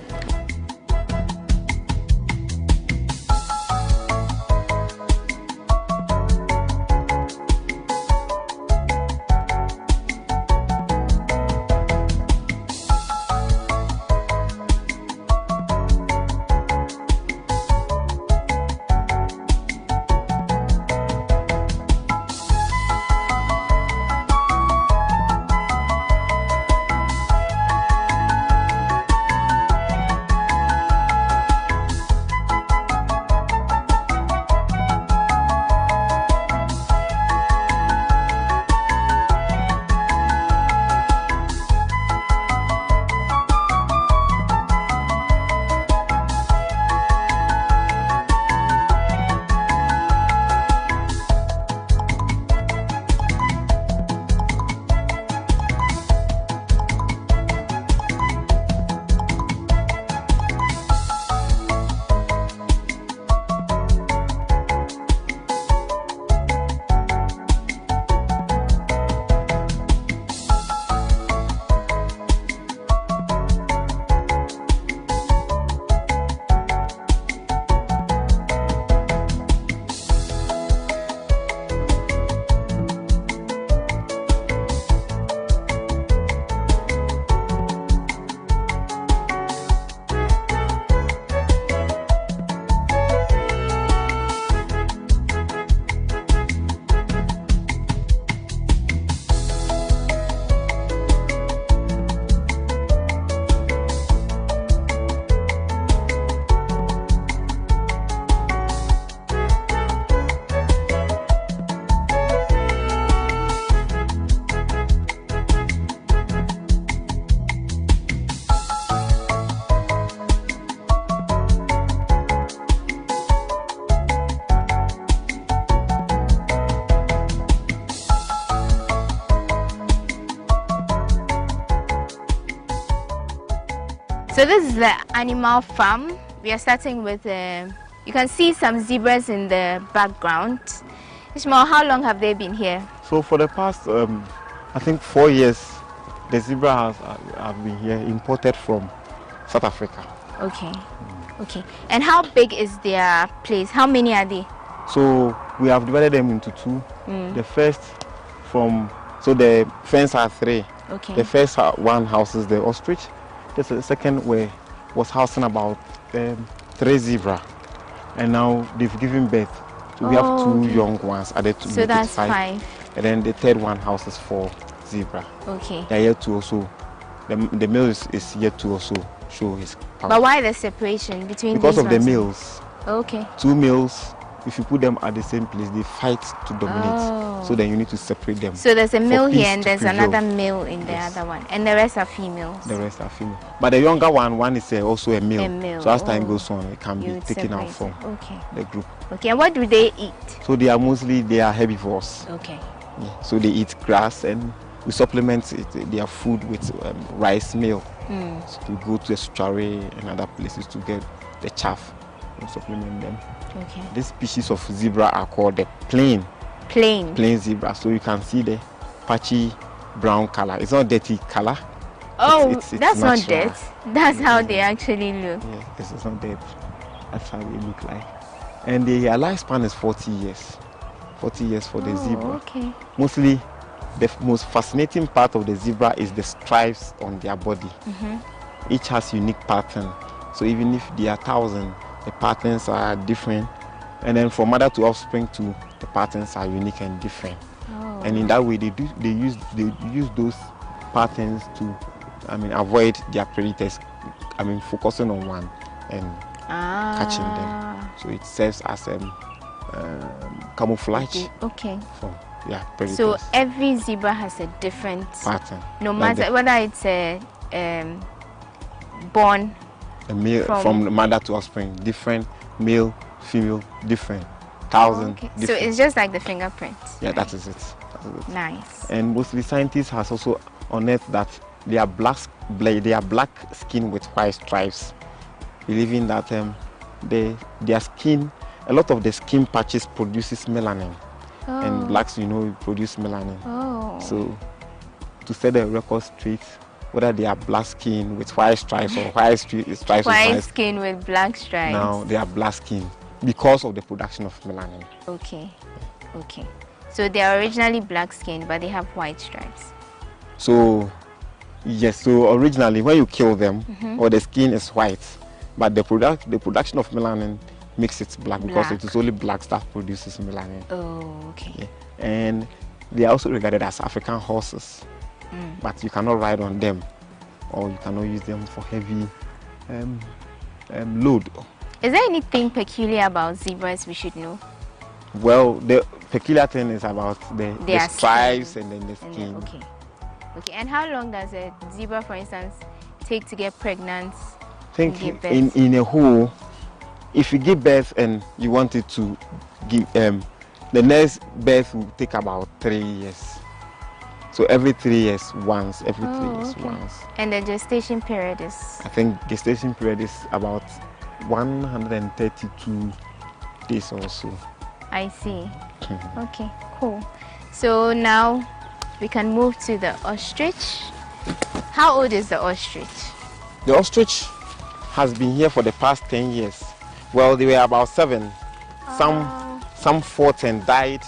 So this is the animal farm. We are starting with, you can see some zebras in the background. Ishmael, how long have they been here? So for the past, I think 4 years, the zebra have been here, imported from South Africa. Okay, okay. And how big is their place? How many are they? So we have divided them into two. The first so the fence are 3. Okay. The first one houses the ostrich. The second was housing about 3 zebra, and now they've given birth. So we have 2 young ones added to so make that's it 5. And then the third one houses 4 zebra. Okay. They are yet to also, the male is yet to also show his power. But why the separation between because these of the ones? males. Okay. 2 males, if you put them at the same place, they fight to dominate. So then you need to separate them. So there's a male here and there's prevail. another male in the other one, and the rest are females. The rest are female. But the younger one is also a male. A male. So as time goes on, it can be taken out separate from the group. Okay, and what do they eat? So they are herbivores. Okay. Yeah. So they eat grass, and we supplement their food with rice meal. So we go to a strawberry and other places to get the chaff. We supplement them. Okay. This species of zebra are called the plain zebra. So you can see the patchy brown color. It's not dirty color. Oh, it's that's natural. not dirt. That's how they actually look. Yeah, it's not dirt. That's how they look like. And their lifespan is 40 years. 40 years for the zebra. Okay. Mostly, the most fascinating part of the zebra is the stripes on their body. Each has unique pattern. So even if there are 1,000, the patterns are different. And then from mother to offspring too, the patterns are unique and different. And in that way, they use those patterns to, avoid their predators. Focusing on one and catching them. So it serves as camouflage. Okay. For their predators. So every zebra has a different pattern. No matter whether it's born a male from mother to offspring, different, male, female, different, 1,000. Okay. Different. So it's just like the fingerprints. Yeah, that is it. Nice. And mostly scientists has also unearthed that they are black skin with white stripes, believing that their skin, a lot of the skin patches produces melanin, and blacks, produce melanin. So to set the record straight, whether they are black skin with white stripes or white stripes with white skin with black stripes. Now they are black skin because of the production of melanin. Okay. So they are originally black skin, but they have white stripes. So yes, so originally when you kill them, or the skin is white, but the production of melanin makes it black because it is only black that produces melanin. Okay. Yeah. And they are also regarded as African horses, but you cannot ride on them, or you cannot use them for heavy load. Is there anything peculiar about zebras we should know? Well, the peculiar thing is about the stripes and then the skin. Okay, and how long does a zebra, for instance, take to get pregnant? I think in a whole, if you give birth and you want it to give, the next birth will take about 3 years. So every 3 years once, once. And the gestation period is? I think gestation period is about 132 days or so. I see. Okay, cool. So now we can move to the ostrich. How old is the ostrich? The ostrich has been here for the past 10 years. Well, they were about 7. Some fought and died.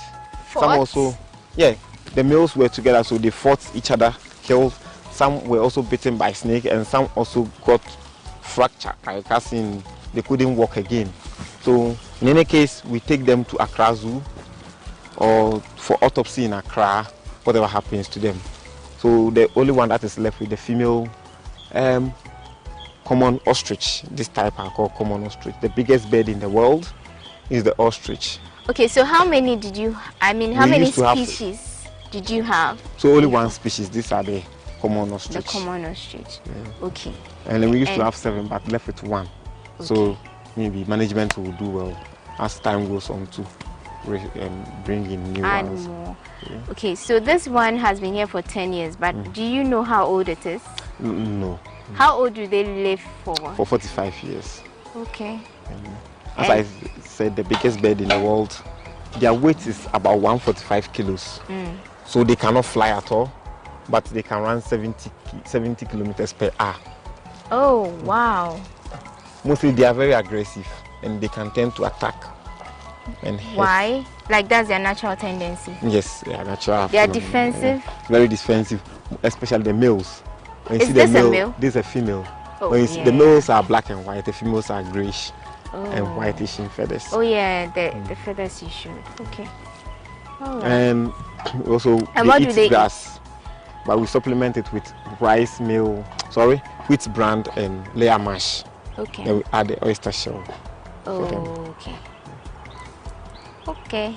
Some also, the males were together, so they fought each other, killed. Some were also bitten by snake, and some also got fractured, like as in they couldn't walk again. So in any case, we take them to Accra Zoo or for autopsy in Accra, whatever happens to them. So the only one that is left with the female common ostrich. This type are called common ostrich. The biggest bird in the world is the ostrich. Okay, so how many did you, how many species did you have? So only one species. These are the common ostrich. The common ostrich. Yeah. Okay. And then we used to have 7, but left with 1. Okay. So maybe management will do well as time goes on to bring in new ones. More. Yeah. Okay, so this one has been here for 10 years, but do you know how old it is? No. How old do they live for? For 45 years. Okay. As I said, the biggest bird in the world, their weight is about 145 kilos. So they cannot fly at all, but they can run 70 kilometers per hour. Oh, wow. Mostly they are very aggressive and they can tend to attack. And why? Like that's their natural tendency? Yes, they are natural. They are defensive? Very defensive, especially the males. Is this a male? This is a female. Oh, when you see, the males are black and white, the females are grayish and whitish in feathers. Oh yeah, the feathers you showed. Okay. Right. And also they eat grass, but we supplement it with wheat bran and layer mash. Okay. Then we add the oyster shell. Okay. Okay.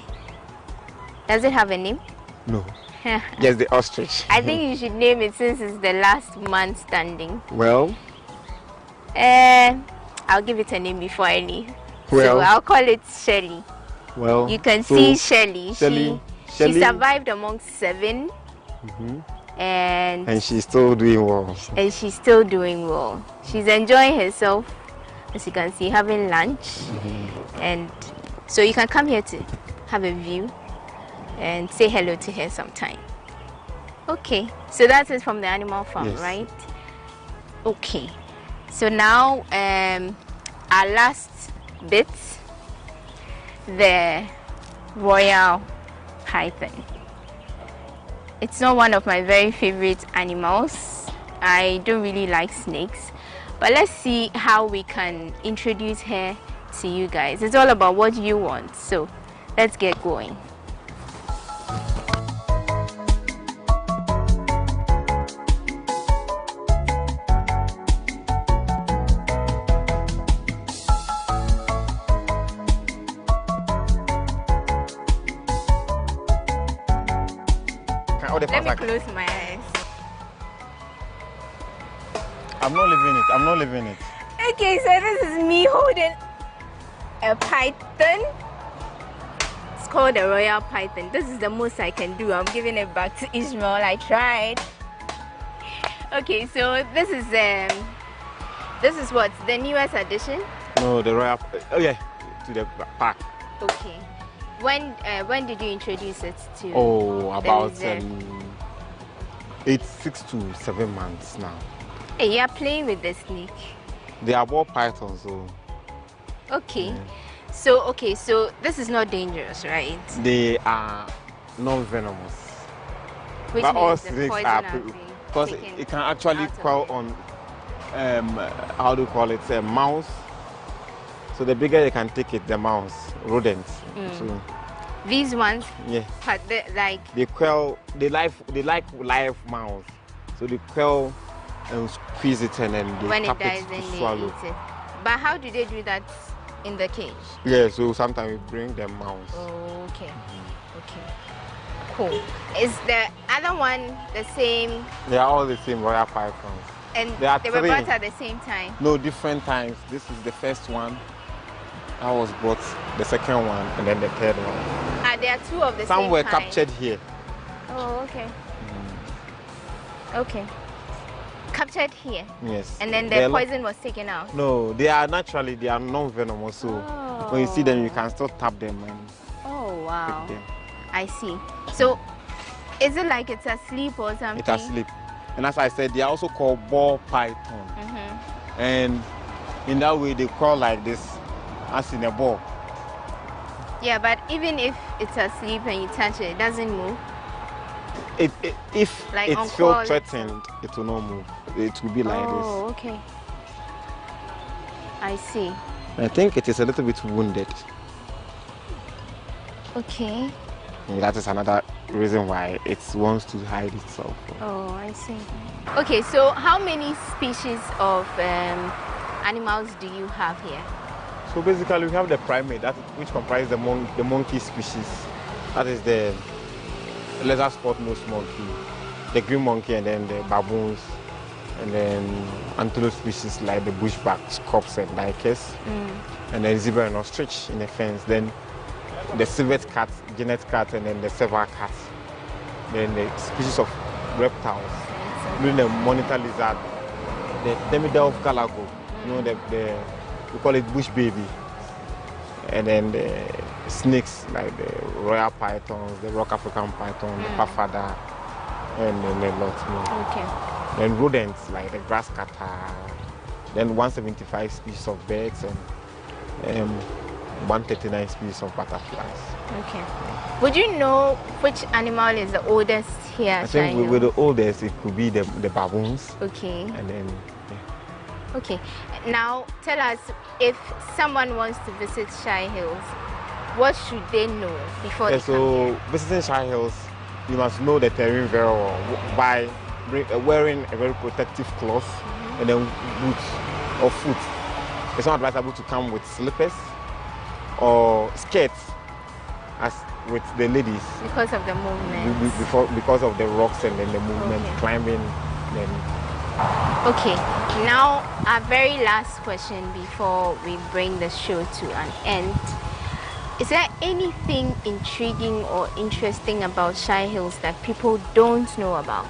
Does it have a name? No. Just the ostrich. I think you should name it since it's the last man standing. Well? I'll give it a name before I leave. Well, so I'll call it Shelly. Well, you can see Shelly. Shelly. She survived amongst 7. And she's still doing well. And she's still doing well. She's enjoying herself as you can see, having lunch. And so you can come here to have a view and say hello to her sometime. Okay, so that's it from the animal farm, yes. Right? Okay, so now our last bit, the royal python. It's not one of my very favorite animals. I don't really like snakes, but let's see how we can introduce her to you guys. It's all about what you want, so let's get going. Let me close my eyes. I'm not leaving it. I'm not leaving it. Okay, so this is me holding a python. It's called a royal python. This is the most I can do. I'm giving it back to Ishmael. I tried. Okay, so this is what, the newest addition? No, the royal. Oh yeah, to the park. Okay. When did you introduce it to? Oh, about 6 to 7 months now. Hey, you're playing with the snake. They are ball pythons, so. Okay. Yeah. So this is not dangerous, right? They are non-venomous. Which but means all the snakes poison are because it can actually quell on how do you call it, mouse. So the bigger they can take it, the mouse, rodents. So, these ones, yeah, but they quell. They like live mouse, so they quell and squeeze it and then they when it tap dies, it then to they swallow. eat it. But how do they do that in the cage? Yeah, so sometimes we bring the mouse. Oh, okay, okay, cool. Is the other one the same? They are all the same royal pythons. And they were brought at the same time? No, different times. This is the first one. I was brought the second one and then the third one. There are two of the same Some were kind. captured here. Oh, okay. Okay. Captured here? Yes. And then the poison was taken out? No, they are non-venomous, so when you see them, you can still tap them and pick them. I see. So, is it like it's asleep or something? It's asleep. And as I said, they are also called ball python. And in that way, they crawl like this, as in a ball. Yeah, but even if it's asleep and you touch it, it doesn't move? If like it's feel threatened, it will not move. It will be like this. Oh, okay. I see. I think it is a little bit wounded. Okay. And that is another reason why it wants to hide itself. Oh, I see. Okay, so how many species of animals do you have here? So basically, we have the primate, which comprises the monkey species. That is the leather spot nose monkey, the green monkey, and then the baboons, and then antelope species like the bushback, scorps, and likers, and then zebra and ostrich in the fence. Then the civet cat, genet cat, and then the silver cat. Then the species of reptiles, including the monitor lizard, the demidel of Galago, you know, we call it bush baby, and then the snakes like the royal pythons, the rock African python, the pafada, and then a lot more. Okay. Then rodents like the grass cutter, then 175 species of birds and 139 species of butterflies. Okay. Would you know which animal is the oldest here? I think with the oldest, it could be the baboons. Okay. And then, okay. Now, tell us, if someone wants to visit Shy Hills, what should they know before they come here? Visiting Shy Hills, you must know the terrain very well by wearing a very protective cloth and then boots or foot. It's not advisable to come with slippers or skirts as with the ladies. Because of the movement. Because of the rocks and then the movement, climbing. Then. Okay, now our very last question before we bring the show to an end. Is there anything intriguing or interesting about Shy Hills that people don't know about?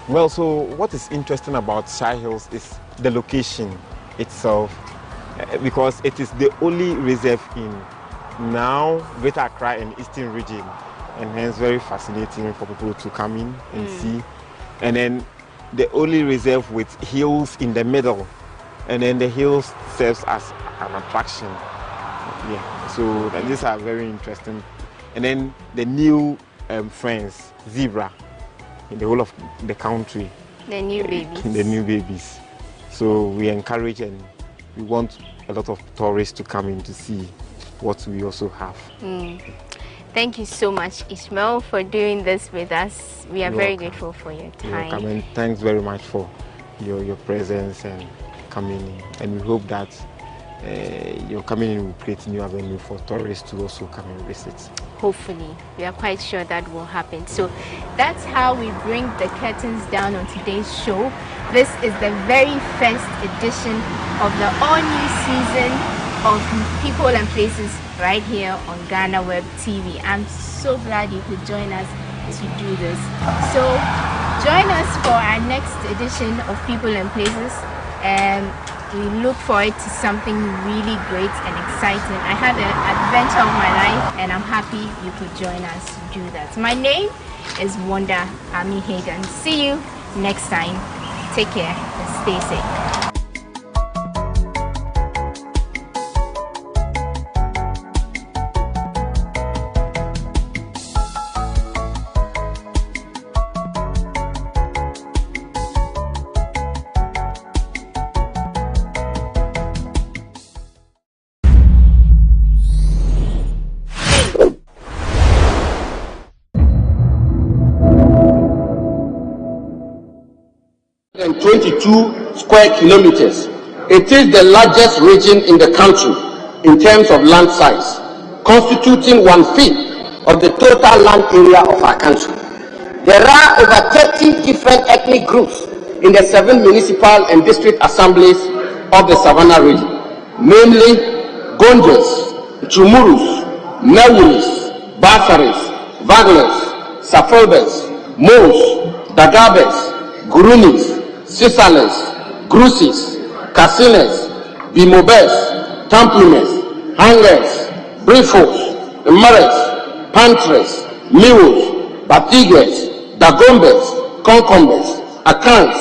Well, so what is interesting about Shy Hills is the location itself because it is the only reserve in now Greater Accra and Eastern region, and hence very fascinating for people to come in and see. And then the only reserve with hills in the middle, and then the hills serves as an attraction. Yeah, so these are very interesting. And then the new friends, zebra, in the whole of the country. The new babies. The new babies. So we encourage and we want a lot of tourists to come in to see what we also have. Thank you so much, Ishmael, for doing this with us. We are very grateful for your time. You're welcome, and thanks very much for your presence and coming in. And we hope that your coming in will create a new avenue for tourists to also come and visit. Hopefully, we are quite sure that will happen. So that's how we bring the curtains down on today's show. This is the very first edition of the all-new season of People and Places right here on GhanaWeb TV. I'm so glad you could join us to do this. So join us for our next edition of People and Places, and we look forward to something really great and exciting. I had an adventure of my life, and I'm happy you could join us to do that. My name is Wanda Ami Hagan. See you next time. Take care and stay safe. And 22 square kilometers. It is the largest region in the country in terms of land size, constituting 1/5 of the total land area of our country. There are over 30 different ethnic groups in the 7 municipal and district assemblies of the Savannah region, namely Gonjas, Chumurus, Mewuris, Basaris, Vaglers, Safobes, Mos, Dagabes, Gurunis, Sisales, Grusis, Casines, Bimobes, Tamplines, Hangers, Brifos, Mares, Pantres, Miwos, Batiges, Dagombes, Concombes, Akans,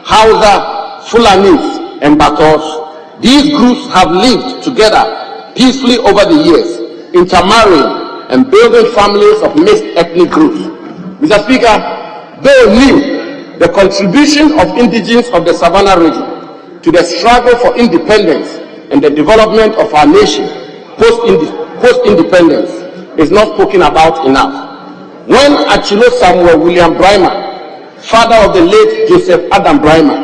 Hausa, Fulanis, and Batos. These groups have lived together peacefully over the years, intermarrying and building families of mixed ethnic groups. Mr. Speaker, though new, the contribution of indigenes of the Savannah region to the struggle for independence and the development of our nation post-independence is not spoken about enough. When Achilo Samuel William Brymer, father of the late Joseph Adam Brymer,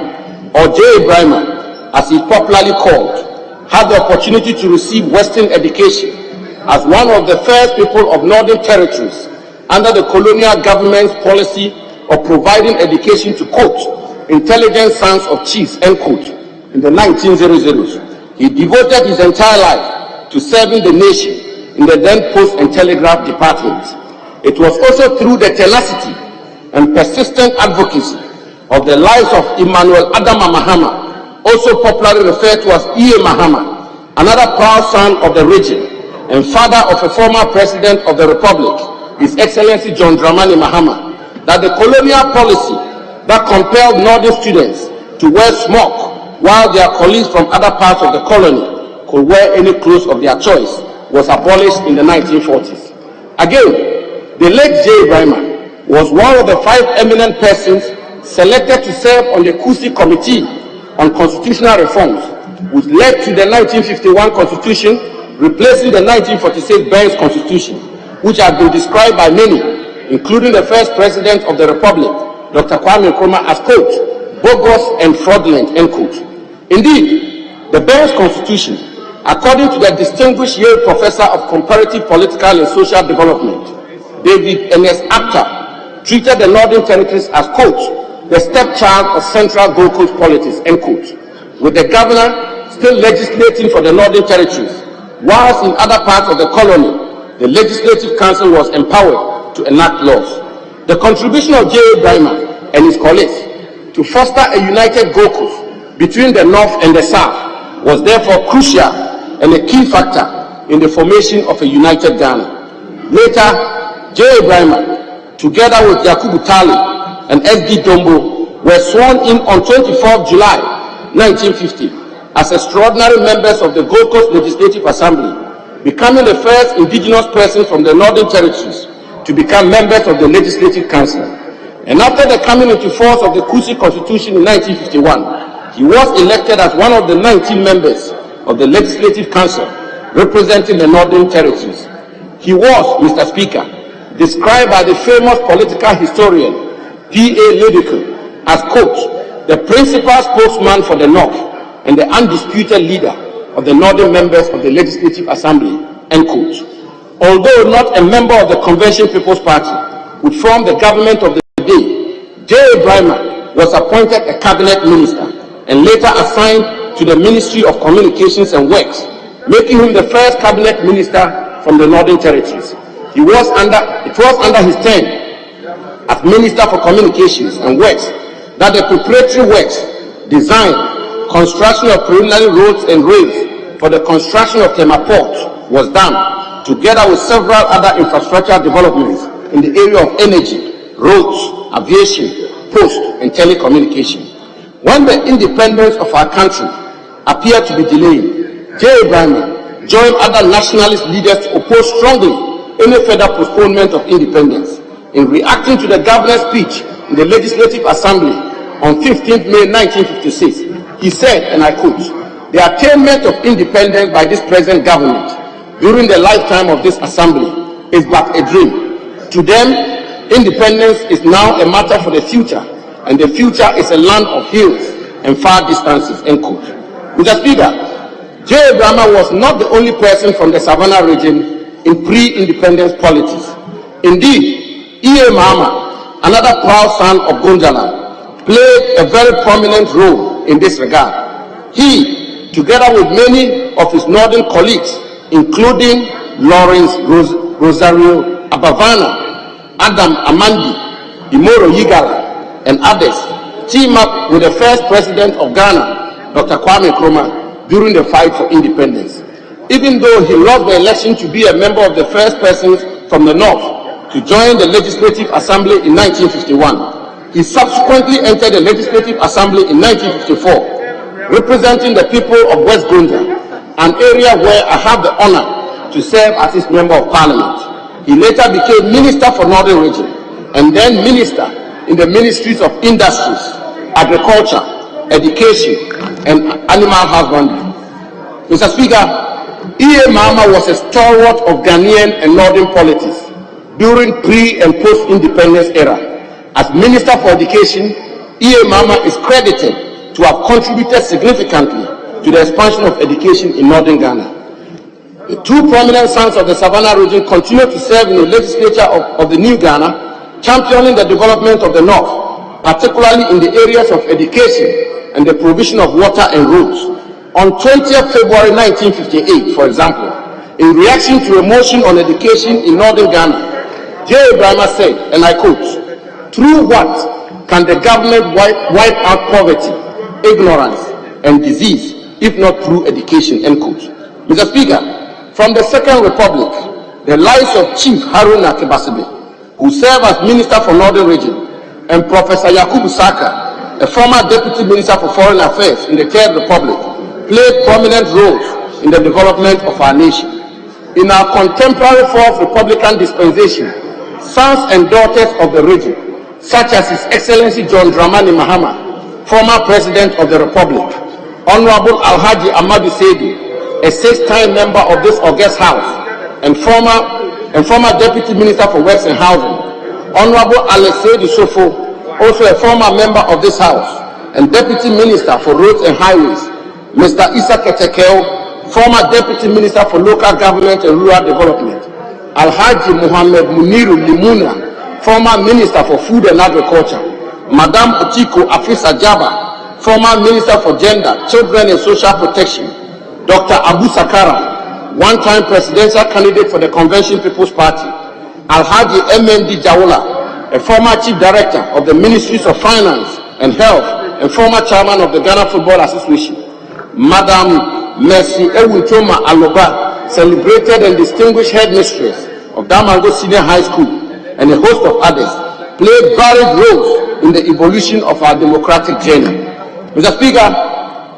or J. Brymer, as he popularly called, had the opportunity to receive Western education as one of the first people of Northern Territories under the colonial government's policy of providing education to, quote, intelligent sons of chiefs, end quote, in the 1900s. He devoted his entire life to serving the nation in the then Post and Telegraph Department. It was also through the tenacity and persistent advocacy of the lives of Emmanuel Adama Mahama, also popularly referred to as E.A. Mahama, another proud son of the region and father of a former president of the Republic, His Excellency John Dramani Mahama, that the colonial policy that compelled northern students to wear smock while their colleagues from other parts of the colony could wear any clothes of their choice was abolished in the 1940s. Again, the late J. Brymer was one of the 5 eminent persons selected to serve on the Kusi Committee on Constitutional Reforms, which led to the 1951 Constitution replacing the 1946 Burns Constitution, which had been described by many, including the first president of the Republic, Dr. Kwame Nkrumah, as, quote, bogus and fraudulent, end quote. Indeed, the Burns Constitution, according to the distinguished Yale professor of comparative political and social development, David N.S. Apter, treated the Northern Territories as, quote, the stepchild of central Gold Coast politics, end quote, with the governor still legislating for the Northern Territories, whilst in other parts of the colony, the Legislative Council was empowered to enact laws. The contribution of J. Brymer and his colleagues to foster a united Gold Coast between the North and the South was therefore crucial and a key factor in the formation of a united Ghana. Later, J. Brahma, together with Yakubu Tali and S.D. Dombo, were sworn in on 24th July 1950 as extraordinary members of the Gold Coast Legislative Assembly, becoming the first indigenous person from the Northern Territories to become members of the Legislative Council. And after the coming into force of the Kusi Constitution in 1951, he was elected as one of the 19 members of the Legislative Council representing the Northern Territories. He was, Mr. Speaker, described by the famous political historian P.A. Lydical as, quote, the principal spokesman for the North and the undisputed leader of the Northern members of the Legislative Assembly, end quote. Although not a member of the Convention People's Party, who formed the government of the day, J. Brahma was appointed a cabinet minister and later assigned to the Ministry of Communications and Works, making him the first cabinet minister from the Northern Territories. It was under his term as Minister for Communications and Works that the preparatory works, design, construction of preliminary roads and rails for the construction of Tema Port was done, together with several other infrastructure developments in the area of energy, roads, aviation, post and telecommunication. When the independence of our country appeared to be delayed, J. Brahma joined other nationalist leaders to oppose strongly any further postponement of independence. In reacting to the governor's speech in the Legislative Assembly on 15th May 1956, he said, and I quote, the attainment of independence by this present government during the lifetime of this assembly is but a dream. To them, independence is now a matter for the future, and the future is a land of hills and far distances, end quote. Mr. Speaker, J. Brahma was not the only person from the Savannah region in pre-independence politics. Indeed, E.A. Mahama, another proud son of Gonjaland, played a very prominent role in this regard. He, together with many of his northern colleagues, including Lawrence Rosario Abavana, Adam Amandi, Imoro Yigala, and others, teamed up with the first president of Ghana, Dr. Kwame Nkrumah, during the fight for independence. Even though he lost the election to be a member of the first persons from the North to join the Legislative Assembly in 1951, he subsequently entered the Legislative Assembly in 1954, representing the people of West Gonja, an area where I have the honor to serve as its Member of Parliament. He later became Minister for Northern Region and then Minister in the Ministries of Industries, Agriculture, Education, and Animal Husbandry. Mr. Speaker, E.A. Mahama was a stalwart of Ghanaian and Northern politics during pre- and post-independence era. As Minister for Education, E.A. Mahama is credited to have contributed significantly to the expansion of education in Northern Ghana. The two prominent sons of the Savannah region continue to serve in the legislature of the New Ghana, championing the development of the North, particularly in the areas of education and the provision of water and roads. On 20th February 1958, for example, in reaction to a motion on education in Northern Ghana, J. Brahma said, and I quote, through what can the government wipe out poverty, ignorance, and disease, if not through education, end quote. Mr. Speaker, from the Second Republic, the lives of Chief Haruna Kebasibe, who served as Minister for Northern Region, and Professor Yakubu Saka, a former Deputy Minister for Foreign Affairs in the Third Republic, played prominent roles in the development of our nation. In our contemporary Fourth Republican dispensation, sons and daughters of the region, such as His Excellency John Dramani Mahama, former President of the Republic, Honorable Alhaji Ahmadu Seidu, a six-time member of this august house, and former Deputy Minister for Works and Housing, Honorable Alessandro Sofo, also a former member of this house, and Deputy Minister for Roads and Highways, Mr. Issa Ketekeo, former Deputy Minister for Local Government and Rural Development, Alhaji Muhammad Muniru Limuna, former Minister for Food and Agriculture, Madam Otiko Afisa Jaba, former Minister for Gender, Children and Social Protection, Dr. Abu Sakara, one-time presidential candidate for the Convention People's Party, Alhaji MND Jawula, a former Chief Director of the Ministries of Finance and Health and former Chairman of the Ghana Football Association, Madam Mercy Ewuntoma Aloba, celebrated and distinguished headmistress of Damango Senior High School, and a host of others, played varied roles in the evolution of our democratic journey. Mr. Speaker,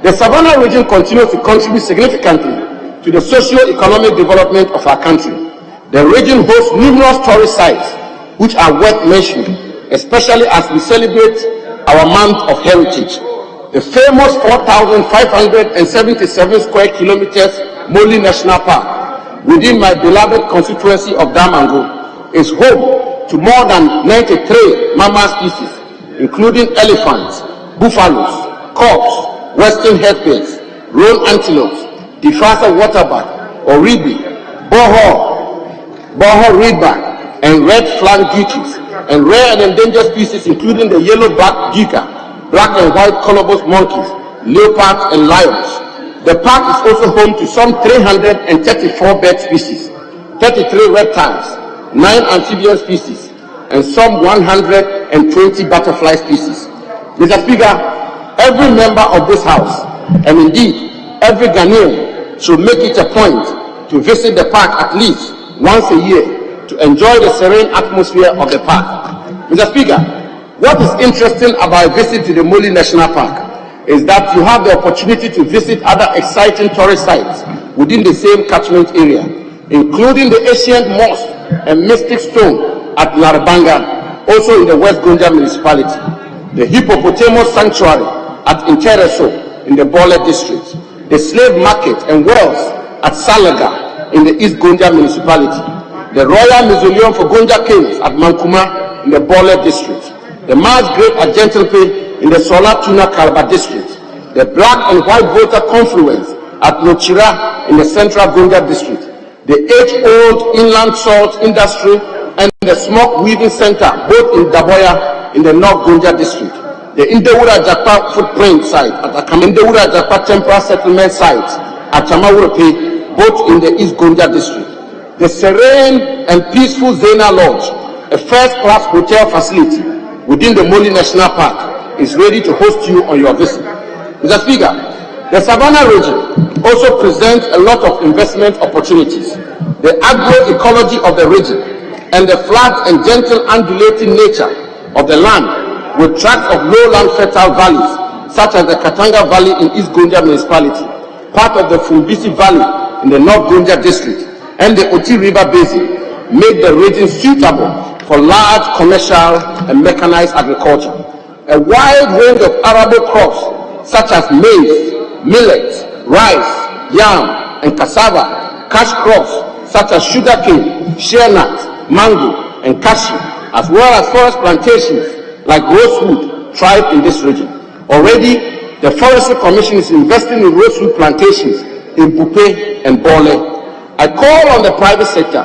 the Savannah region continues to contribute significantly to the socio-economic development of our country. The region hosts numerous tourist sites which are worth mentioning, especially as we celebrate our month of heritage. The famous 4,577 square kilometers Moli National Park within my beloved constituency of Damango is home to more than 93 mammal species, including elephants, buffaloes, cobs, western herdsbirds, roan antelopes, Difasa waterbuck, oribi, boho reedback, and red flank duikies, and rare and endangered species including the yellow-backed duiker, black and white colobus monkeys, leopards, and lions. The park is also home to some 334 bird species, 33 reptiles, 9 amphibian species, and some 120 butterfly species. Mr. Speaker, every member of this House, and indeed every Ghanaian, should make it a point to visit the park at least once a year to enjoy the serene atmosphere of the park. Mr. Speaker, what is interesting about a visit to the Moli National Park is that you have the opportunity to visit other exciting tourist sites within the same catchment area, including the ancient mosque and mystic stone at Larabanga, also in the West Gonja municipality, the hippopotamus sanctuary at Intereso in the Bole district, the slave market and wells at Salaga in the East Gonja municipality, the Royal Mausoleum for Gonja Kings at Mankuma in the Bole district, the Mars Grave at Gentlepe in the Sola Tuna Kalba district, the Black and White Volta Confluence at Nochira in the Central Gonja district, the age-old inland salt industry and the smoke weaving center both in Daboya in the North Gonja district, the Indewura Japa footprint site at Indewura Japa temporary settlement site at Chamawurepe, both in the East Gonja district, the serene and peaceful Zena Lodge, a first-class hotel facility within the Moli National Park, is ready to host you on your visit. Mr. Speaker, the Savannah region also presents a lot of investment opportunities. The agroecology of the region and the flat and gentle undulating nature of the land with tracts of lowland fertile valleys such as the Katanga Valley in East Gonja municipality, part of the Fumbisi Valley in the North Gonja district, and the Oti River Basin make the region suitable for large commercial and mechanized agriculture. A wide range of arable crops such as maize, millet, rice, yam, and cassava, cash crops such as sugarcane, shea nut, mango, and cashew, as well as forest plantations like rosewood, thrive in this region. Already, the Forestry Commission is investing in rosewood plantations in Bupe and Bole. I call on the private sector